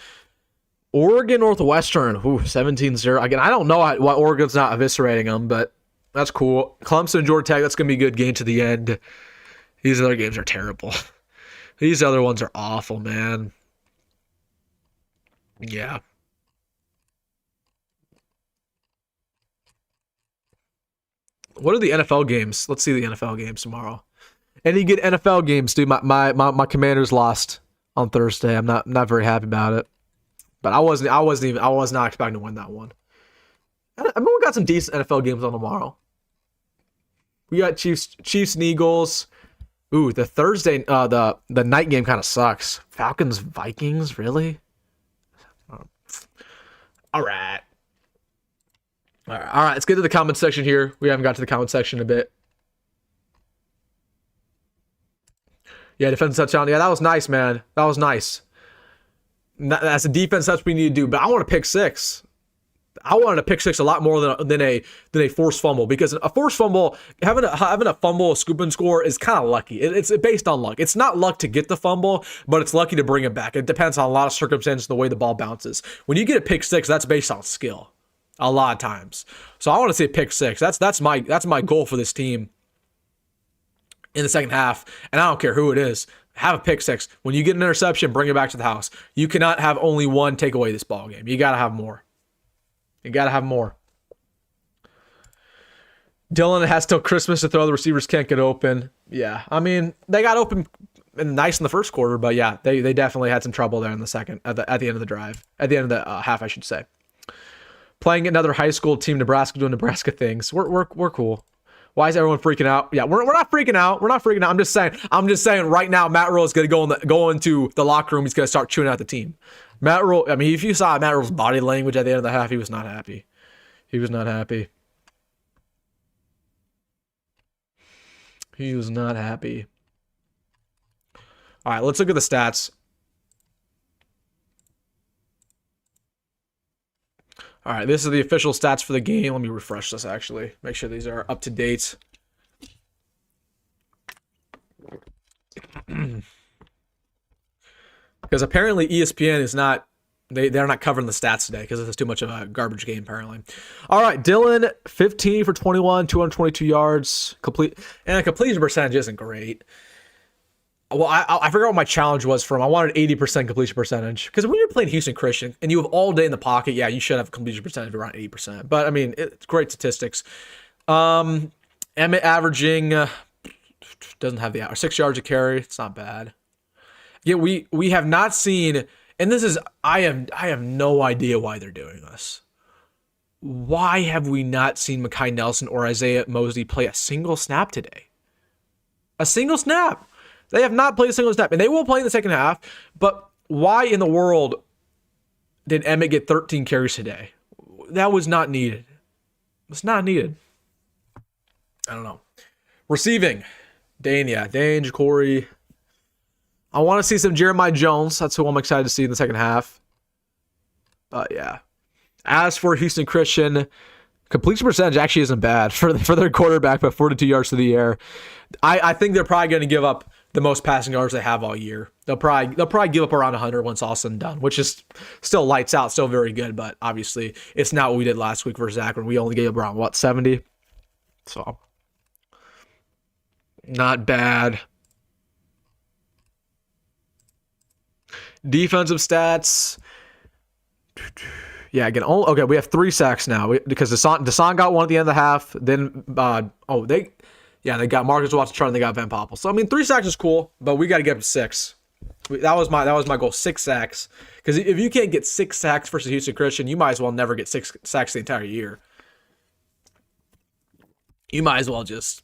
Oregon Northwestern, 17-0. Again, I don't know why Oregon's not eviscerating them, but that's cool. Clemson, Georgia Tech, that's going to be a good game to the end. These other games are terrible. These other ones are awful, man. Yeah. What are the NFL games? Let's see the NFL games tomorrow. Any good NFL games, dude? My Commanders lost on Thursday. I'm not very happy about it. But I was not expecting to win that one. I mean, we got some decent NFL games on tomorrow. We got Chiefs and Eagles. Ooh, the Thursday, the night game kind of sucks. Falcons, Vikings, really? All right. Let's get to the comment section here. We haven't got to the comment section in a bit. Yeah, defensive touchdown. Yeah, that was nice, man. That was nice. That's a defense that's what we need to do. But I want a pick six. I wanted a pick six a lot more than a forced fumble, because a forced fumble, having a fumble, a scoop and score is kind of lucky. It's based on luck. It's not luck to get the fumble, but it's lucky to bring it back. It depends on a lot of circumstances, the way the ball bounces. When you get a pick six, that's based on skill, a lot of times. So I want to say pick six. That's my goal for this team in the second half, and I don't care who it is. Have a pick six. When you get an interception, bring it back to the house. You cannot have only one take away this ball game. You got to have more. You got to have more. Dylan has till Christmas to throw. The receivers can't get open. Yeah, I mean, they got open nice in the first quarter, but yeah, they definitely had some trouble there in the second, at the end of the drive. At the end of the half, I should say. Playing another high school team, Nebraska, doing Nebraska things. We're cool. Why is everyone freaking out? Yeah, we're not freaking out. We're not freaking out. I'm just saying right now, Matt Rhule is going to go into the locker room. He's going to start chewing out the team. Matt Rhule, I mean, if you saw Matt Rhule's body language at the end of the half, he was not happy. He was not happy. He was not happy. All right, let's look at the stats. All right, this is the official stats for the game. Let me refresh this, actually. Make sure these are up to date. Because apparently ESPN is not, they're not covering the stats today because this is too much of a garbage game, apparently. All right, Dylan, 15 for 21, 222 yards. And a completion percentage isn't great. Well, I forgot what my challenge was for him. I wanted 80% completion percentage. Because when you're playing Houston Christian and you have all day in the pocket, yeah, you should have a completion percentage of around 80%. But, I mean, it's great statistics. Emmett averaging, doesn't have the 6 yards a carry. It's not bad. Yeah, we have not seen, and this is, I have no idea why they're doing this. Why have we not seen Mekhi Nelson or Isaiah Mozee play a single snap today? A single snap. They have not played a single snap, and they will play in the second half, but why in the world did Emmett get 13 carries today? That was not needed. It's not needed. I don't know. Receiving. Dane, Jacory. I want to see some Jeremiah Jones. That's who I'm excited to see in the second half. But yeah. As for Houston Christian, completion percentage actually isn't bad for their quarterback, but 42 yards to the air. I think they're probably going to give up the most passing yards they have all year. They'll probably give up around 100 once all said and done, which is still lights out, still very good, but obviously it's not what we did last week versus Akron. We only gave up around, 70? So, not bad. Defensive stats. Yeah, again, okay, we have 3 sacks now because Desan got one at the end of the half. Then, they got Marcus Watson and they got Van Poppel. So, I mean, 3 sacks is cool, but we got to get up to 6. That was my goal, 6 sacks. Because if you can't get 6 sacks versus Houston Christian, you might as well never get 6 sacks the entire year. You might as well just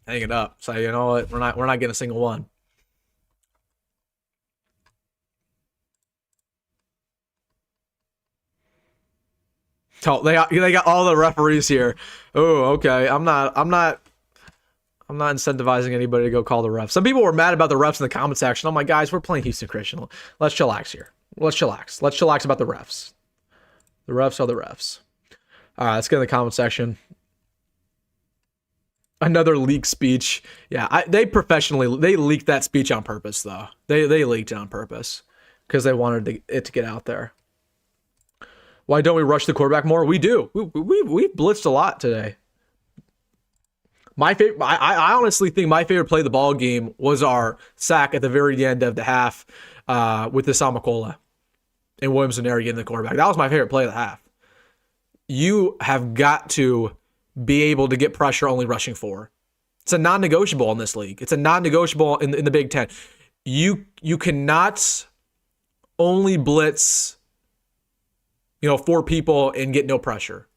hang it up. Say, you know what, we're not getting a single one. So they got all the referees here. Oh, okay. I'm not incentivizing anybody to go call the refs. Some people were mad about the refs in the comment section. I'm like, guys, we're playing Houston Christian. Let's chillax here. Let's chillax about the refs. The refs are the refs. All right, let's get in the comment section. Another leaked speech. Yeah, they leaked that speech on purpose, though. They leaked it on purpose because they wanted it to get out there. Why don't we rush the quarterback more? We do. We blitzed a lot today. I honestly think my favorite play of the ball game was our sack at the very end of the half with the Samakola and Williams and Neri getting the quarterback. That was my favorite play of the half. You have got to be able to get pressure only rushing 4. It's a non-negotiable in this league. It's a non-negotiable in the Big Ten. You cannot only blitz, 4 people and get no pressure.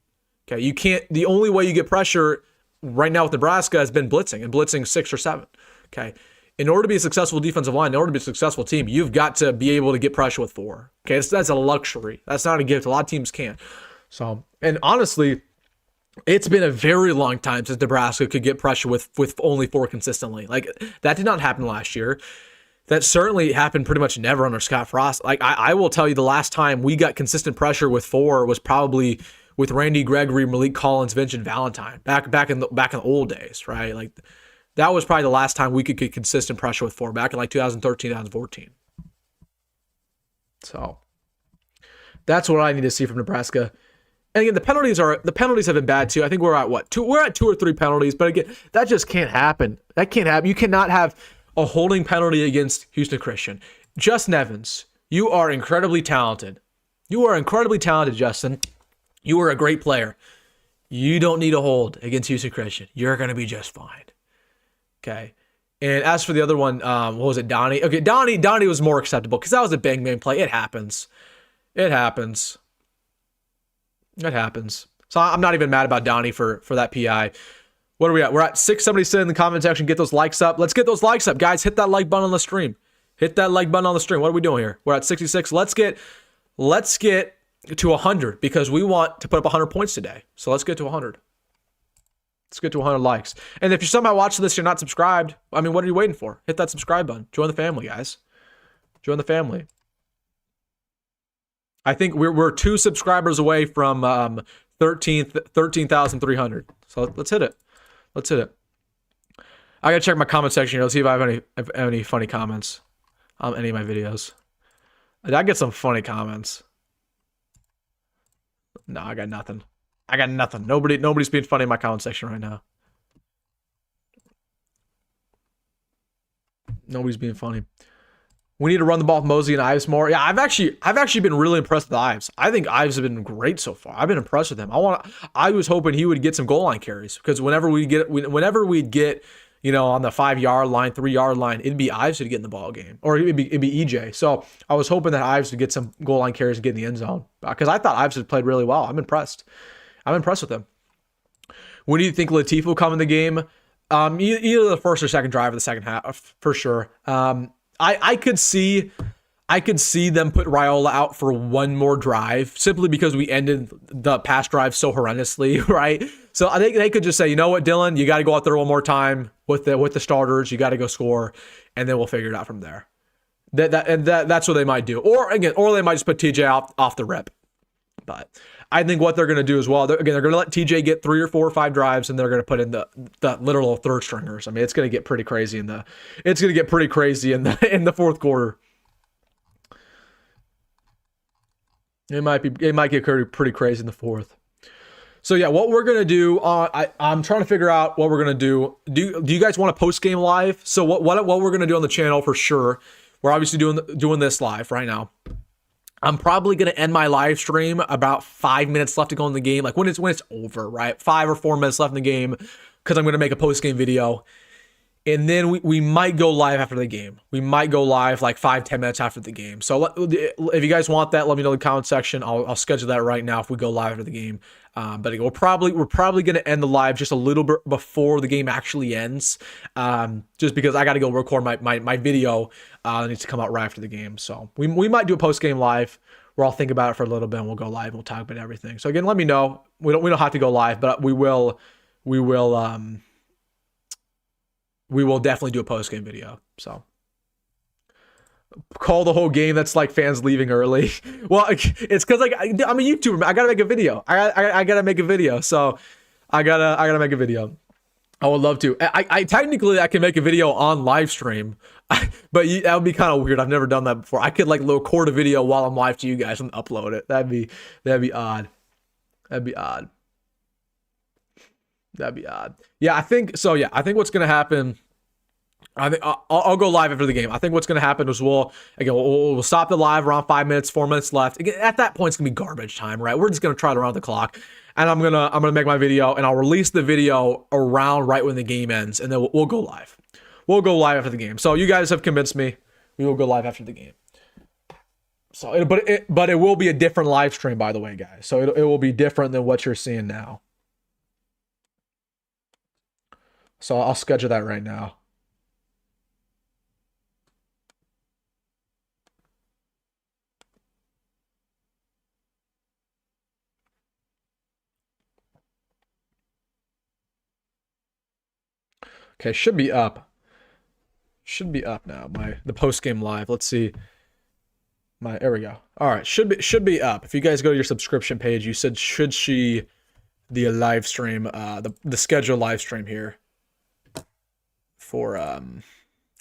Okay, you can't. The only way you get pressure right now with Nebraska has been blitzing and blitzing 6 or 7. Okay, in order to be a successful defensive line, in order to be a successful team, you've got to be able to get pressure with 4. Okay, that's a luxury. That's not a gift. A lot of teams can't. So, and honestly, it's been a very long time since Nebraska could get pressure with only 4 consistently. Like, that did not happen last year. That certainly happened pretty much never under Scott Frost. Like, I will tell you, the last time we got consistent pressure with 4 was probably with Randy Gregory, Malik Collins, Vincent Valentine, back in the old days, right? Like, that was probably the last time we could get consistent pressure with 4, back in like 2013, 2014. So that's what I need to see from Nebraska. And again, the penalties have been bad too. I think we're at what? We're at 2 or 3 penalties, but again, that just can't happen. That can't happen. You cannot have a holding penalty against Houston Christian. Justin Evans, you are incredibly talented. You are incredibly talented, Justin. You are a great player. You don't need a hold against Houston Christian. You're going to be just fine. Okay. And as for the other one, what was it, Donnie? Okay, Donnie was more acceptable because that was a bang bang play. It happens. It happens. So I'm not even mad about Donnie for that PI. What are we at? We're at 676 in the comment section. Get those likes up. Let's get those likes up, guys. Hit that like button on the stream. Hit that like button on the stream. What are we doing here? We're at 66. Let's get to 100 because we want to put up 100 points today. So let's get to 100. Let's get to 100 likes. And if you're somehow watching this, you're not subscribed, I mean, what are you waiting for? Hit that subscribe button. Join the family, guys. Join the family. I think we're 2 subscribers away from 13,300. So let's hit it. Let's hit it. I gotta check my comment section here. Let's see if I have any funny comments on any of my videos. I get some funny comments. No, I got nothing. Nobody's being funny in my comment section right now. Nobody's being funny. We need to run the ball with Mozee and Ives more. Yeah, I've actually been really impressed with Ives. I think Ives have been great so far. I've been impressed with him. I was hoping he would get some goal line carries because whenever we'd get, on the 5-yard line, 3-yard line, it'd be Ives who'd get in the ball game, or it'd be EJ. So I was hoping that Ives would get some goal line carries and get in the end zone because I thought Ives had played really well. I'm impressed with him. When do you think Lateef will come in the game? Either the first or second drive of the second half, for sure. I could see them put Raiola out for one more drive simply because we ended the pass drive so horrendously, right? So I think they could just say, you know what, Dylan, you got to go out there one more time with the starters. You got to go score, and then we'll figure it out from there. That's what they might do, or they might just put TJ off the rip. But I think what they're going to do as well, they're going to let TJ get 3 or 4 or 5 drives, and they're going to put in the literal third stringers. I mean, it's going to get pretty crazy in the fourth quarter. It might get pretty crazy in the fourth. So yeah, what we're going to do, I'm trying to figure out what we're going to do. Do you guys want a post game live? So what we're going to do on the channel for sure. We're obviously doing this live right now. I'm probably going to end my live stream about 5 minutes left to go in the game. Like when it's over, right? 5 or 4 minutes left in the game because I'm going to make a post-game video. And then we might go live after the game. We might go live like 5-10 minutes after the game. So if you guys want that, let me know in the comment section. I'll schedule that right now if we go live after the game. But we're probably going to end the live just a little bit before the game actually ends, just because I got to go record my video. That needs to come out right after the game. So we might do a post game live where I'll think about it for a little bit and we'll go live and we'll talk about everything. So again, let me know. We don't have to go live, but we will definitely do a post game video. So. Call the whole game. That's like fans leaving early. Well, it's because like I'm a YouTuber. I gotta make a video. I gotta make a video. So I gotta make a video. I would love to. I technically can make a video on live stream, but that would be kind of weird. I've never done that before. I could like record a video while I'm live to you guys and upload it. That'd be odd. That'd be odd. Yeah, I think so. Yeah, I think what's gonna happen. I think I'll go live after the game. I think what's going to happen is we'll stop the live around 5 minutes, 4 minutes left. Again, at that point, it's going to be garbage time, right? We're just going to try to run the clock. and I'm gonna make my video, and I'll release the video around right when the game ends, and then we'll go live. We'll go live after the game. So you guys have convinced me. We will go live after the game. So, but it will be a different live stream, by the way, guys. So it will be different than what you're seeing now. So I'll schedule that right now. Okay, should be up. Should be up now. The post game live. Let's see. There we go. All right, should be up. If you guys go to your subscription page, you said should see the live stream, the scheduled live stream here for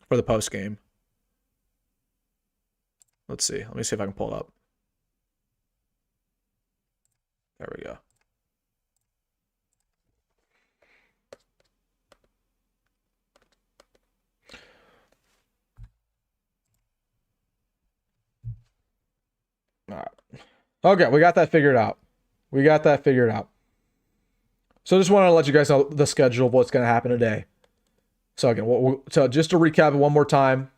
the post game. Let's see. Let me see if I can pull it up. There we go. All right. Okay, we got that figured out. So just wanted to let you guys know the schedule of what's going to happen today. So again, so just to recap it one more time,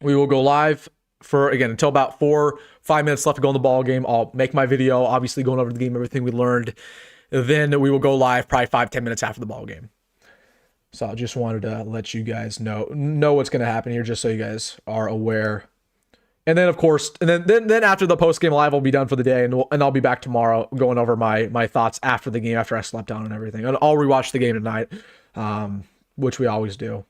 we will go live for, again, until about 4-5 minutes left to go in the ball game. I'll make my video, obviously going over the game, everything we learned. Then we will go live probably 5-10 minutes after the ball game. So I just wanted to let you guys know what's going to happen here, just so you guys are aware. And then, of course, and then after the post-game live, will be done for the day, and I'll be back tomorrow going over my thoughts after the game, after I slept down and everything. And I'll rewatch the game tonight, which we always do.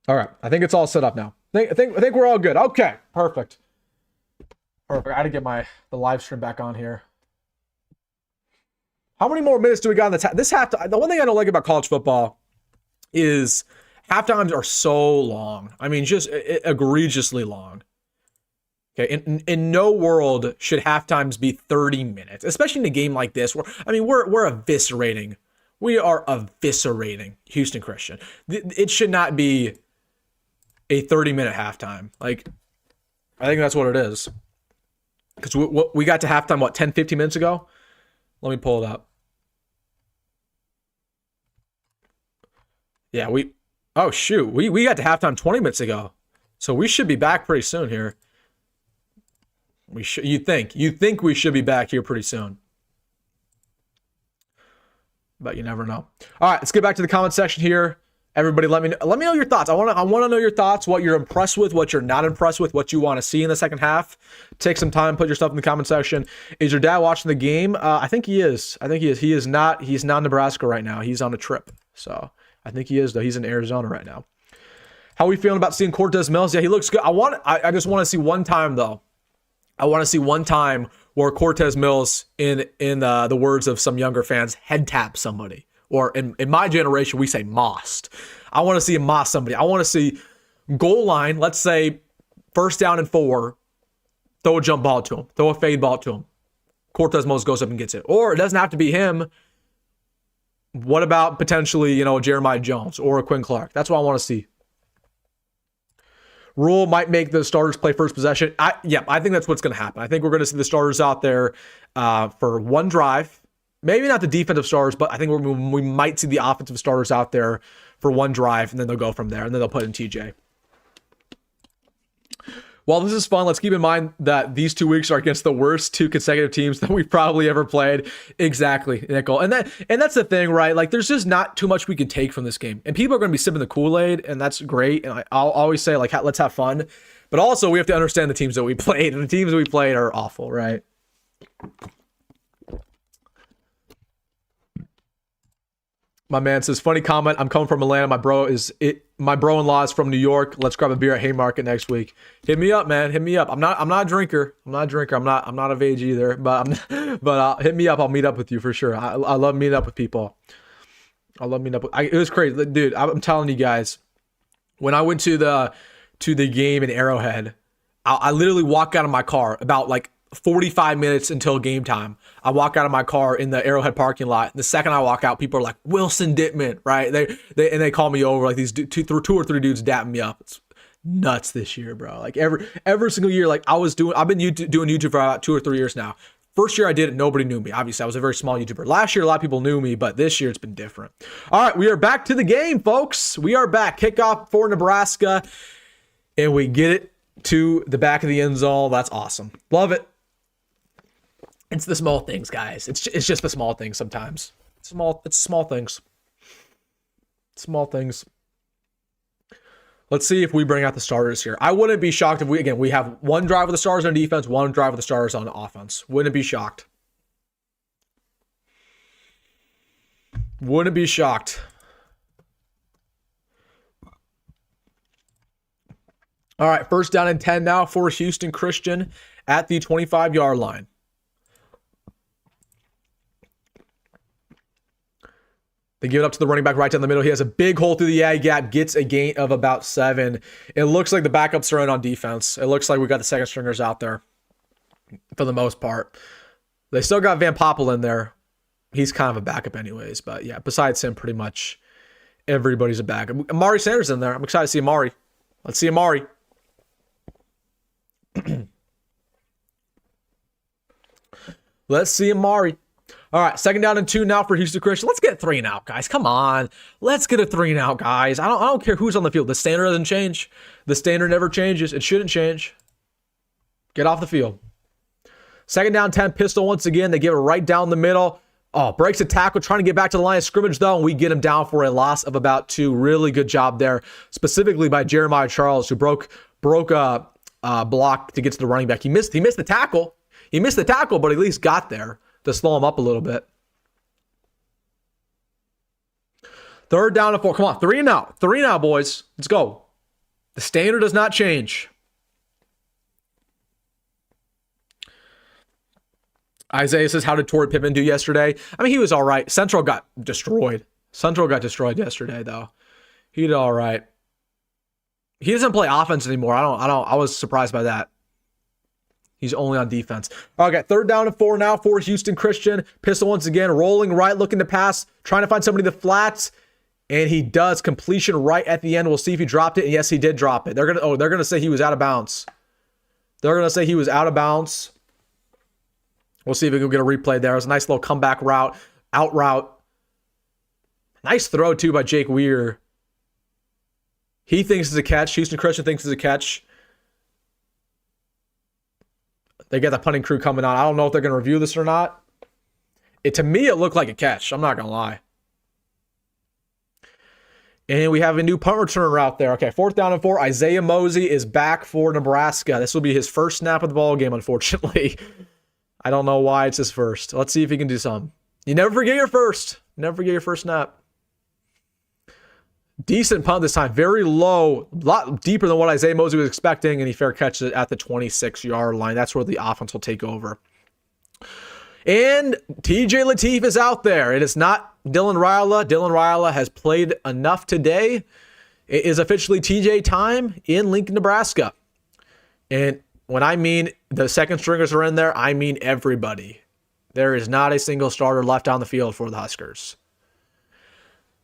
All right, I think it's all set up now. I think we're all good. Okay, perfect. I got to get the live stream back on here. How many more minutes do we got in this halftime? The one thing I don't like about college football is halftimes are so long. I mean, just egregiously long. Okay, in no world should halftimes be 30 minutes, especially in a game like this. We're eviscerating. We are eviscerating Houston Christian. It should not be a 30-minute halftime. Like, I think that's what it is. Because we got to halftime, 10, 15 minutes ago? Let me pull it up. Yeah, we got to halftime 20 minutes ago. So we should be back pretty soon here. You think we should be back here pretty soon. But you never know. All right, let's get back to the comment section here. Everybody, let me know your thoughts. I want to know your thoughts, what you're impressed with, what you're not impressed with, what you want to see in the second half. Take some time, put your stuff in the comment section. Is your dad watching the game? I think he is. He's not in Nebraska right now. He's on a trip. So I think he is, though. He's in Arizona right now. How are we feeling about seeing Cortez Mills? Yeah, he looks good. I just want to see one time, though. I want to see one time where Cortez Mills, in the words of some younger fans, head tap somebody. Or in my generation, we say mossed. I want to see him moss somebody. I want to see goal line, let's say 1st down and 4, throw a jump ball to him, throw a fade ball to him. Cortez Mills goes up and gets it. Or it doesn't have to be him. What about potentially, Jeremiah Jones or a Quinn Clark? That's what I want to see. Rule might make the starters play first possession. I think that's what's going to happen. I think we're going to see the starters out there for one drive. Maybe not the defensive starters, but I think we might see the offensive starters out there for one drive, and then they'll go from there, and then they'll put in TJ. While this is fun, let's keep in mind that these 2 weeks are against the worst 2 consecutive teams that we've probably ever played. Exactly, Nicole. And that's the thing, right? Like, there's just not too much we can take from this game. And people are going to be sipping the Kool-Aid, and that's great. And I'll always say, like, let's have fun. But also, we have to understand the teams that we played, and the teams that we played are awful, right? My man says, funny comment. I'm coming from Atlanta. My bro-in-law is from New York. Let's grab a beer at Haymarket next week. Hit me up, man. Hit me up. I'm not a drinker. I'm not of age either. But hit me up. I'll meet up with you for sure. I love meeting up with people. It was crazy, dude. I'm telling you guys. When I went to the game in Arrowhead, I literally walked out of my car about 45 minutes until game time. I walk out of my car in the Arrowhead parking lot. The second I walk out, people are like, WilsonDittman, right? They call me over, like these two or three dudes dapping me up. nuts this year, bro. Like every single year, like I've been doing YouTube for about 2 or 3 years now. First year I did it, nobody knew me. Obviously, I was a very small YouTuber. Last year, a lot of people knew me, but this year it's been different. All right, we are back to the game, folks. We are back. Kickoff for Nebraska, and we get it to the back of the end zone. That's awesome. Love it. It's the small things, guys. It's just the small things sometimes. It's small things. Small things. Let's see if we bring out the starters here. I wouldn't be shocked if we have one drive with the stars on defense, one drive with the stars on offense. Wouldn't be shocked. Wouldn't be shocked. All right, first down and 10 now for Houston Christian at the 25-yard line. They give it up to the running back right down the middle. He has a big hole through the eye gap, gets a gain of about 7. It looks like the backups are in on defense. It looks like we got the second stringers out there for the most part. They still got Van Poppel in there. He's kind of a backup anyways. But yeah, besides him, pretty much everybody's a backup. Amari Sanders in there. I'm excited to see Amari. Let's see Amari. Let's see Amari. All right, second down and 2 now for Houston Christian. Let's get 3 and out, guys. Come on. Let's get a 3 and out, guys. I don't care who's on the field. The standard doesn't change. The standard never changes. It shouldn't change. Get off the field. Second down, 10, pistol once again. They give it right down the middle. Oh, breaks a tackle, trying to get back to the line of scrimmage, though, and we get him down for a loss of about 2. Really good job there, specifically by Jeremiah Charles, who broke a block to get to the running back. He missed the tackle. He missed the tackle, but at least got there to slow him up a little bit. Third down and 4. Come on, 3 and out. 3 and out, boys. Let's go. The standard does not change. Isaiah says, how did Torrey Pittman do yesterday? I mean, he was all right. Central got destroyed. Central got destroyed yesterday, though. He did all right. He doesn't play offense anymore. I was surprised by that. He's only on defense. Okay, third down and 4 now for Houston Christian. Pistol once again, rolling right, looking to pass, trying to find somebody to flats, and he does. Completion right at the end. We'll see if he dropped it. And yes, he did drop it. They're gonna say he was out of bounds. They're gonna say he was out of bounds. We'll see if we can get a replay there. It was a nice little comeback route, out route. Nice throw too by Jake Weir. He thinks it's a catch. Houston Christian thinks it's a catch. They get the punting crew coming on. I don't know if they're going to review this or not. To me, it looked like a catch. I'm not going to lie. And we have a new punt returner out there. Okay, fourth down and 4. Isaiah Mozee is back for Nebraska. This will be his first snap of the ball game, unfortunately. I don't know why it's his first. Let's see if he can do something. You never forget your first. Never forget your first snap. Decent punt this time. Very low. A lot deeper than what Isaiah Mozee was expecting. And he fair catches it at the 26-yard line. That's where the offense will take over. And TJ Lateef is out there. It is not Dylan Raiola. Dylan Raiola has played enough today. It is officially TJ time in Lincoln, Nebraska. And when I mean the second stringers are in there, I mean everybody. There is not a single starter left on the field for the Huskers.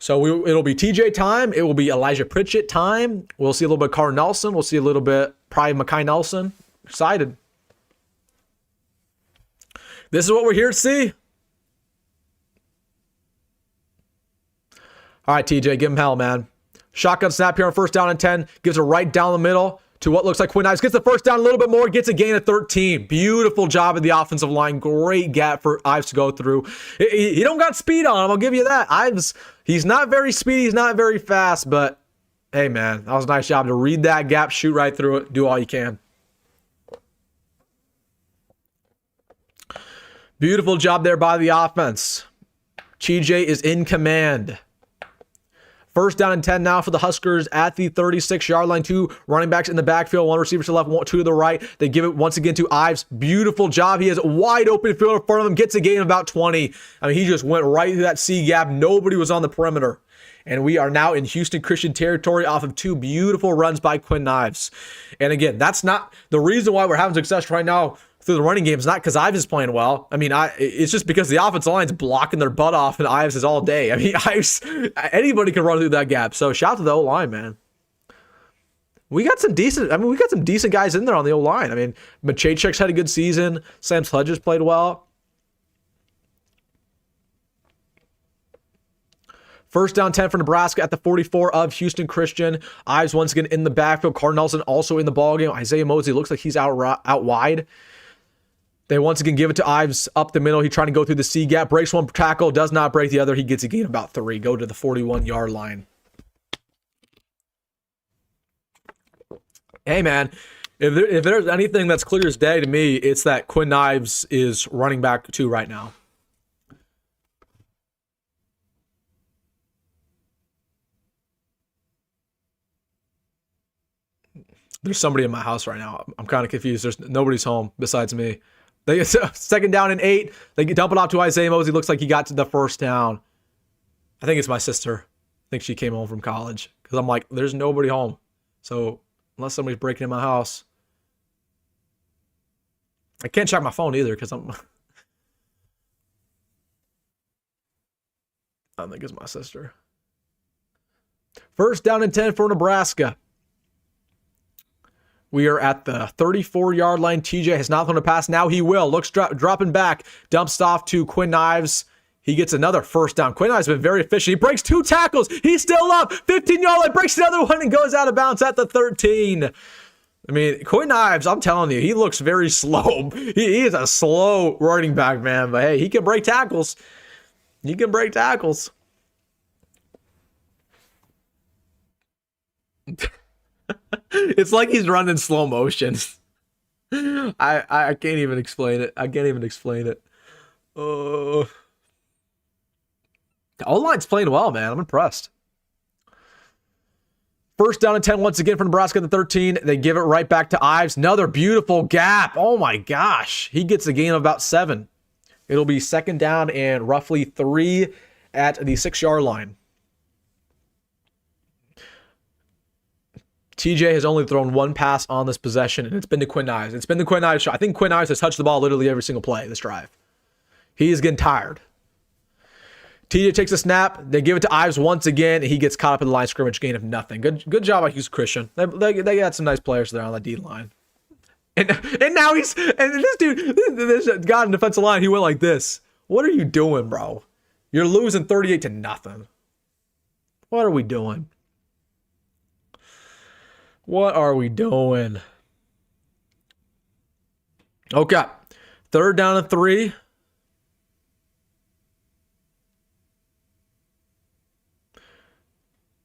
So it'll be TJ time. It will be Elijah Pritchett time. We'll see a little bit of Carr Nelson. We'll see a little bit probably Mekhi Nelson. Excited. This is what we're here to see. All right, TJ, give him hell, man. Shotgun snap here on first down and 10. Gives it right down the middle to what looks like Quinn Ives. Gets the first down a little bit more. Gets a gain of 13. Beautiful job of the offensive line. Great gap for Ives to go through. He don't got speed on him. I'll give you that. Ives, he's not very speedy. He's not very fast. But, hey, man, that was a nice job to read that gap, shoot right through it, do all you can. Beautiful job there by the offense. TJ is in command. First down and 10 now for the Huskers at the 36-yard line. 2 running backs in the backfield, 1 receiver to the left, 2 to the right. They give it once again to Ives. Beautiful job. He has a wide open field in front of him. Gets a gain of about 20. I mean, he just went right through that C gap. Nobody was on the perimeter. And we are now in Houston Christian territory off of 2 beautiful runs by Quinn Ives. And again, that's not the reason why we're having success right now through the running game. Is not because Ives is playing well. I mean, it's just because the offensive line's blocking their butt off and Ives is all day. I mean, Ives, anybody can run through that gap. So shout out to the O-line, man. we got some decent. I mean, we got some decent guys in there on the O-line. I mean, Machachek's had a good season. Sam Sledges played well. First down 10 for Nebraska at the 44 of Houston Christian. Ives once again in the backfield. Carter Nelson also in the ballgame. Isaiah Mozee looks like he's out wide. They once again give it to Ives up the middle. He's trying to go through the C gap. Breaks one tackle, does not break the other. He gets a gain of about 3. Go to the 41-yard line. Hey, man. If there's anything that's clear as day to me, it's that Quinn Ives is running back 2 right now. There's somebody in my house right now. I'm kind of confused. Nobody's home besides me. They second down and 8. They dump it off to Isaiah Mozee. Looks like he got to the first down. I think it's my sister. I think she came home from college because I'm like, there's nobody home. So unless somebody's breaking in my house, I can't check my phone either because I think it's my sister. First down and 10 for Nebraska. We are at the 34-yard line. TJ has not thrown a pass. Now he will. Looks dropping back. Dumps off to Quinn Ives. He gets another first down. Quinn Ives has been very efficient. He breaks 2 tackles. He's still up. 15-yard line. Breaks another one and goes out of bounds at the 13. I mean, Quinn Ives, I'm telling you, he looks very slow. He is a slow running back, man. But hey, he can break tackles. He can break tackles. It's like he's running slow motion. I can't even explain it. The O-line's playing well, man. I'm impressed. First down and 10 once again for Nebraska at the 13. They give it right back to Ives. Another beautiful gap. Oh my gosh. He gets a gain of about 7. It'll be second down and roughly 3 at the 6-yard line. TJ has only thrown 1 pass on this possession, and it's been to Quinn Ives. It's been the Quinn Ives shot. I think Quinn Ives has touched the ball literally every single play this drive. He is getting tired. TJ takes a snap. They give it to Ives once again. He gets caught up in the line scrimmage, gain of nothing. Good job by Houston Christian. They got some nice players there on the D line. And now this guy in defensive line, he went like this. What are you doing, bro? You're losing 38-0. What are we doing? What are we doing? Okay. Third down and 3.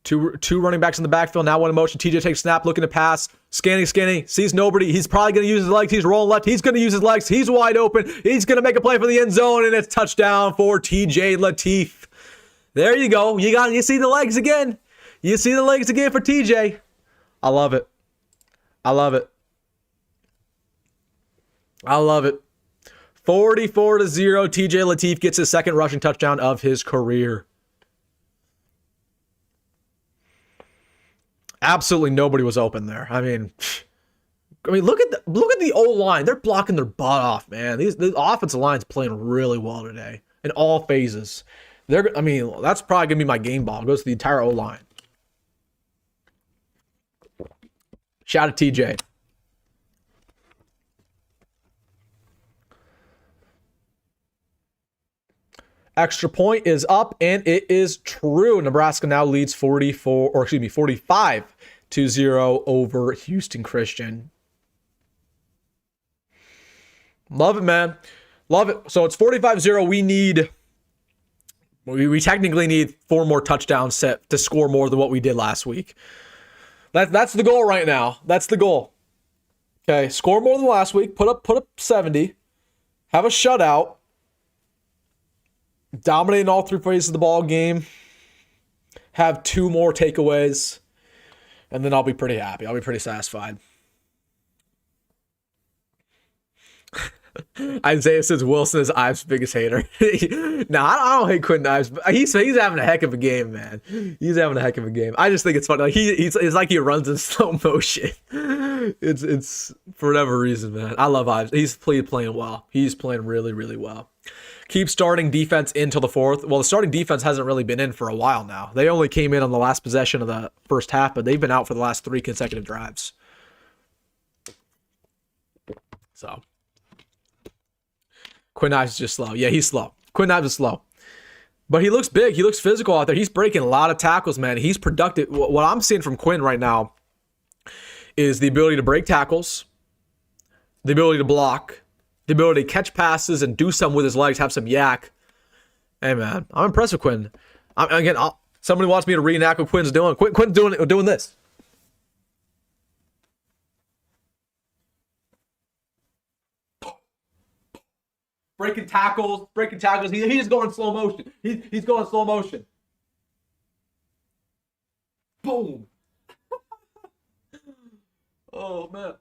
Two running backs in the backfield. Now one in motion. TJ takes snap, looking to pass. Scanning. Sees nobody. He's probably going to use his legs. He's rolling left. He's going to use his legs. He's wide open. He's going to make a play for the end zone, and it's touchdown for TJ Lateef. There you go. You see the legs again. You see the legs again for TJ. I love it. 44-0. TJ Lateef gets his second rushing touchdown of his career. Absolutely nobody was open there. I mean, look at the O-line. They're blocking their butt off, man. The offensive line's playing really well today in all phases. That's probably gonna be my game ball. It goes to the entire O-line. Shout out to TJ. Extra point is up, and it is true. Nebraska now leads 45-0 over Houston Christian. Love it, man. Love it. So it's 45-0. We technically need 4 more touchdowns set to score more than what we did last week. That's the goal right now. That's the goal. Okay, score more than last week. Put up 70. Have a shutout. Dominate in all 3 phases of the ball game. Have 2 more takeaways. And then I'll be pretty happy. I'll be pretty satisfied. Isaiah says Wilson is Ives' biggest hater. No, I don't hate Quinn Ives. But he's having a heck of a game, man. He's having a heck of a game. I just think it's funny. Like it's like he runs in slow motion. It's for whatever reason, man. I love Ives. He's playing well. He's playing really, really well. Keep starting defense until the fourth. Well, the starting defense hasn't really been in for a while now. They only came in on the last possession of the first half, but they've been out for the last 3 consecutive drives. So, Quinn Ives is just slow. Yeah, he's slow. Quinn Ives is slow. But he looks big. He looks physical out there. He's breaking a lot of tackles, man. He's productive. What I'm seeing from Quinn right now is the ability to break tackles, the ability to block, the ability to catch passes and do something with his legs, have some yak. Hey, man, I'm impressed with Quinn. Somebody wants me to reenact what Quinn's doing. Quinn's doing this. Breaking tackles. He's just going in slow motion. He's going in slow motion. Boom. Oh, man.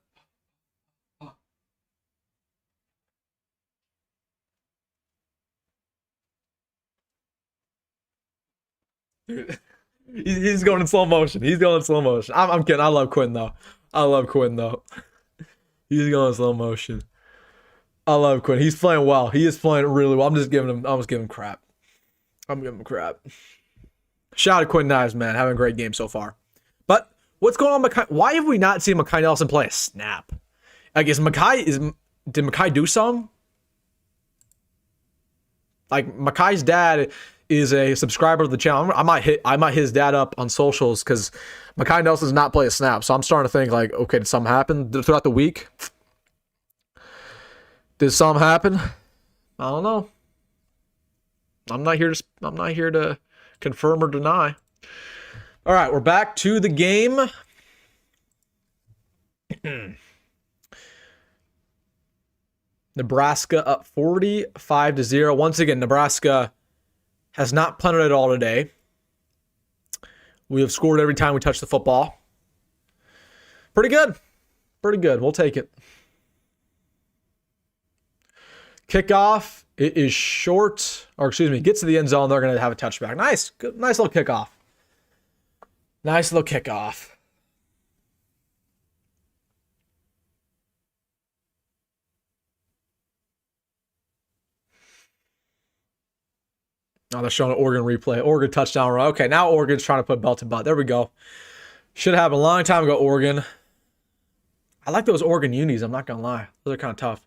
Dude, he's going in slow motion. I'm kidding. I love Quinn though. He's going in slow motion. I love Quinn. He's playing well. He is playing really well. I'm just giving him crap. Shout out to Quinn Ives, man. Having a great game so far. But what's going on, Mekhi? Why have we not seen Mekhi Nelson play a snap? I guess did Mekhi do some? Like, Mekhi's dad is a subscriber to the channel. I might hit his dad up on socials because Mekhi Nelson does not play a snap. So I'm starting to think, like, okay, did something happen throughout the week? Did something happen? I don't know. I'm not here to confirm or deny. All right, we're back to the game. Nebraska up 45-0. Once again, Nebraska has not punted at all today. We have scored every time we touch the football. Pretty good. We'll take it. Kickoff, it is short, gets to the end zone. They're going to have a touchback. Nice little kickoff. Oh, they're showing an Oregon replay. Oregon touchdown run. Okay, now Oregon's trying to put belt to butt. There we go. Should have happened a long time ago, Oregon. I like those Oregon unis, I'm not going to lie. Those are kind of tough.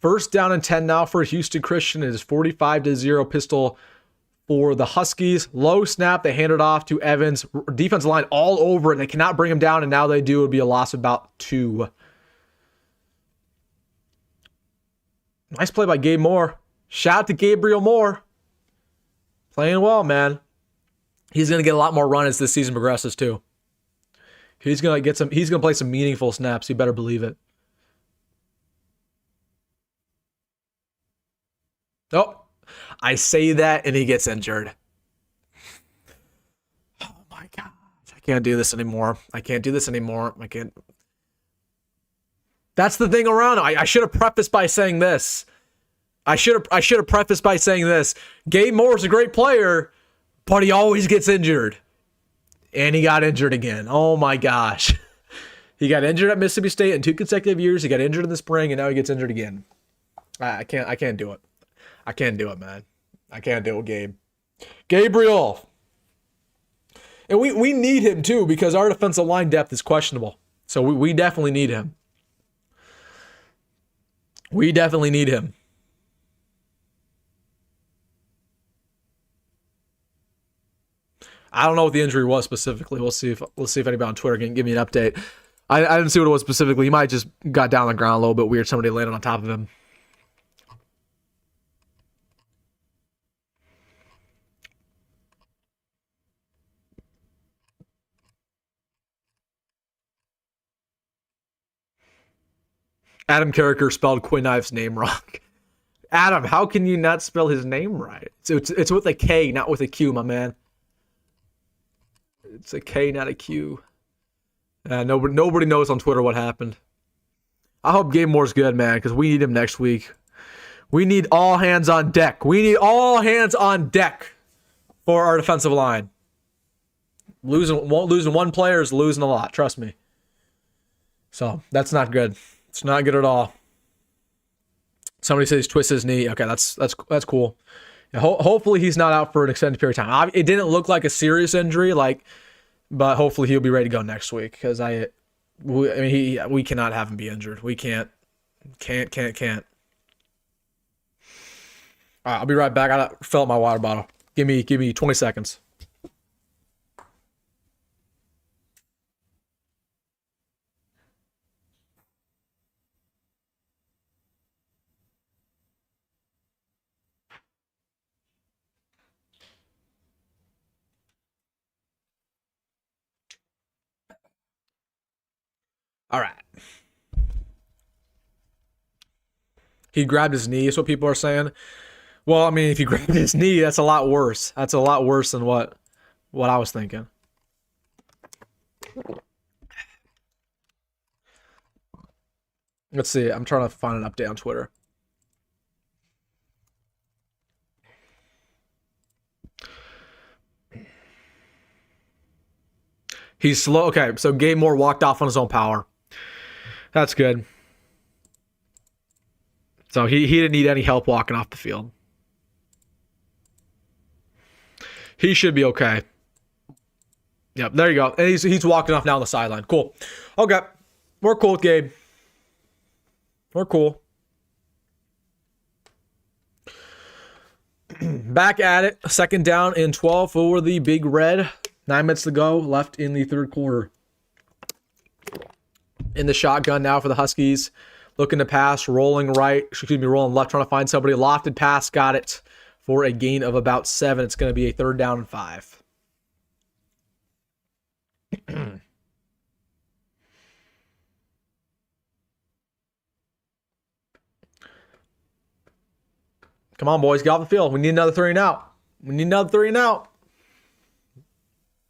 First down and 10 now for Houston Christian. It is 45-0 pistol for the Huskies. Low snap. They hand it off to Evans. Defensive line all over it. They cannot bring him down, and now they do. It would be a loss of about 2. Nice play by Gabe Moore. Shout out to Gabriel Moore. Playing well, man. He's going to get a lot more run as this season progresses, too. He's going to play some meaningful snaps. You better believe it. Oh, I say that and he gets injured. Oh my gosh. I can't do this anymore. That's the thing around. I should have prefaced by saying this. Gabe Moore's a great player, but he always gets injured. And he got injured again. Oh my gosh. He got injured at Mississippi State in 2 consecutive years. He got injured in the spring, and now he gets injured again. I can't do it. I can't do it, man. I can't do it, Gabe. Gabriel. And we need him, too, because our defensive line depth is questionable. So we definitely need him. I don't know what the injury was specifically. We'll see if anybody on Twitter can give me an update. I didn't see what it was specifically. He might have just got down on the ground a little bit weird. Somebody landed on top of him. Adam Carricker spelled Quinn Ives' name wrong. Adam, how can you not spell his name right? It's with a K, not with a Q, my man. It's a K, not a Q. Nobody knows on Twitter what happened. I hope Gabe Moore's good, man, because we need him next week. We need all hands on deck. We need all hands on deck for our defensive line. Losing one player is losing a lot. Trust me. So that's not good. It's not good at all. Somebody says he's twisted his knee. Okay, that's cool. Yeah, hopefully he's not out for an extended period of time. It didn't look like a serious injury, but hopefully he'll be ready to go next week because we cannot have him be injured. We can't. All right, I'll be right back. I gotta fill up my water bottle. Give me 20 seconds. All right. He grabbed his knee, is what people are saying. Well, I mean, if he grabbed his knee, that's a lot worse. That's a lot worse than what I was thinking. Let's see. I'm trying to find an update on Twitter. He's slow. Okay, so Gabe Moore walked off on his own power. That's good. So he didn't need any help walking off the field. He should be okay. Yep, there you go. And he's walking off now on the sideline. Cool. Okay. We're cool with Gabe. We're cool. Back at it. Second down and 12 for the Big Red. 9 minutes to go left in the third quarter. In the shotgun now for the Huskies. Looking to pass, rolling left, trying to find somebody. Lofted pass, got it for a gain of about 7. It's going to be a 3rd down and 5. Come on, boys, get off the field. We need another 3 and out. Give me another 3 and out.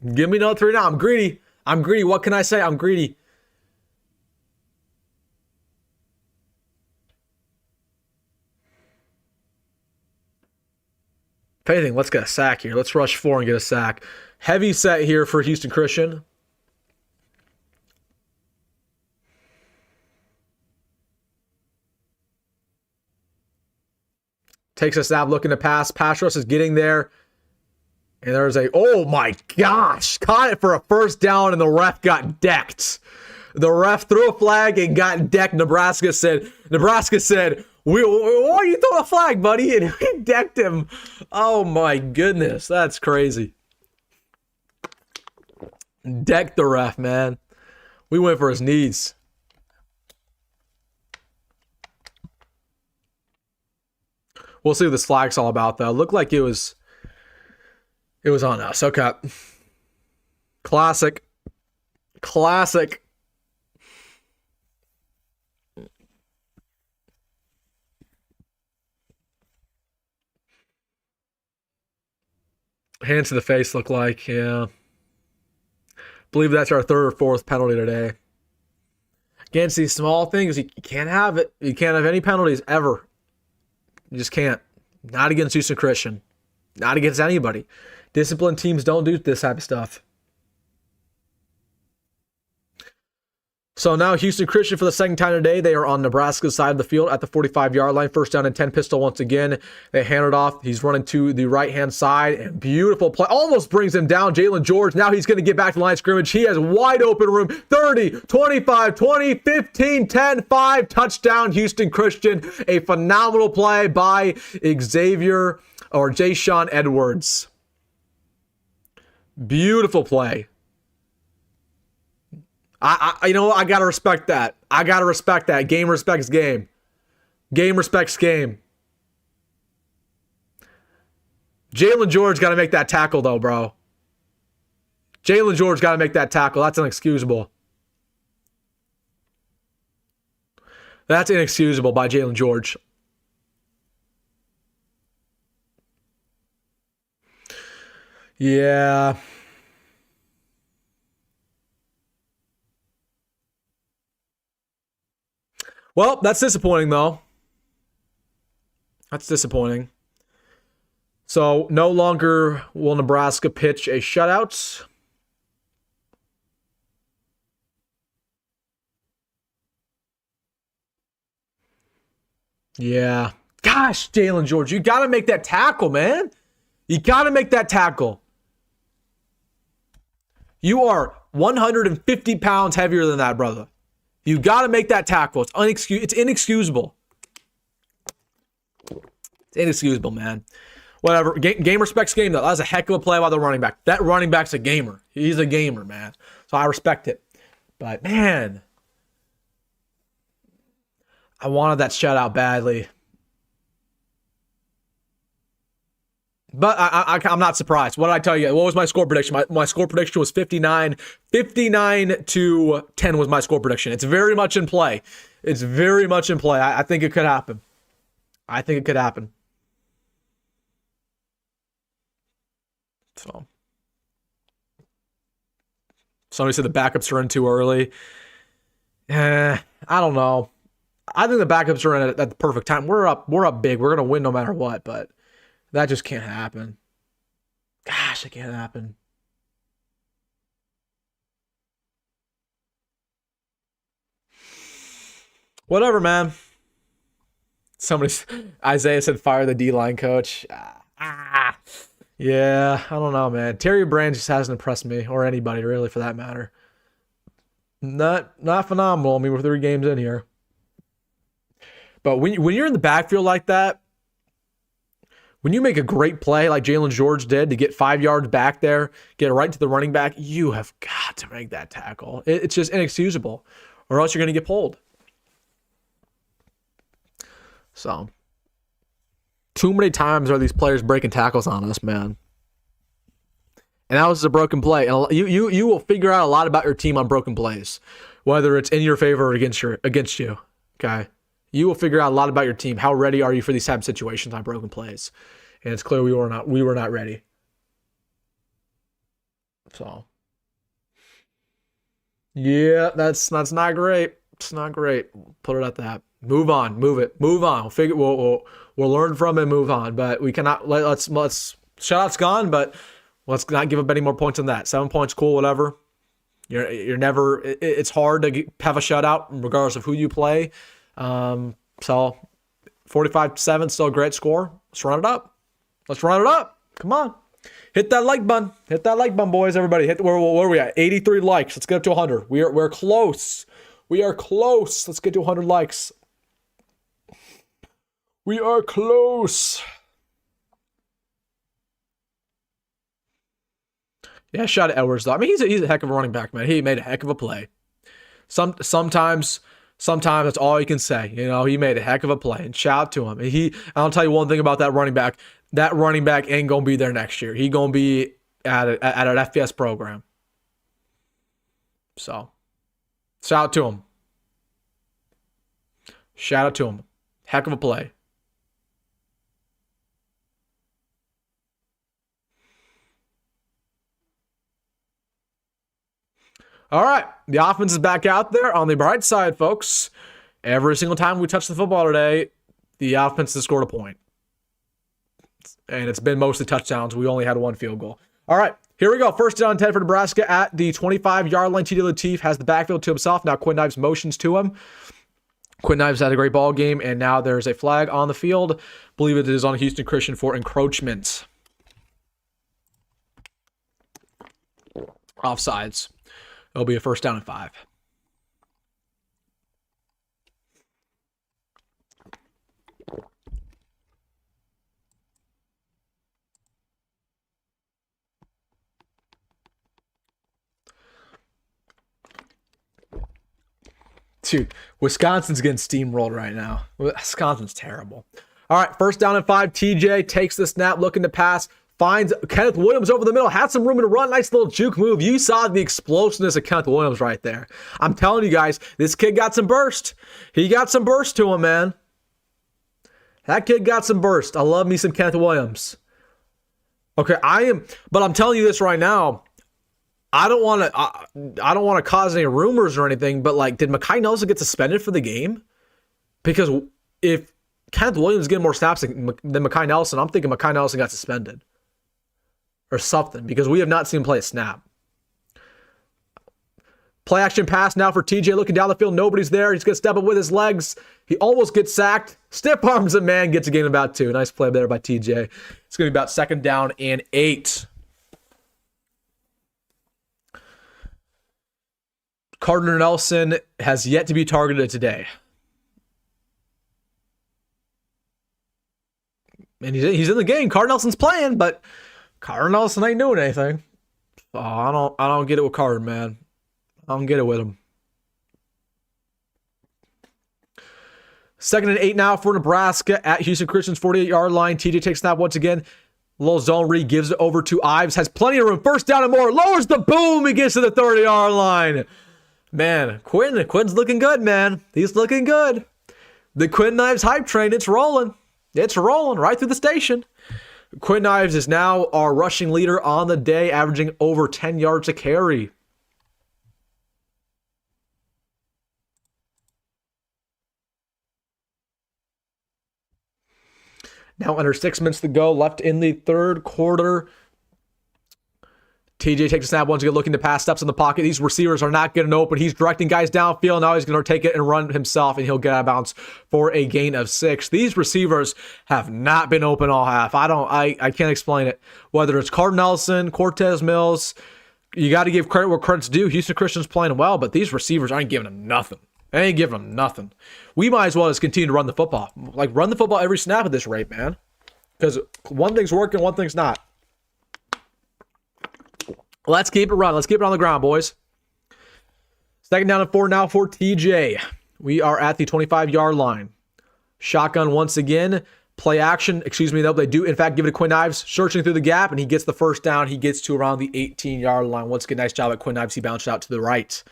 I'm greedy. What can I say? I'm greedy. If anything, let's get a sack here. Let's rush 4 and get a sack. Heavy set here for Houston Christian. Takes a snap, looking to pass. Pass rush is getting there. And there's oh my gosh. Caught it for a 1st down and the ref got decked. The ref threw a flag and got decked. Nebraska said, why are you throwing a flag, buddy? And he decked him. Oh my goodness. That's crazy. Decked the ref, man. We went for his knees. We'll see what this flag's all about, though. Looked like it was on us. Okay. Classic. Hands to the face look like, yeah. Believe that's our 3rd or 4th penalty today. Against these small things, you can't have it. You can't have any penalties ever. You just can't. Not against Houston Christian. Not against anybody. Disciplined teams don't do this type of stuff. So now Houston Christian for the second time today. They are on Nebraska's side of the field at the 45-yard line. 1st down and 10 pistol once again. They hand it off. He's running to the right-hand side. And beautiful play. Almost brings him down. Jalyn George. Now he's going to get back to the line of scrimmage. He has wide open room. 30, 25, 20, 15, 10, 5. Touchdown Houston Christian. A phenomenal play by Jayshawn Edwards. Beautiful play. I gotta respect that. Game respects game. Game respects game. Jalyn George got to make that tackle, though, bro. Jalyn George got to make that tackle. That's inexcusable. That's inexcusable by Jalyn George. Yeah. Well, that's disappointing, though. That's disappointing. So no longer will Nebraska pitch a shutout. Yeah. Gosh, Jalyn George, you got to make that tackle, man. You got to make that tackle. You are 150 pounds heavier than that, brother. You got to make that tackle. It's inexcusable. It's inexcusable, man. Whatever. Game respects game, though. That was a heck of a play by the running back. That running back's a gamer. He's a gamer, man. So I respect it. But, man, I wanted that shutout badly. But I'm not surprised. What did I tell you? What was my score prediction? My score prediction was 59. 59-10 was my score prediction. It's very much in play. It's very much in play. I think it could happen. I think it could happen. So, somebody said the backups are in too early. I don't know. I think the backups are in at the perfect time. We're up big. We're gonna win no matter what, but that just can't happen. Gosh, it can't happen. Whatever, man. Isaiah said fire the D-line coach. Yeah, I don't know, man. Terry Brand just hasn't impressed me, or anybody really for that matter. Not phenomenal. I mean, we're 3 games in here. But when you're in the backfield like that, when you make a great play like Jalyn George did to get 5 yards back there, get it right to the running back, you have got to make that tackle. It's just inexcusable, or else you're going to get pulled. So, too many times are these players breaking tackles on us, man. And that was a broken play. And you will figure out a lot about your team on broken plays, whether it's in your favor or against you. Okay, you will figure out a lot about your team. How ready are you for these type of situations on broken plays? And it's clear we were not ready. So, yeah, that's not great. It's not great. Put it at that. Move on. Move it. Move on. We'll learn from it and move on. But we cannot let's shutout's gone, but let's not give up any more points on that. 7 points, cool, whatever. You're never. It's hard to have a shutout regardless of who you play. So 45-7, still a great score. Let's run it up. Come on. Hit that like button. Hit that like button, boys. Everybody, where are we at? 83 likes. Let's get up to 100. We're close. We are close. Let's get to 100 likes. We are close. Yeah, shout out Edwards though. I mean, he's a heck of a running back, man. He made a heck of a play. Sometimes that's all you can say. You know, he made a heck of a play, and shout out to him. I'll tell you one thing about that running back. That running back ain't gonna be there next year. He gonna be at an FBS program. So, shout out to him. Shout out to him. Heck of a play. All right, the offense is back out there. On the bright side, folks, every single time we touch the football today, the offense has scored a point. And it's been mostly touchdowns. We only had 1 field goal. All right, here we go. First down 10 for Nebraska at the 25-yard line. TD Lateef has the backfield to himself. Now Quinn Ives motions to him. Quinn Ives had a great ball game, and now there's a flag on the field. I believe it is on Houston Christian for encroachment. Offsides. It'll be a first down and 5. Dude, Wisconsin's getting steamrolled right now. Wisconsin's terrible. All right, first down and 5. TJ takes the snap, looking to pass. Finds Kenneth Williams over the middle. Had some room to run. Nice little juke move. You saw the explosiveness of Kenneth Williams right there. I'm telling you guys, this kid got some burst. He got some burst to him, man. That kid got some burst. I love me some Kenneth Williams. Okay, but I'm telling you this right now. I don't want to cause any rumors or anything, but like, did Mekhi Nelson get suspended for the game? Because if Kenneth Williams getting more snaps than Mekhi Nelson. I'm thinking Mekhi Nelson got suspended or something because we have not seen him play a snap. Play action pass now for TJ looking down the field. Nobody's there. He's going to step up with his legs. He almost gets sacked. Stiff arms a man. Gets a gain of about 2. Nice play there by TJ. It's going to be about 2nd down and 8. Gardner Nelson has yet to be targeted today. And he's in the game. Gardner Nelson's playing, but Gardner Nelson ain't doing anything. Oh, I don't get it with Gardner, man. I don't get it with him. 2nd and 8 now for Nebraska at Houston Christian's 48-yard line. TJ takes snap once again. Little zone read, gives it over to Ives. Has plenty of room. 1st down and more. Lowers the boom. He gets to the 30-yard line. Man, Quinn's looking good, man. He's looking good. The Quinn Ives hype train, it's rolling. It's rolling right through the station. Quinn Ives is now our rushing leader on the day, averaging over 10 yards a carry. Now under 6 minutes to go, left in the 3rd quarter. TJ takes a snap once again, looking to pass, steps in the pocket. These receivers are not getting open. He's directing guys downfield. Now he's going to take it and run himself, and he'll get out of bounds for a gain of 6. These receivers have not been open all half. I can't explain it. Whether it's Gardner Nelson, Cortez Mills, you got to give credit where credit's due. Houston Christian's playing well, but these receivers aren't giving them nothing. They ain't giving them nothing. We might as well just continue to run the football. Like, run the football every snap at this rate, man. Because one thing's working, one thing's not. Let's keep it running. Let's keep it on the ground, boys. 2nd down and 4 now for TJ. We are at the 25-yard line. Shotgun once again. Play action. Excuse me, though. They do, in fact, give it to Quinn Ives. Searching through the gap, and he gets the 1st down. He gets to around the 18-yard line. Once again, nice job at Quinn Ives. He bounced out to the right.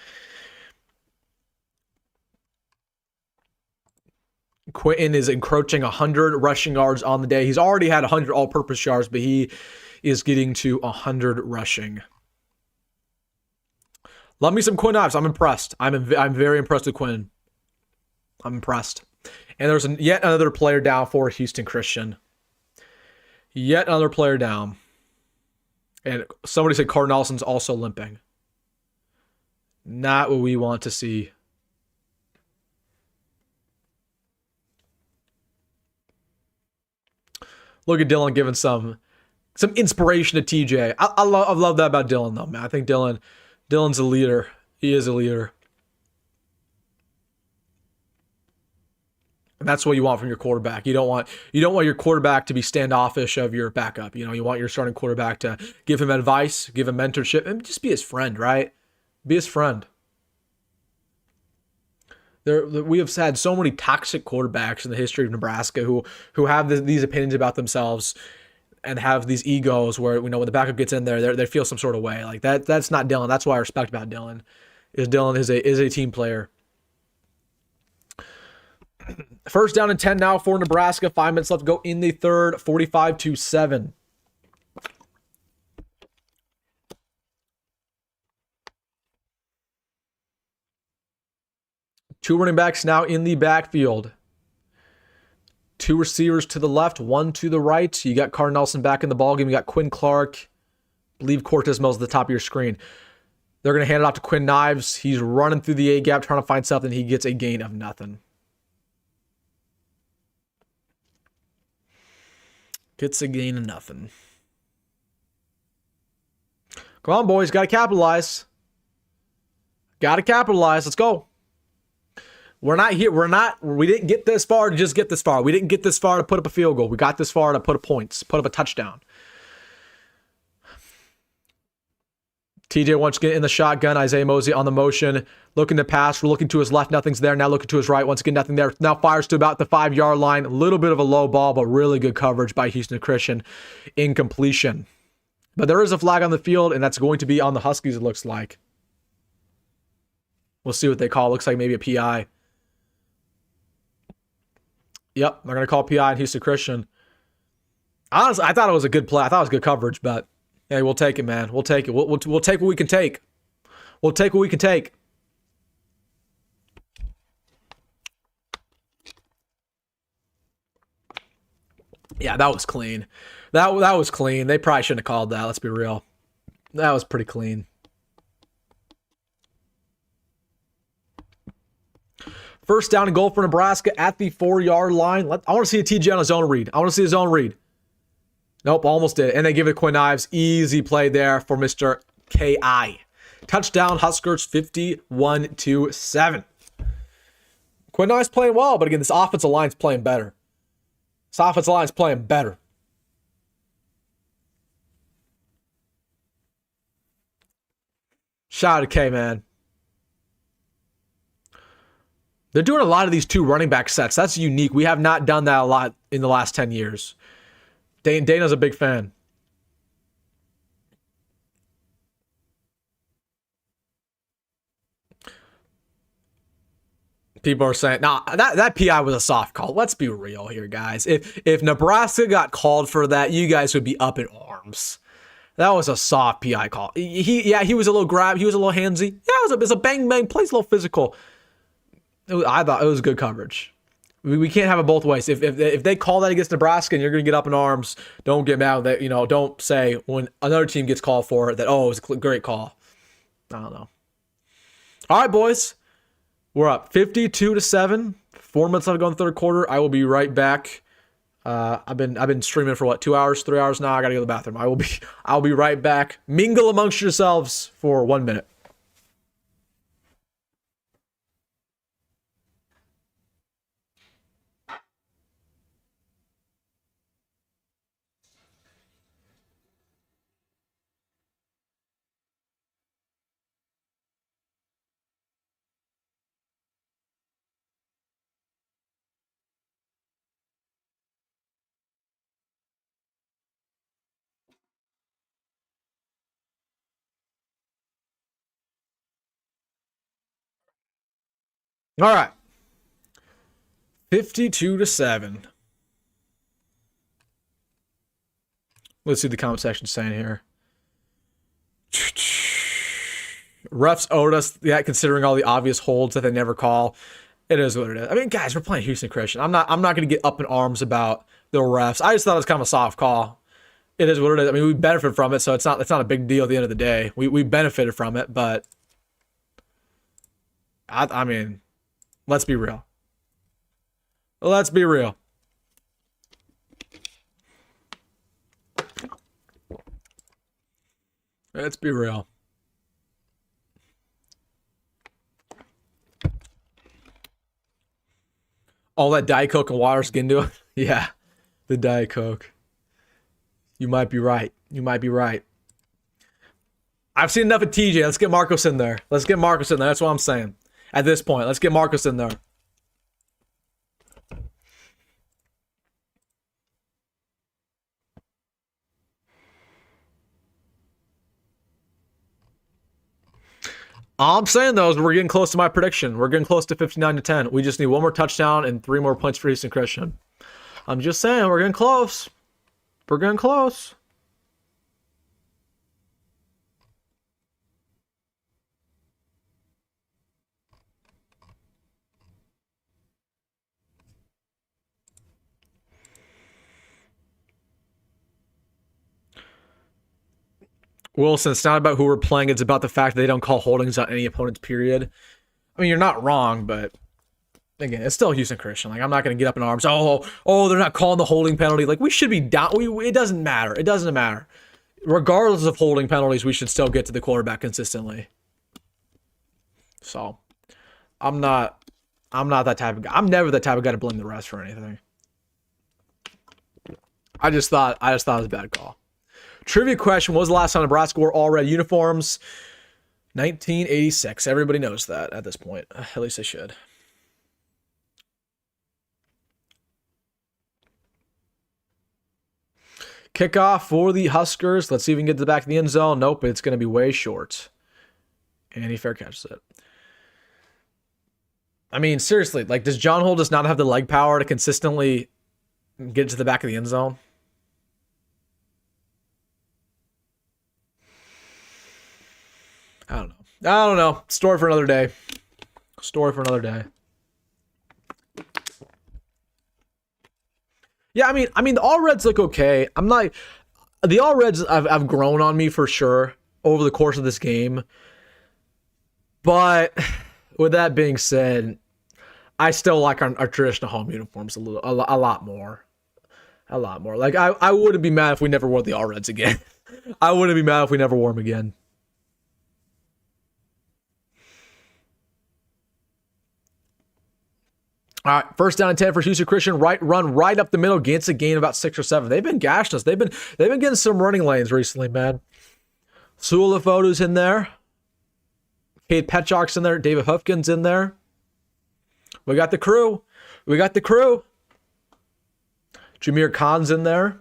Quinton is encroaching 100 rushing yards on the day. He's already had 100 all-purpose yards, but he is getting to 100 rushing. Love me some Quinn Ives. I'm impressed. I'm very impressed with Quinn. I'm impressed. And there's yet another player down for Houston Christian. Yet another player down. And somebody said Gardner Nelson's also limping. Not what we want to see. Look at Dylan giving some inspiration to TJ. I love that about Dylan, though, man. I think Dylan's a leader. He is a leader. And that's what you want from your quarterback. You don't want your quarterback to be standoffish of your backup. You know, you want your starting quarterback to give him advice, give him mentorship, and just be his friend, right? Be his friend. We have had so many toxic quarterbacks in the history of Nebraska who have these opinions about themselves and have these egos where, you know, when the backup gets in there, they feel some sort of way. Like that's not Dylan. That's what I respect about Dylan. Dylan is a team player. 1st down and 10 now for Nebraska. 5 minutes left to go in the 3rd. 45-7. Two running backs now in the backfield. 2 receivers to the left, 1 to the right. You got Gardner Nelson back in the ballgame. You got Quinn Clark. I believe Cortez Mills at the top of your screen. They're going to hand it off to Quinn Ives. He's running through the A-gap, trying to find something. He gets a gain of nothing. Gets a gain of nothing. Come on, boys. Got to capitalize. Got to capitalize. Let's go. We didn't get this far to just get this far. We didn't get this far to put up a field goal. We got this far to put up points, put up a touchdown. TJ once again in the shotgun. Isaiah Mozee on the motion. Looking to pass. We're looking to his left. Nothing's there. Now looking to his right. Once again, nothing there. Now fires to about the 5-yard line. A little bit of a low ball, but really good coverage by Houston Christian. Incompletion. But there is a flag on the field, and that's going to be on the Huskies, it looks like. We'll see what they call. It looks like maybe a PI. Yep, they're going to call PI in Houston Christian. Honestly, I thought it was a good play. I thought it was good coverage, but hey, we'll take it, man. We'll take it. We'll take what we can take. We'll take what we can take. Yeah, that was clean. That was clean. They probably shouldn't have called that. Let's be real. That was pretty clean. First down and goal for Nebraska at the 4-yard line. I want to see a TJ on his own read. I want to see his own read. Nope, almost did. And they give it to Quinn Ives. Easy play there for Mr. KI. Touchdown, Huskers 51-7. Quinn Ives playing well, but again, this offensive line's playing better. This offensive line's playing better. Shout out to K, man. They're doing a lot of these two running back sets. That's unique. We have not done that a lot in the last 10 years. Dana's a big fan. People are saying, nah, that PI was a soft call. Let's be real here, guys. If Nebraska got called for that, you guys would be up in arms. That was a soft PI call. He was a little grab. He was a little handsy. Yeah, it was a bang bang. Plays a little physical. I thought it was good coverage. We can't have it both ways. If they call that against Nebraska and you're going to get up in arms, don't get mad that, don't say when another team gets called for it that, oh, it was a great call. I don't know. All right, boys. We're up 52-7. 4 minutes left to go in the third quarter. I will be right back. I've been streaming for 2 hours, 3 hours now. I gotta go to the bathroom. I'll be right back. Mingle amongst yourselves for 1 minute. All right. 52-7. Let's see what the comment section saying here. Refs owed us that, considering all the obvious holds that they never call. It is what it is. I mean, guys, we're playing Houston Christian. I'm not going to get up in arms about the refs. I just thought it was kind of a soft call. It is what it is. I mean, we benefit from it, so it's not a big deal at the end of the day. We benefited from it, but I mean, let's be real. Let's be real. Let's be real. All that Diet Coke and water's getting to it? Yeah, the Diet Coke. You might be right. You might be right. I've seen enough of TJ. Let's get Marcos in there. Let's get Marcos in there. That's what I'm saying. At this point, let's get Marcos in there. All I'm saying, though, is we're getting close to my prediction. We're getting close to 59-10. We just need one more touchdown and 3 more points for Houston Christian. I'm just saying, we're getting close. We're getting close. Wilson, it's not about who we're playing. It's about the fact that they don't call holdings on any opponent's period. I mean, you're not wrong, but again, it's still Houston Christian. Like, I'm not going to get up in arms. Oh, they're not calling the holding penalty. Like, we should be down. It doesn't matter. It doesn't matter. Regardless of holding penalties, we should still get to the quarterback consistently. So, I'm not that type of guy. I'm never that type of guy to blame the refs for anything. I just thought it was a bad call. Trivia question: when was the last time Nebraska wore all red uniforms? 1986. Everybody knows that at this point. At least they should. Kickoff for the Huskers. Let's see if we can get to the back of the end zone. Nope, it's going to be way short. And he fair catches it. I mean, seriously, like, does John Holt just not have the leg power to consistently get to the back of the end zone? I don't know. Story for another day. Yeah, I mean, the all reds look okay. I'm not the all reds. I've grown on me for sure over the course of this game. But with that being said, I still like our traditional home uniforms a lot more. A lot more. Like I wouldn't be mad if we never wore the all reds again. I wouldn't be mad if we never wore them again. All right, first down and 10 for Houston Christian. Run right up the middle, gets a gain about 6 or 7. They've been gashing us. They've been getting some running lanes recently, man. Sulifotu's in there. Cade Petchok's in there. David Hufkin's in there. We got the crew. Jameer Khan's in there.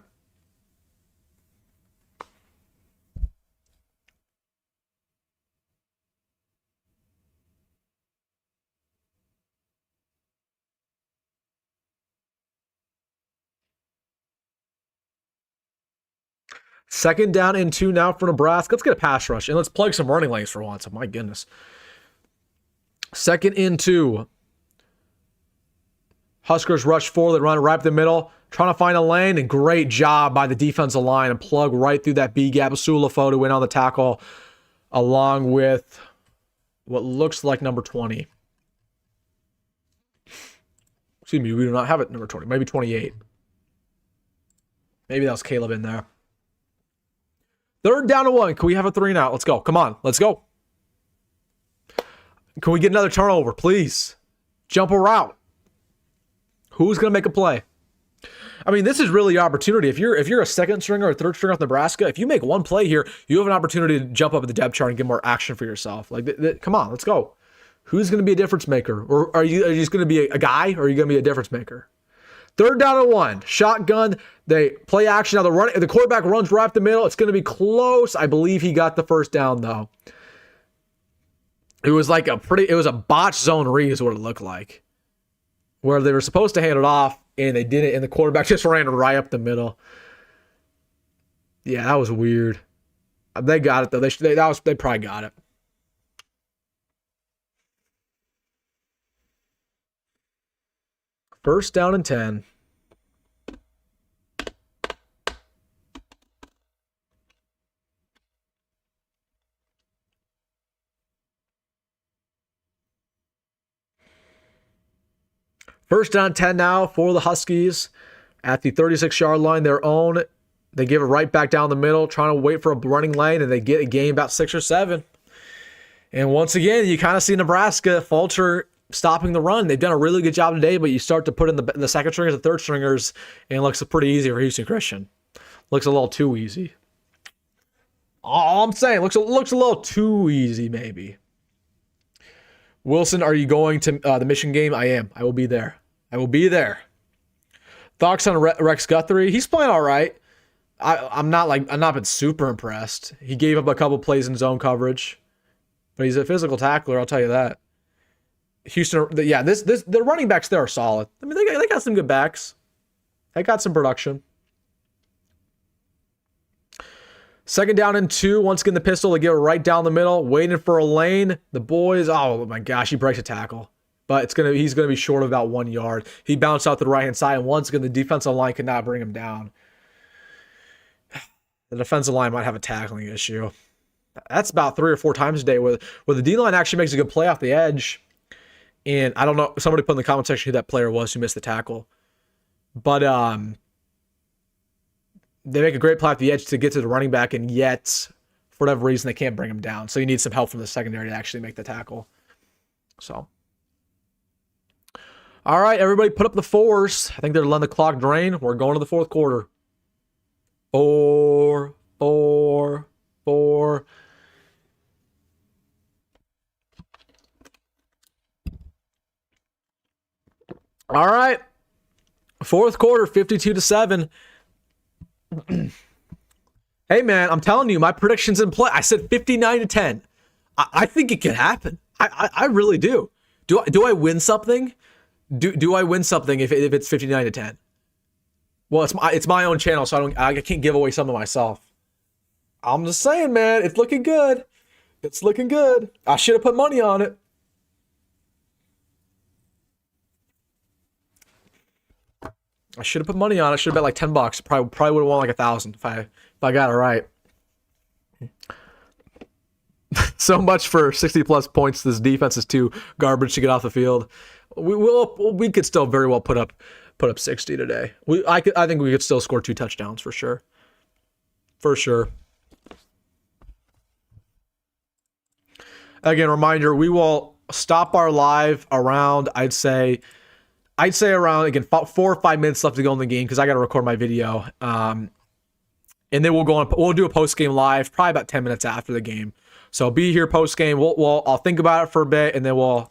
Second down and 2 now for Nebraska. Let's get a pass rush and let's plug some running lanes for once. Oh my goodness. Second and 2. Huskers rush forward, they run right up the middle, trying to find a lane, and great job by the defensive line and plug right through that B gap. Sulifotu went on the tackle along with what looks like number 20. Excuse me, we do not have it number 20, maybe 28. Maybe that was Caleb in there. Third down and 1. Can we have a 3 now? Let's go. Come on. Let's go. Can we get another turnover, please? Jump a route. Who's going to make a play? I mean, this is really your opportunity. If you're a second stringer or a third stringer with Nebraska, if you make one play here, you have an opportunity to jump up at the depth chart and get more action for yourself. Like, come on, let's go. Who's going to be a difference maker? Or are you just going to be a guy, or are you going to be a difference maker? Third down and 1. Shotgun. They play action. Now the quarterback runs right up the middle. It's going to be close. I believe he got the first down, though. It was like it was a botch zone read is what it looked like. Where they were supposed to hand it off, and they didn't, and the quarterback just ran right up the middle. Yeah, that was weird. They got it, though. They probably got it. First down and 10. First down 10 now for the Huskies at the 36-yard line. Their own. They give it right back down the middle, trying to wait for a running lane, and they get a gain about 6 or 7. And once again, you kind of see Nebraska falter stopping the run. They've done a really good job today, but you start to put in the second stringers and third stringers, and it looks pretty easy for Houston Christian. Looks a little too easy. All I'm saying, looks a little too easy, maybe. Wilson, are you going to the Michigan game? I am. I will be there. Thoughts on Rex Guthrie? He's playing all right. I'm not been super impressed. He gave up a couple plays in zone coverage, but he's a physical tackler. I'll tell you that. Houston, the running backs there are solid. I mean, they got some good backs. They got some production. Second down and 2. Once again, the pistol, they get it right down the middle, waiting for a lane. The boys, oh my gosh, he breaks a tackle. But he's gonna be short of about 1 yard. He bounced out to the right-hand side, and once again, the defensive line could not bring him down. The defensive line might have a tackling issue. That's about 3 or 4 times a day where the D-line actually makes a good play off the edge. And I don't know, somebody put in the comment section who that player was who missed the tackle. But they make a great play off the edge to get to the running back, and yet, for whatever reason, they can't bring him down. So you need some help from the secondary to actually make the tackle. So, all right, everybody put up the 4s. I think they're letting the clock drain. We're going to the fourth quarter. 4. All right. Fourth quarter, 52-7. Hey, man, I'm telling you, my prediction's in play. I said 59-10. I think it can happen. I really do. Do I win something? Do I win something if it's 59-10? Well, it's my own channel, so I can't give away something myself. I'm just saying, man, it's looking good. It's looking good. I should have put money on it. I should have put money on it. I should have bet like $10. Probably would have won like 1,000 if I got it right. So much for 60 plus points. This defense is too garbage to get off the field. We could still very well put up 60 today. I think we could still score 2 touchdowns for sure. For sure. Again, reminder, we will stop our live around, I'd say around, again, 4 or 5 minutes left to go in the game because I got to record my video. And then we'll do a post-game live probably about 10 minutes after the game. So be here post-game. I'll think about it for a bit, and then we'll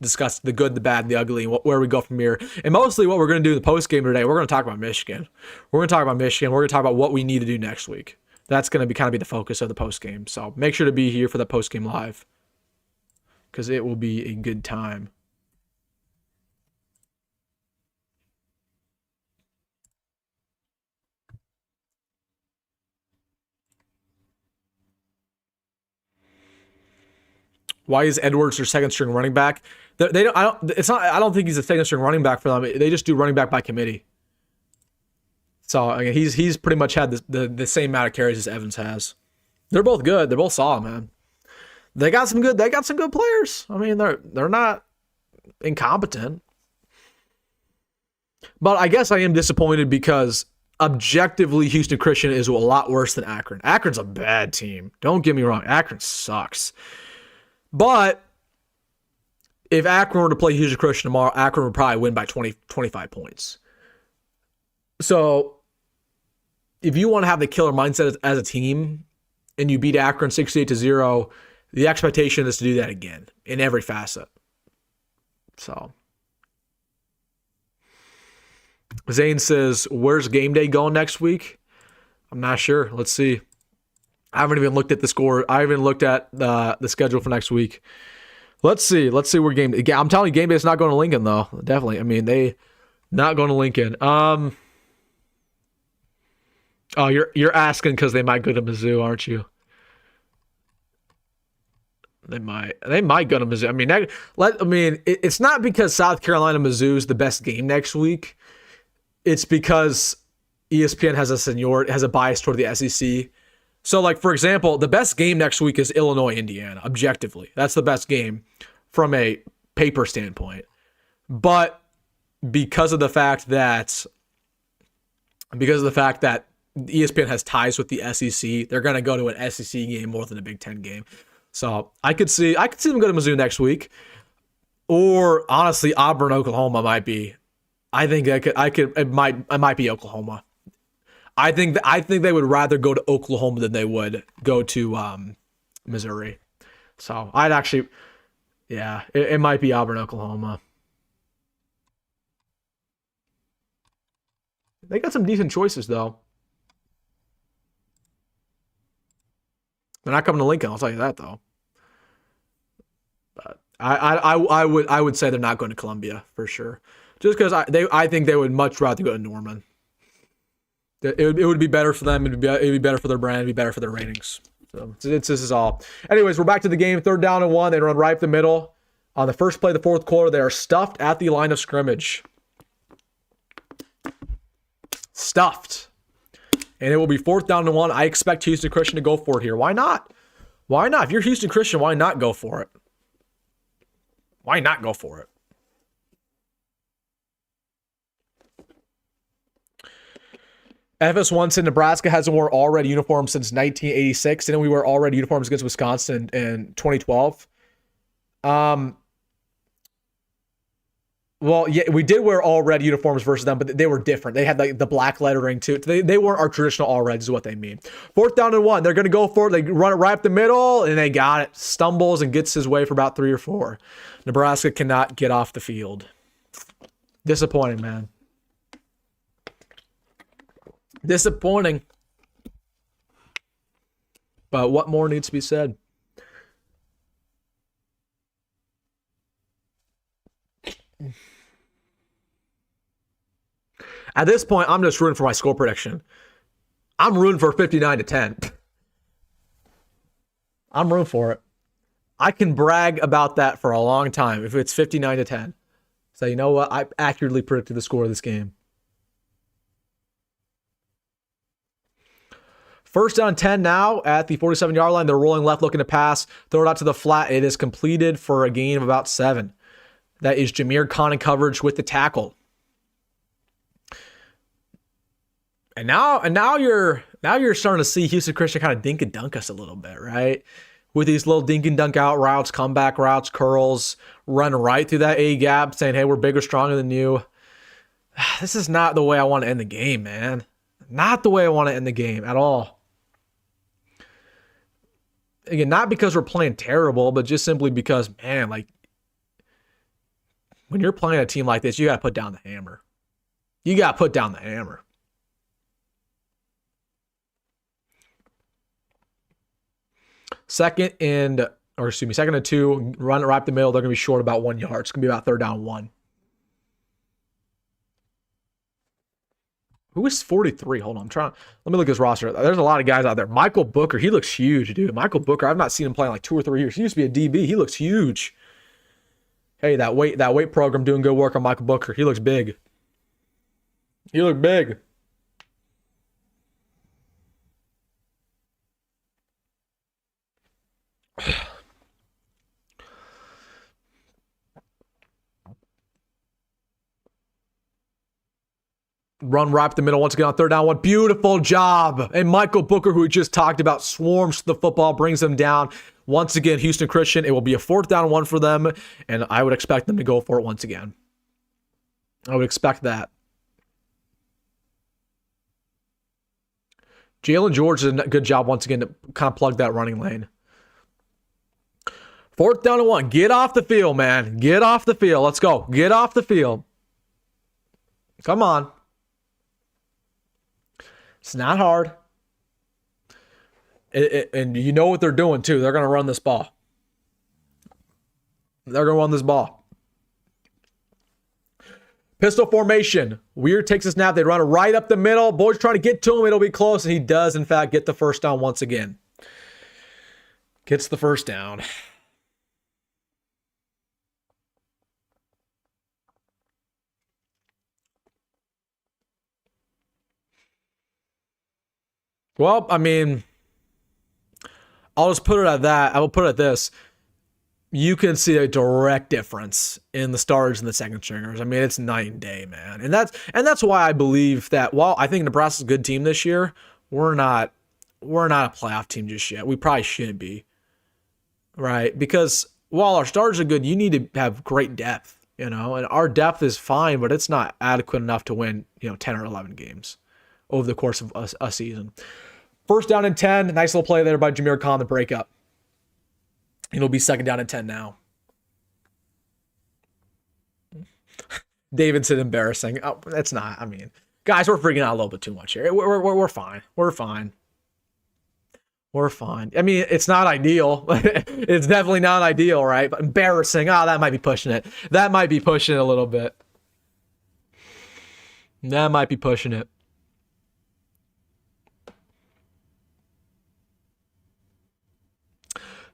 discuss the good, the bad, and the ugly, and where we go from here. And mostly what we're going to do in the post-game today, we're going to talk about Michigan. We're going to talk about what we need to do next week. That's going to be kind of the focus of the post-game. So make sure to be here for the post-game live because it will be a good time. Why is Edwards their second string running back? I don't think he's a second string running back for them. They just do running back by committee. So again, he's pretty much had the same amount of carries as Evans has. They're both good. They're both solid, man. They got some good players. I mean, they're not incompetent. But I guess I am disappointed because objectively Houston Christian is a lot worse than Akron. Akron's a bad team. Don't get me wrong. Akron sucks. But if Akron were to play Houston Christian tomorrow, Akron would probably win by 20, 25 points. So if you want to have the killer mindset as a team and you beat Akron 68-0, the expectation is to do that again in every facet. So Zane says, where's game day going next week? I'm not sure. Let's see. I haven't even looked at the score. I haven't looked at the schedule for next week. Let's see where game day. I'm telling you, game day is not going to Lincoln, though. Definitely. I mean, they not going to Lincoln. Oh, you're asking because they might go to Mizzou, aren't you? They might go to Mizzou. I mean, it's not because South Carolina Mizzou is the best game next week. It's because ESPN has a bias toward the SEC. So, like, for example, the best game next week is Illinois-Indiana, objectively. That's the best game from a paper standpoint. But because of the fact that ESPN has ties with the SEC, they're going to go to an SEC game more than a Big Ten game. So I could see them go to Mizzou next week. Or, honestly, Auburn, Oklahoma might be. It might be Oklahoma. I think they would rather go to Oklahoma than they would go to Missouri. So I'd actually, it might be Auburn, Oklahoma. They got some decent choices though. They're not coming to Lincoln, I'll tell you that though. But I would say they're not going to Columbia for sure, just because I think they would much rather go to Norman. It would be better for them. It'd be better for their brand. It'd be better for their ratings. So this is all. Anyways, we're back to the game. 3rd down and 1. They run right up the middle. On the first play of the 4th quarter, they are stuffed at the line of scrimmage. Stuffed. And it will be 4th down and 1. I expect Houston Christian to go for it here. Why not? Why not? If you're Houston Christian, why not go for it? Why not go for it? FS1 said Nebraska hasn't worn all red uniforms since 1986. And then we wore all red uniforms against Wisconsin in 2012. Well, yeah, we did wear all red uniforms versus them, but they were different. They had like the black lettering too. They weren't our traditional all reds, is what they mean. 4th down and 1. They're going to go for it. They run it right up the middle, and they got it. Stumbles and gets his way for about 3 or 4. Nebraska cannot get off the field. Disappointing, man. Disappointing. But what more needs to be said? At this point, I'm just rooting for my score prediction. I'm rooting for 59-10. I'm rooting for it. I can brag about that for a long time if it's 59-10. So you know what? I accurately predicted the score of this game. First down and 10 now at the 47-yard line. They're rolling left, looking to pass. Throw it out to the flat. It is completed for a gain of about 7. That is Jamarion in coverage with the tackle. And now you're starting to see Houston Christian kind of dink and dunk us a little bit, right? With these little dink and dunk out routes, comeback routes, curls, run right through that A gap, saying, hey, we're bigger, stronger than you. This is not the way I want to end the game, man. Not the way I want to end the game at all. Again, not because we're playing terrible, but just simply because, man, like, when you're playing a team like this, you got to put down the hammer. You got to put down the hammer. Second and 2, run right up the middle. They're going to be short about 1 yard. It's going to be about 3rd down 1. Who is 43? Hold on. Let me look at his roster. There's a lot of guys out there. Michael Booker, he looks huge, dude. Michael Booker, I've not seen him play in like 2 or 3 years. He used to be a DB. He looks huge. Hey, that weight program doing good work on Michael Booker. He looks big. He looked big. Run right up the middle once again on 3rd down 1. Beautiful job. And Michael Booker, who we just talked about, swarms the football, brings them down. Once again, Houston Christian, it will be a 4th down 1 for them, and I would expect them to go for it once again. I would expect that. Jalen George did a good job once again to kind of plug that running lane. 4th down and 1. Get off the field, man. Get off the field. Let's go. Get off the field. Come on. It's not hard. And you know what they're doing, too. They're going to run this ball. They're going to run this ball. Pistol formation. Weird takes a snap. They run it right up the middle. Boyd's trying to get to him. It'll be close. And he does, in fact, get the 1st down once again. Gets the 1st down. Well, I mean, I'll just put it at that. I will put it at this. You can see a direct difference in the starters and the second stringers. I mean, it's night and day, man. And that's why I believe that while I think Nebraska's a good team this year, we're not a playoff team just yet. We probably shouldn't be. Right? Because while our starters are good, you need to have great depth, and our depth is fine, but it's not adequate enough to win, 10 or 11 games over the course of a season. 1st down and 10. Nice little play there by Jamarion, the breakup. It'll be 2nd down and 10 now. David said embarrassing. Oh, that's not. I mean, guys, we're freaking out a little bit too much here. We're fine. We're fine. We're fine. I mean, it's not ideal. It's definitely not ideal, right? But embarrassing. That might be pushing it. That might be pushing it a little bit. That might be pushing it.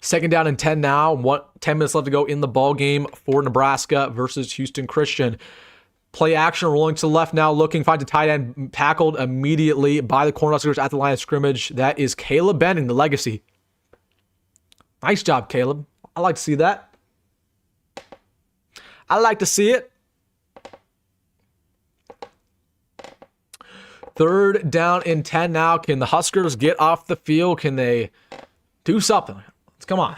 Second down and 10 now. 10 minutes left to go in the ball game for Nebraska versus Houston Christian. Play action, rolling to the left now, looking, finds a tight end, tackled immediately by the Cornhuskers at the line of scrimmage. That is Caleb Benning, the legacy. Nice job, Caleb. I like to see that. I like to see it. 3rd down and 10 now. Can the Huskers get off the field? Can they do something? Come on.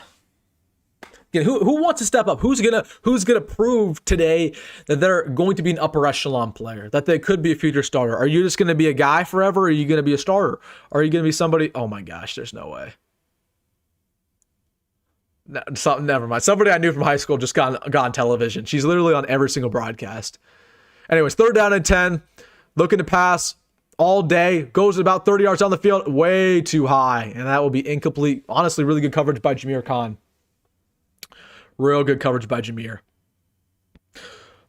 Again, who wants to step up? Who's gonna prove today that they're going to be an upper echelon player, that they could be a future starter? Are you just gonna be a guy forever? Or are you gonna be a starter? Or are you gonna be somebody? Oh my gosh, there's no way. Never mind. Somebody I knew from high school just got on television. She's literally on every single broadcast. Anyways, 3rd down and 10, looking to pass all day, goes about 30 yards down the field, way too high, and that will be incomplete. Honestly, really good coverage by Jamarion. Real good coverage by Jamir.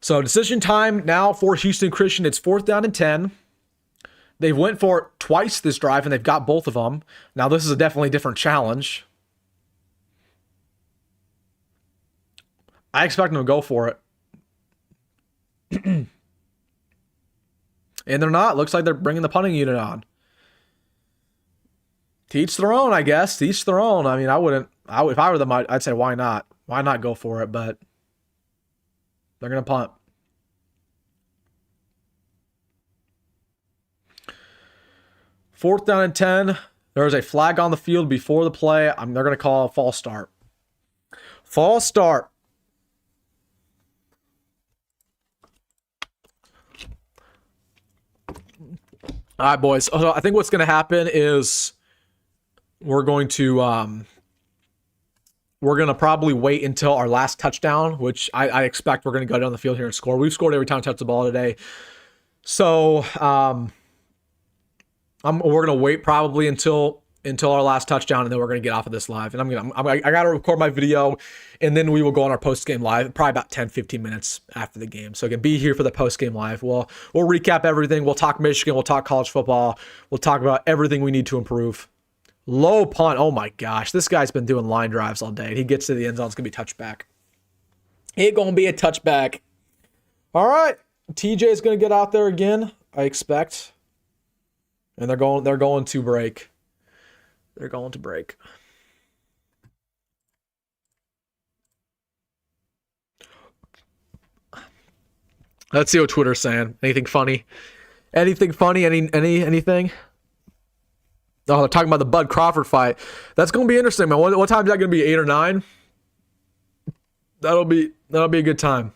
So decision time now for Houston Christian. It's 4th down and 10. They've went for it twice this drive, and they've got both of them. Now this is a definitely different challenge. I expect them to go for it. And they're not. Looks like they're bringing the punting unit on. To each their own, I guess. To each their own. I mean, if I were them, I'd say, why not? Why not go for it? But they're going to punt. Fourth down and 10. There's a flag on the field before the play. They're going to call a false start. False start. All right, boys. So I think what's going to happen is we're going to probably wait until our last touchdown, which I expect we're going to go down the field here and score. We've scored every time we touch the ball today. So we're going to wait probably until our last touchdown, and then we're going to get off of this live. And I got to record my video, and then we will go on our post-game live probably about 10, 15 minutes after the game. So again, be here for the post-game live. We'll recap everything. We'll talk Michigan. We'll talk college football. We'll talk about everything we need to improve. Low punt. Oh my gosh. This guy's been doing line drives all day. He gets to the end zone. It's going to be a touchback. It's going to be a touchback. All right. TJ is going to get out there again, I expect. And they're going to break. They're going to break. Let's see what Twitter's saying. Anything funny? Anything funny? Anything? Oh, they're talking about the Bud Crawford fight. That's going to be interesting, man. What time is that going to be? 8 or 9? That'll be a good time.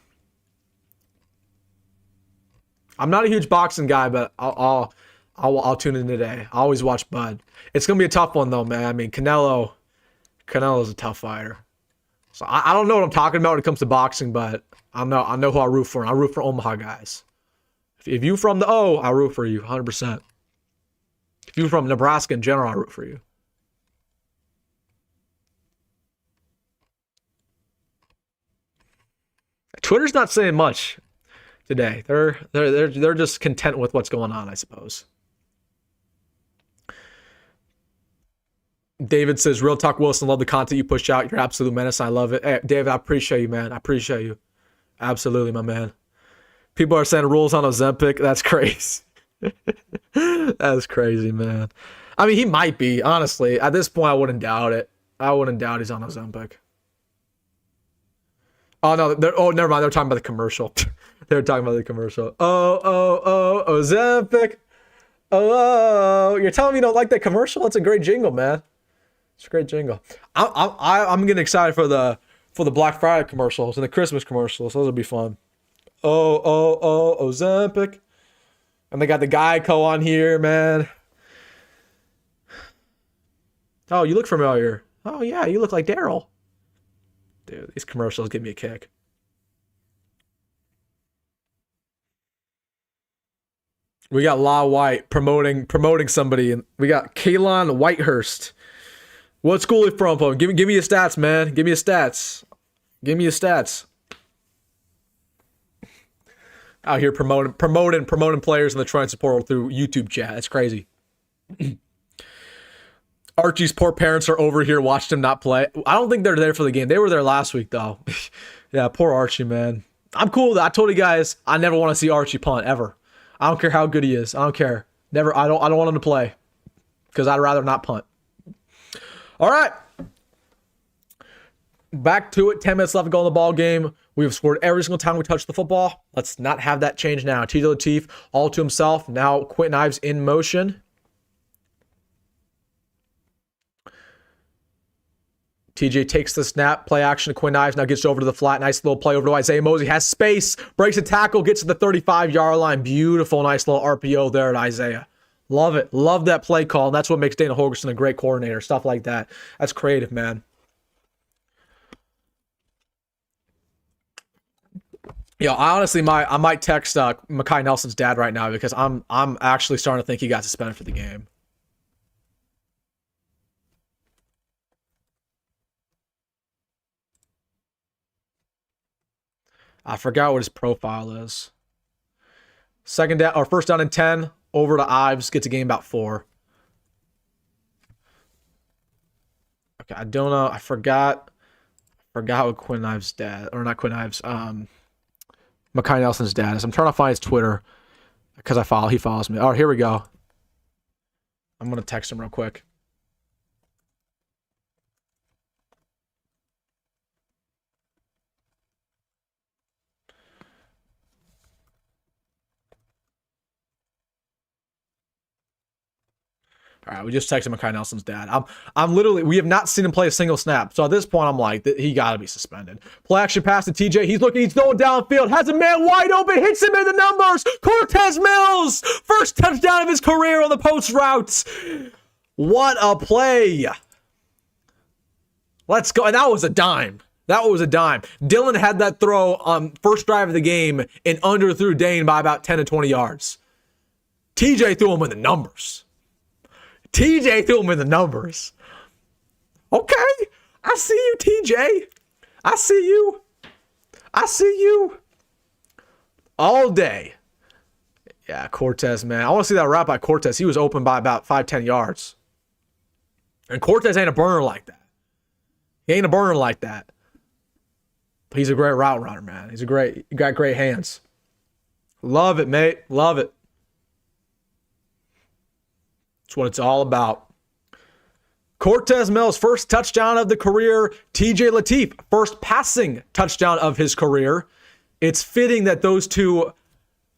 I'm not a huge boxing guy, but I'll tune in today. I always watch Bud. It's going to be a tough one, though, man. I mean, Canelo's a tough fighter. So I don't know what I'm talking about when it comes to boxing, but I know who I root for. And I root for Omaha guys. If you're from the O, I root for you 100%. If you're from Nebraska in general, I root for you. Twitter's not saying much today. They're just content with what's going on, I suppose. David says, real talk, Wilson, love the content you push out. You're absolute menace. I love it. Hey, David, I appreciate you, man. I appreciate you. Absolutely, my man. People are saying rules on Ozempic. That's crazy. That's crazy, man. I mean, he might be, honestly. At this point, I wouldn't doubt it. I wouldn't doubt he's on Ozempic. Oh, no. Never mind. They're talking about the commercial. They're talking about the commercial. Oh, Ozempic. Oh, you're telling me you don't like that commercial? It's a great jingle, man. It's a great jingle. I'm getting excited for the Black Friday commercials and the Christmas commercials. Those will be fun. Oh, Ozempic. And they got the Geico on here, man. Oh, you look familiar. Oh, yeah, you look like Daryl. Dude, these commercials give me a kick. We got La White promoting somebody. And we got Kalon Whitehurst. What school are you from? Give me your stats, man. Give me your stats. Out here promoting players in the transfer portal through YouTube chat. That's crazy. Archie's poor parents are over here, watched him not play. I don't think they're there for the game. They were there last week, though. Yeah, poor Archie, man. I'm cool with that. I told you guys I never want to see Archie punt, ever. I don't care how good he is. I don't care. Never. I don't want him to play because I'd rather not punt. All right. Back to it. 10 minutes left to go in the ball game. We have scored every single time we touch the football. Let's not have that change now. TJ Lateef all to himself. Now Quinten Ives in motion. TJ takes the snap, play action to Quinten Ives, now gets over to the flat, nice little play over to Isaiah Mozee, has space, breaks a tackle, gets to the 35-yard line. Beautiful, nice little RPO there at Isaiah. Love it. Love that play call, and that's what makes Dana Holgerson a great coordinator, stuff like that. That's creative, man. Yo, honestly, I might text Mekhi Nelson's dad right now because I'm actually starting to think he got suspended for the game. I forgot what his profile is. Second down or first down and 10 over to Ives, gets a game about 4. Okay, I don't know. I forgot what Quinn Ives' dad, or not Quinn Ives, Mekhi Nelson's dad is. I'm trying to find his Twitter because he follows me. Oh, here we go. I'm gonna text him real quick. All right, we just texted Mekhi Nelson's dad. I'm literally, we have not seen him play a single snap. So at this point, I'm like, he got to be suspended. Play action pass to TJ. He's looking, he's throwing downfield, has a man wide open, hits him in the numbers. Cortez Mills, first touchdown of his career on the post routes. What a play. Let's go. And that was a dime. That was a dime. Dylan had that throw on first drive of the game and underthrew Dane by about 10 to 20 yards. TJ threw him in the numbers. TJ threw him in the numbers. Okay. I see you, TJ. I see you. I see you. All day. Yeah, Cortez, man. I want to see that route by Cortez. He was open by about 5-10 yards. And Cortez ain't a burner like that. He ain't a burner like that. But he's a great route runner, man. He got great hands. Love it, mate. Love it. That's what it's all about. Cortez Mills, first touchdown of the career. TJ Lateef, first passing touchdown of his career. It's fitting that those two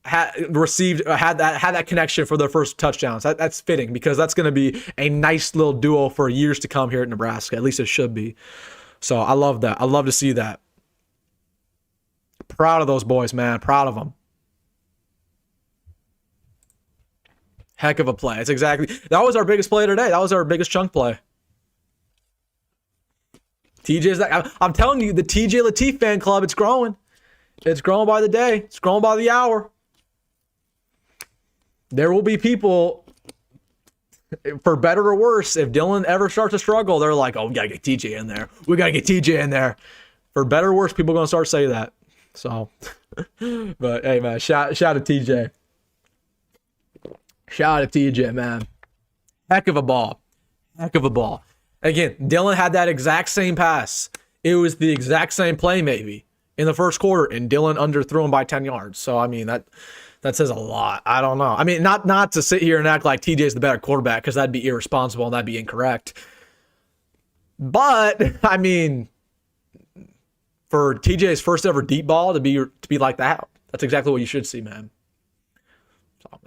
had that connection for their first touchdowns. That's fitting because that's going to be a nice little duo for years to come here at Nebraska. At least it should be. So I love that. I love to see that. Proud of those boys, man. Proud of them. Heck of a play. It's exactly, that was our biggest play today. That was our biggest chunk play. I'm telling you, the TJ Lateef fan club, it's growing. It's growing by the day. It's growing by the hour. There will be people, for better or worse, if Dylan ever starts to struggle, they're like, oh, we got to get TJ in there. We got to get TJ in there. For better or worse, people are going to start saying that. So, but hey, man, shout to TJ. Shout out to TJ, man. Heck of a ball. Heck of a ball. Again, Dylan had that exact same pass. It was the exact same play, maybe, in the first quarter, and Dylan underthrew him by 10 yards. So, I mean, that says a lot. I don't know. I mean, not to sit here and act like TJ's the better quarterback, because that'd be irresponsible and that'd be incorrect. But, I mean, for TJ's first ever deep ball to be like that, that's exactly what you should see, man.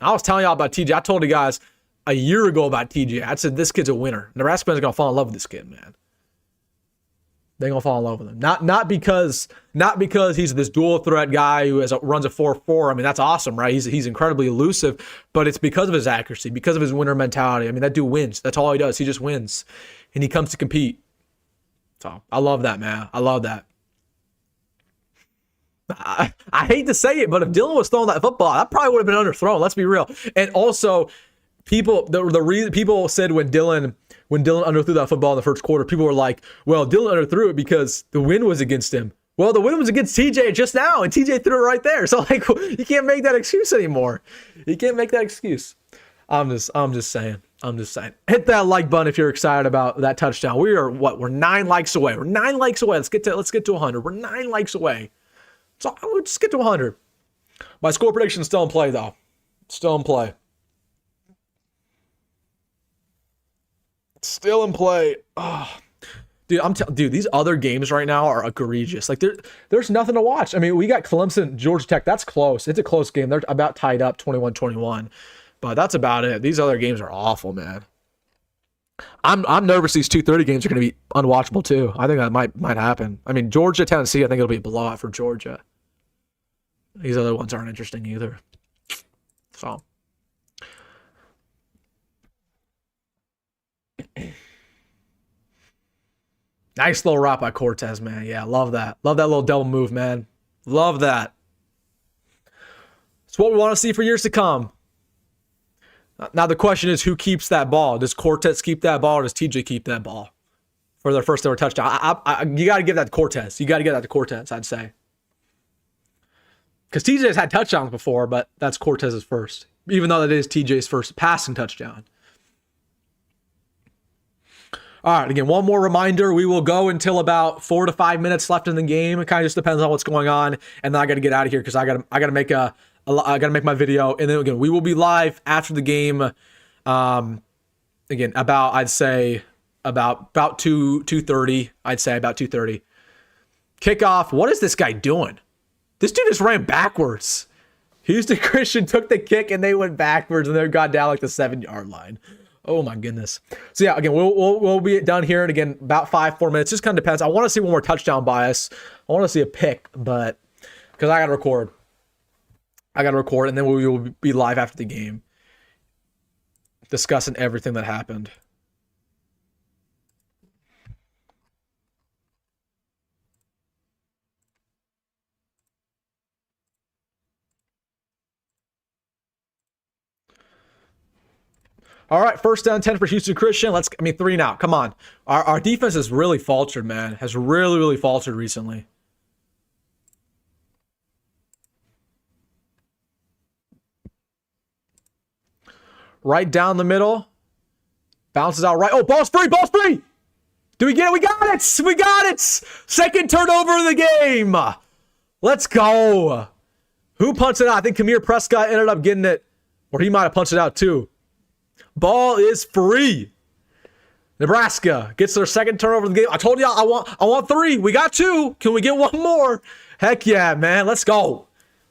I was telling y'all about TJ. I told you guys a year ago about TJ. I said, this kid's a winner. Nebraska fans are going to fall in love with this kid, man. They're going to fall in love with him. Not because he's this dual threat guy who runs a 4.4. I mean, that's awesome, right? He's incredibly elusive, but it's because of his accuracy, because of his winner mentality. I mean, that dude wins. That's all he does. He just wins, and he comes to compete. So I love that, man. I love that. I hate to say it, but if Dylan was throwing that football, that probably would have been underthrown. Let's be real. And also, people said when Dylan underthrew that football in the first quarter, people were like, well, Dylan underthrew it because the wind was against him. Well, the wind was against TJ just now, and TJ threw it right there. So, like, you can't make that excuse anymore. You can't make that excuse. I'm just saying. Hit that like button if you're excited about that touchdown. We're 9 likes away. We're 9 likes away. Let's get to 100. We're 9 likes away. So we'll just get to 100. My score prediction is still in play, though. Still in play. Still in play. Oh. Dude, these other games right now are egregious. Like, there's nothing to watch. I mean, we got Clemson, Georgia Tech. That's close. It's a close game. They're about tied up 21-21. But that's about it. These other games are awful, man. I'm nervous these 2:30 games are going to be unwatchable, too. I think that might happen. I mean, Georgia, Tennessee, I think it'll be a blowout for Georgia. These other ones aren't interesting either. So. Nice little route by Cortez, man. Yeah, love that. Love that little double move, man. Love that. It's what we want to see for years to come. Now the question is, who keeps that ball? Does Cortez keep that ball, or does TJ keep that ball for their first ever touchdown? You got to give that to Cortez. You got to give that to Cortez, I'd say. Because TJ's had touchdowns before, but that's Cortez's first. Even though that is TJ's first passing touchdown. All right, again, one more reminder. We will go until about 4 to 5 minutes left in the game. It kind of just depends on what's going on. And then I got to get out of here because I got to make my video. And then again, we will be live after the game. Again, I'd say about 2:30. I'd say about 2:30. Kickoff. What is this guy doing? This dude just ran backwards. Houston Christian took the kick and they went backwards and they got down like the 7-yard line. Oh my goodness. So yeah, again, we'll be done here in again about 4 minutes. Just kind of depends. I want to see one more touchdown bias. I want to see a pick, but because I got to record. And then we will be live after the game, discussing everything that happened. All right, first down 10 for Houston Christian. 3 now. Come on. Our defense has really faltered, man. Has really, really faltered recently. Right down the middle. Bounces out right. Oh, ball's free. Ball's free. Do we get it? We got it. We got it. Second turnover of the game. Let's go. Who punched it out? I think Kamir Prescott ended up getting it. Or he might have punched it out too. Ball is free. Nebraska gets their second turnover of the game. I told y'all I want 3. We got 2. Can we get 1 more? Heck yeah, man. Let's go.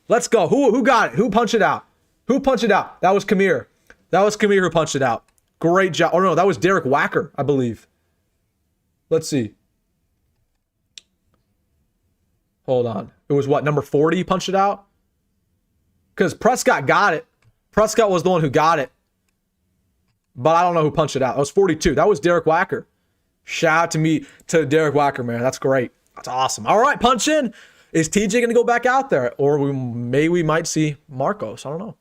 Let's go. Who got it? Who punched it out? Who punched it out? That was Kamir. That was Kamir who punched it out. Great job. Oh no, that was Derek Wacker, I believe. Let's see. Hold on. It was what, number 40 he punched it out? Because Prescott got it. Prescott was the one who got it. But I don't know who punched it out. That was 42. That was Derek Wacker. Shout out to Derek Wacker, man. That's great. That's awesome. All right, punch in. Is TJ going to go back out there? Or we might see Marcos. I don't know.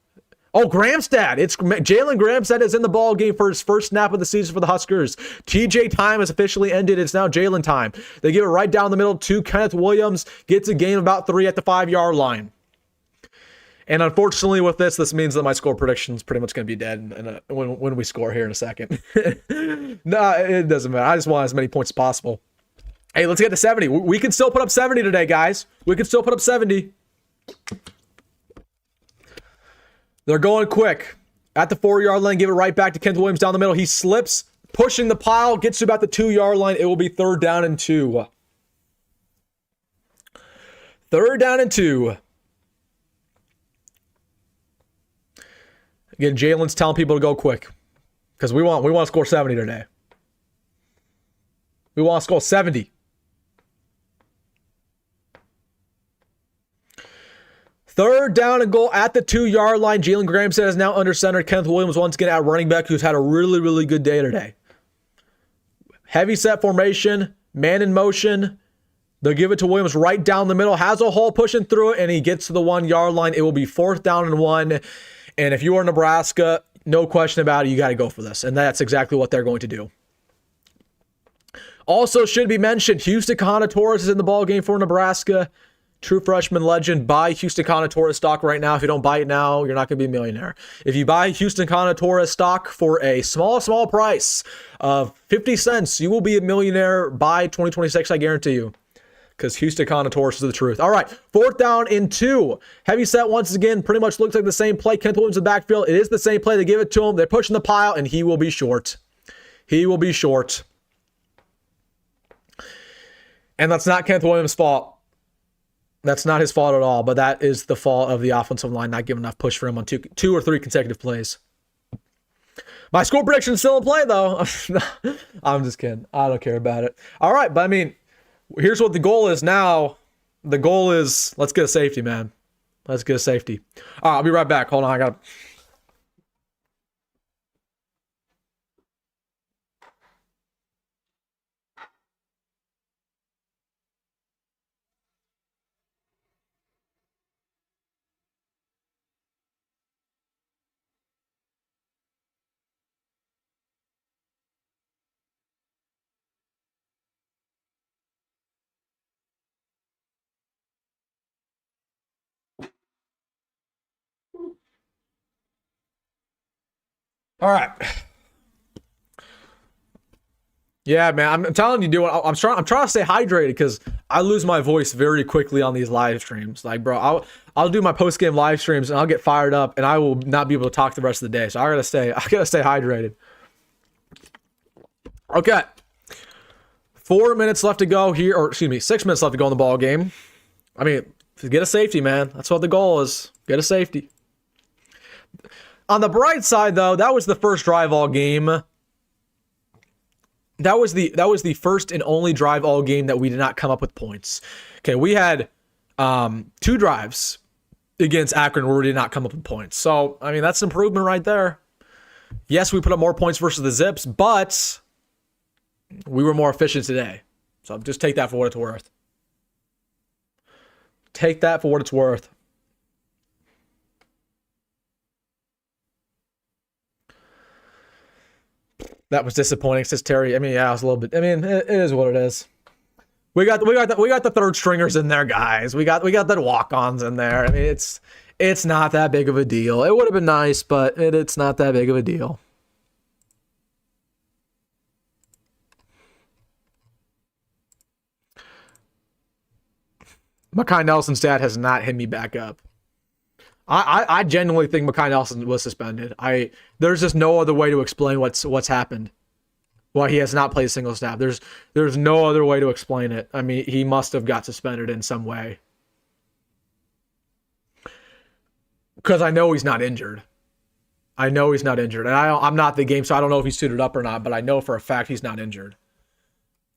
Oh, Gramstad. It's Jalyn Gramstad is in the ball game for his first snap of the season for the Huskers. TJ time has officially ended. It's now Jalyn time. They give it right down the middle to Kenneth Williams. Gets a gain of about 3 at the 5-yard line. And unfortunately with this means that my score prediction is pretty much going to be dead when we score here in a second. No, it doesn't matter. I just want as many points as possible. Hey, let's get to 70. We can still put up 70 today, guys. We can still put up 70. They're going quick. At the 4-yard line, give it right back to Kenneth Williams down the middle. He slips, pushing the pile, gets to about the 2-yard line. It will be 3rd down and 2. 3rd down and 2. Again, Jalyn's telling people to go quick because we want to score 70 today. We want to score 70. 3rd down and goal at the 2-yard line. Jalyn Gramstad is now under center. Kenneth Williams once again at running back, who's had a really, really good day today. Heavy set formation, man in motion. They'll give it to Williams right down the middle. Has a hole pushing through it, and he gets to the 1-yard line. It will be 4th down and 1. And if you are Nebraska, no question about it, you got to go for this. And that's exactly what they're going to do. Also should be mentioned, Houston Kaahaaina-Torres is in the ball game for Nebraska. True freshman legend. Buy Houston Kaahaaina-Torres stock right now. If you don't buy it now, you're not going to be a millionaire. If you buy Houston Kaahaaina-Torres stock for a small price of 50 cents, you will be a millionaire by 2026, I guarantee you. Because Houston Kaahaaina-Torres is the truth. All right, 4th down and 2. Heavy set once again. Pretty much looks like the same play. Kenneth Williams in the backfield. It is the same play. They give it to him. They're pushing the pile, and he will be short. He will be short. And that's not Kenneth Williams' fault. That's not his fault at all, but that is the fault of the offensive line not giving enough push for him on two or three consecutive plays. My score prediction is still in play, though. I'm just kidding. I don't care about it. All right, but I mean, here's what the goal is now. The goal is, let's get a safety, man. Let's get a safety. All right, I'll be right back. Hold on, I got to... All right. Yeah, man. I'm telling you, dude. I'm trying to stay hydrated because I lose my voice very quickly on these live streams. Like, bro, I'll do my post game live streams and I'll get fired up and I will not be able to talk the rest of the day. So I gotta stay hydrated. Okay. 4 minutes left to go here, or excuse me, 6 minutes left to go in the ball game. I mean, get a safety, man. That's what the goal is. Get a safety. On the bright side, though, that was the first drive all game. That was the first and only drive all game that we did not come up with points. Okay, we had 2 drives against Akron where we did not come up with points. So, I mean, that's improvement right there. Yes, we put up more points versus the Zips, but we were more efficient today. So just take that for what it's worth. Take that for what it's worth. That was disappointing, says Terry. I mean, yeah, it was a little bit. I mean, it is what it is. We got the third stringers in there, guys. We got the walk-ons in there. I mean, it's not that big of a deal. It would have been nice, but it's not that big of a deal. Mekhi Nelson's dad has not hit me back up. I genuinely think Mekhi Nelson was suspended. There's just no other way to explain what's happened. Why he has not played a single snap. There's no other way to explain it. I mean, he must have got suspended in some way. Because I know he's not injured. And I'm not the game, so I don't know if he's suited up or not, but I know for a fact he's not injured.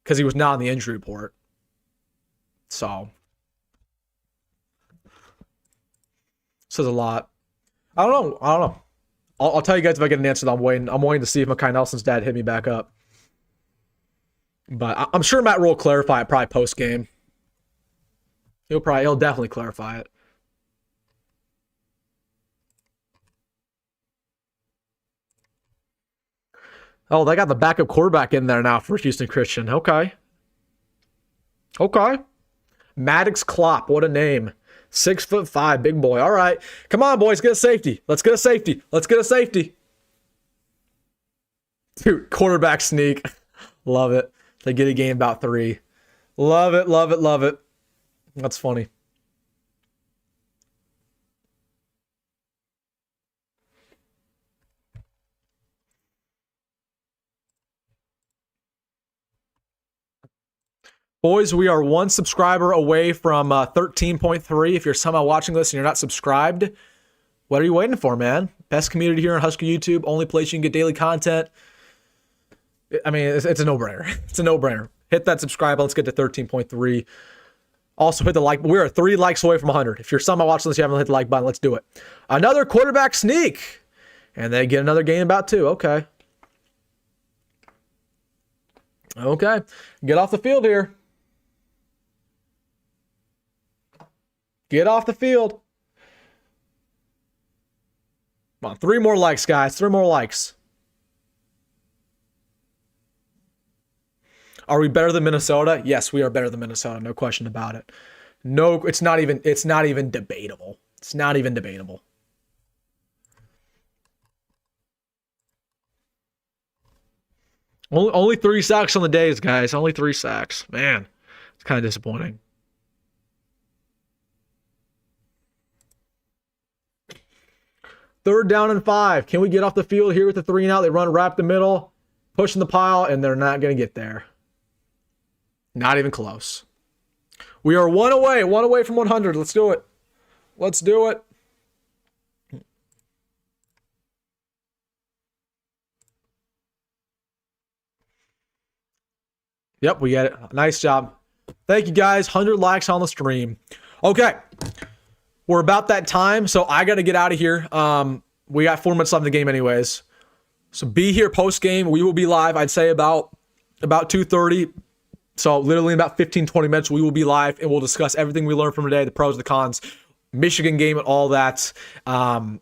Because he was not on the injury report. So. Says a lot. I don't know. I'll tell you guys if I get an answer. I'm waiting to see if Mekhi Nelson's dad hit me back up. But I'm sure Matt will clarify it probably post game. He'll definitely clarify it. Oh, they got the backup quarterback in there now for Houston Christian. Okay. Maddox Klopp, what a name. 6'5", big boy. All right. Come on, boys. Get a safety. Let's get a safety. Dude, quarterback sneak. Love it. They get a game about 3. Love it. That's funny. Boys, we are 1 subscriber away from 13.3. If you're somehow watching this and you're not subscribed, what are you waiting for, man? Best community here on Husker YouTube. Only place you can get daily content. I mean, it's a no-brainer. Hit that subscribe. Let's get to 13.3. Also, hit the like. We're 3 likes away from 100. If you're somehow watching this, you haven't hit the like button. Let's do it. Another quarterback sneak. And they get another game about 2. Okay. Get off the field here. Get off the field. Come on, 3 more likes, guys. 3 more likes. Are we better than Minnesota? Yes, we are better than Minnesota. No question about it. No, it's not even debatable. It's not even debatable. Only 3 sacks on the days, guys. Only 3 sacks. Man, it's kind of disappointing. Third down and 5. Can we get off the field here with the 3 and out? They run wrap the middle, pushing the pile, and they're not going to get there. Not even close. We are 1 away from 100. Let's do it. Yep, we get it. Nice job. Thank you, guys. 100 likes on the stream. Okay. We're about that time, so I got to get out of here. We got 4 minutes left in the game anyways. So be here post-game. We will be live, I'd say, about 2:30. So literally in about 15, 20 minutes, we will be live, and we'll discuss everything we learned from today, the pros, the cons, Michigan game, and all that. But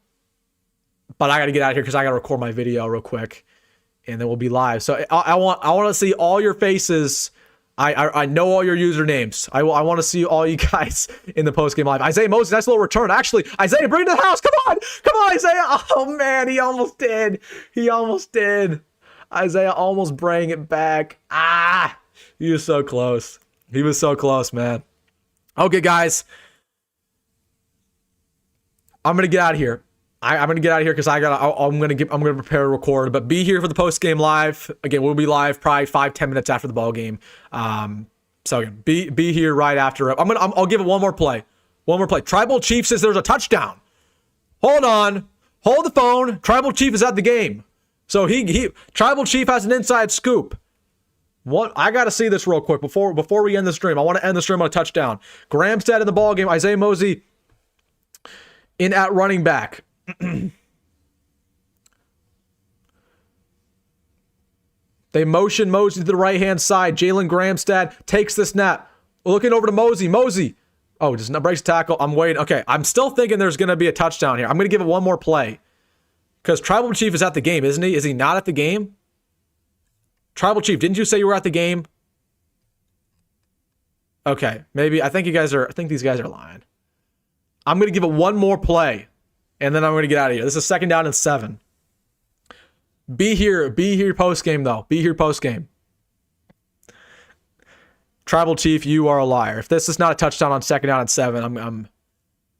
I got to get out of here because I got to record my video real quick, and then we'll be live. So I want to see all your faces. I know all your usernames. I want to see all you guys in the post-game live. Isaiah Mozee, nice little return. Actually, Isaiah, bring it to the house. Come on, Isaiah. Oh, man, he almost did. Isaiah almost bring it back. He was so close. Man. Okay, guys. I'm going to get out of here. I'm going to get out of here because I'm going to prepare to record, but be here for the post game live. Again, we'll be live probably 5-10 minutes after the ball game. So again, be here right after. I'll give it one more play. Tribal Chief says there's a touchdown. Hold on. Hold the phone. Tribal Chief is at the game. So Tribal Chief has an inside scoop. What I got to see this real quick before we end the stream. I want to end the stream on a touchdown. Gramstad in the ball game. Isaiah Mozee in at running back. They motion Mozee to the right-hand side. Jalyn Gramstad takes the snap. Looking over to Mozee. Mozee. Oh, just not breaks tackle. I'm waiting. Okay, I'm still thinking there's going to be a touchdown here. I'm going to give it one more play. Because Tribal Chief is at the game, isn't he? Is he not at the game? Tribal Chief, didn't you say you were at the game? Okay, maybe. I think these guys are lying. I'm going to give it one more play. And then I'm going to get out of here. This is 2nd down and 7. Be here post game though. Be here post game. Tribal Chief, you are a liar. If this is not a touchdown on 2nd down and 7,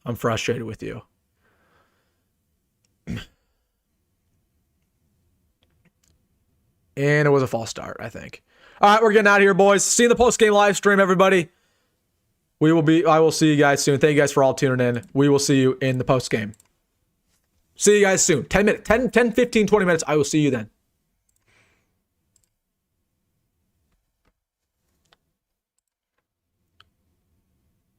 I'm frustrated with you. And it was a false start, I think. All right, we're getting out of here, boys. See you in the post game live stream, everybody. I will see you guys soon. Thank you guys for all tuning in. We will see you in the post game. See you guys soon. 10 minutes, 10, 15, 20 minutes. I will see you then.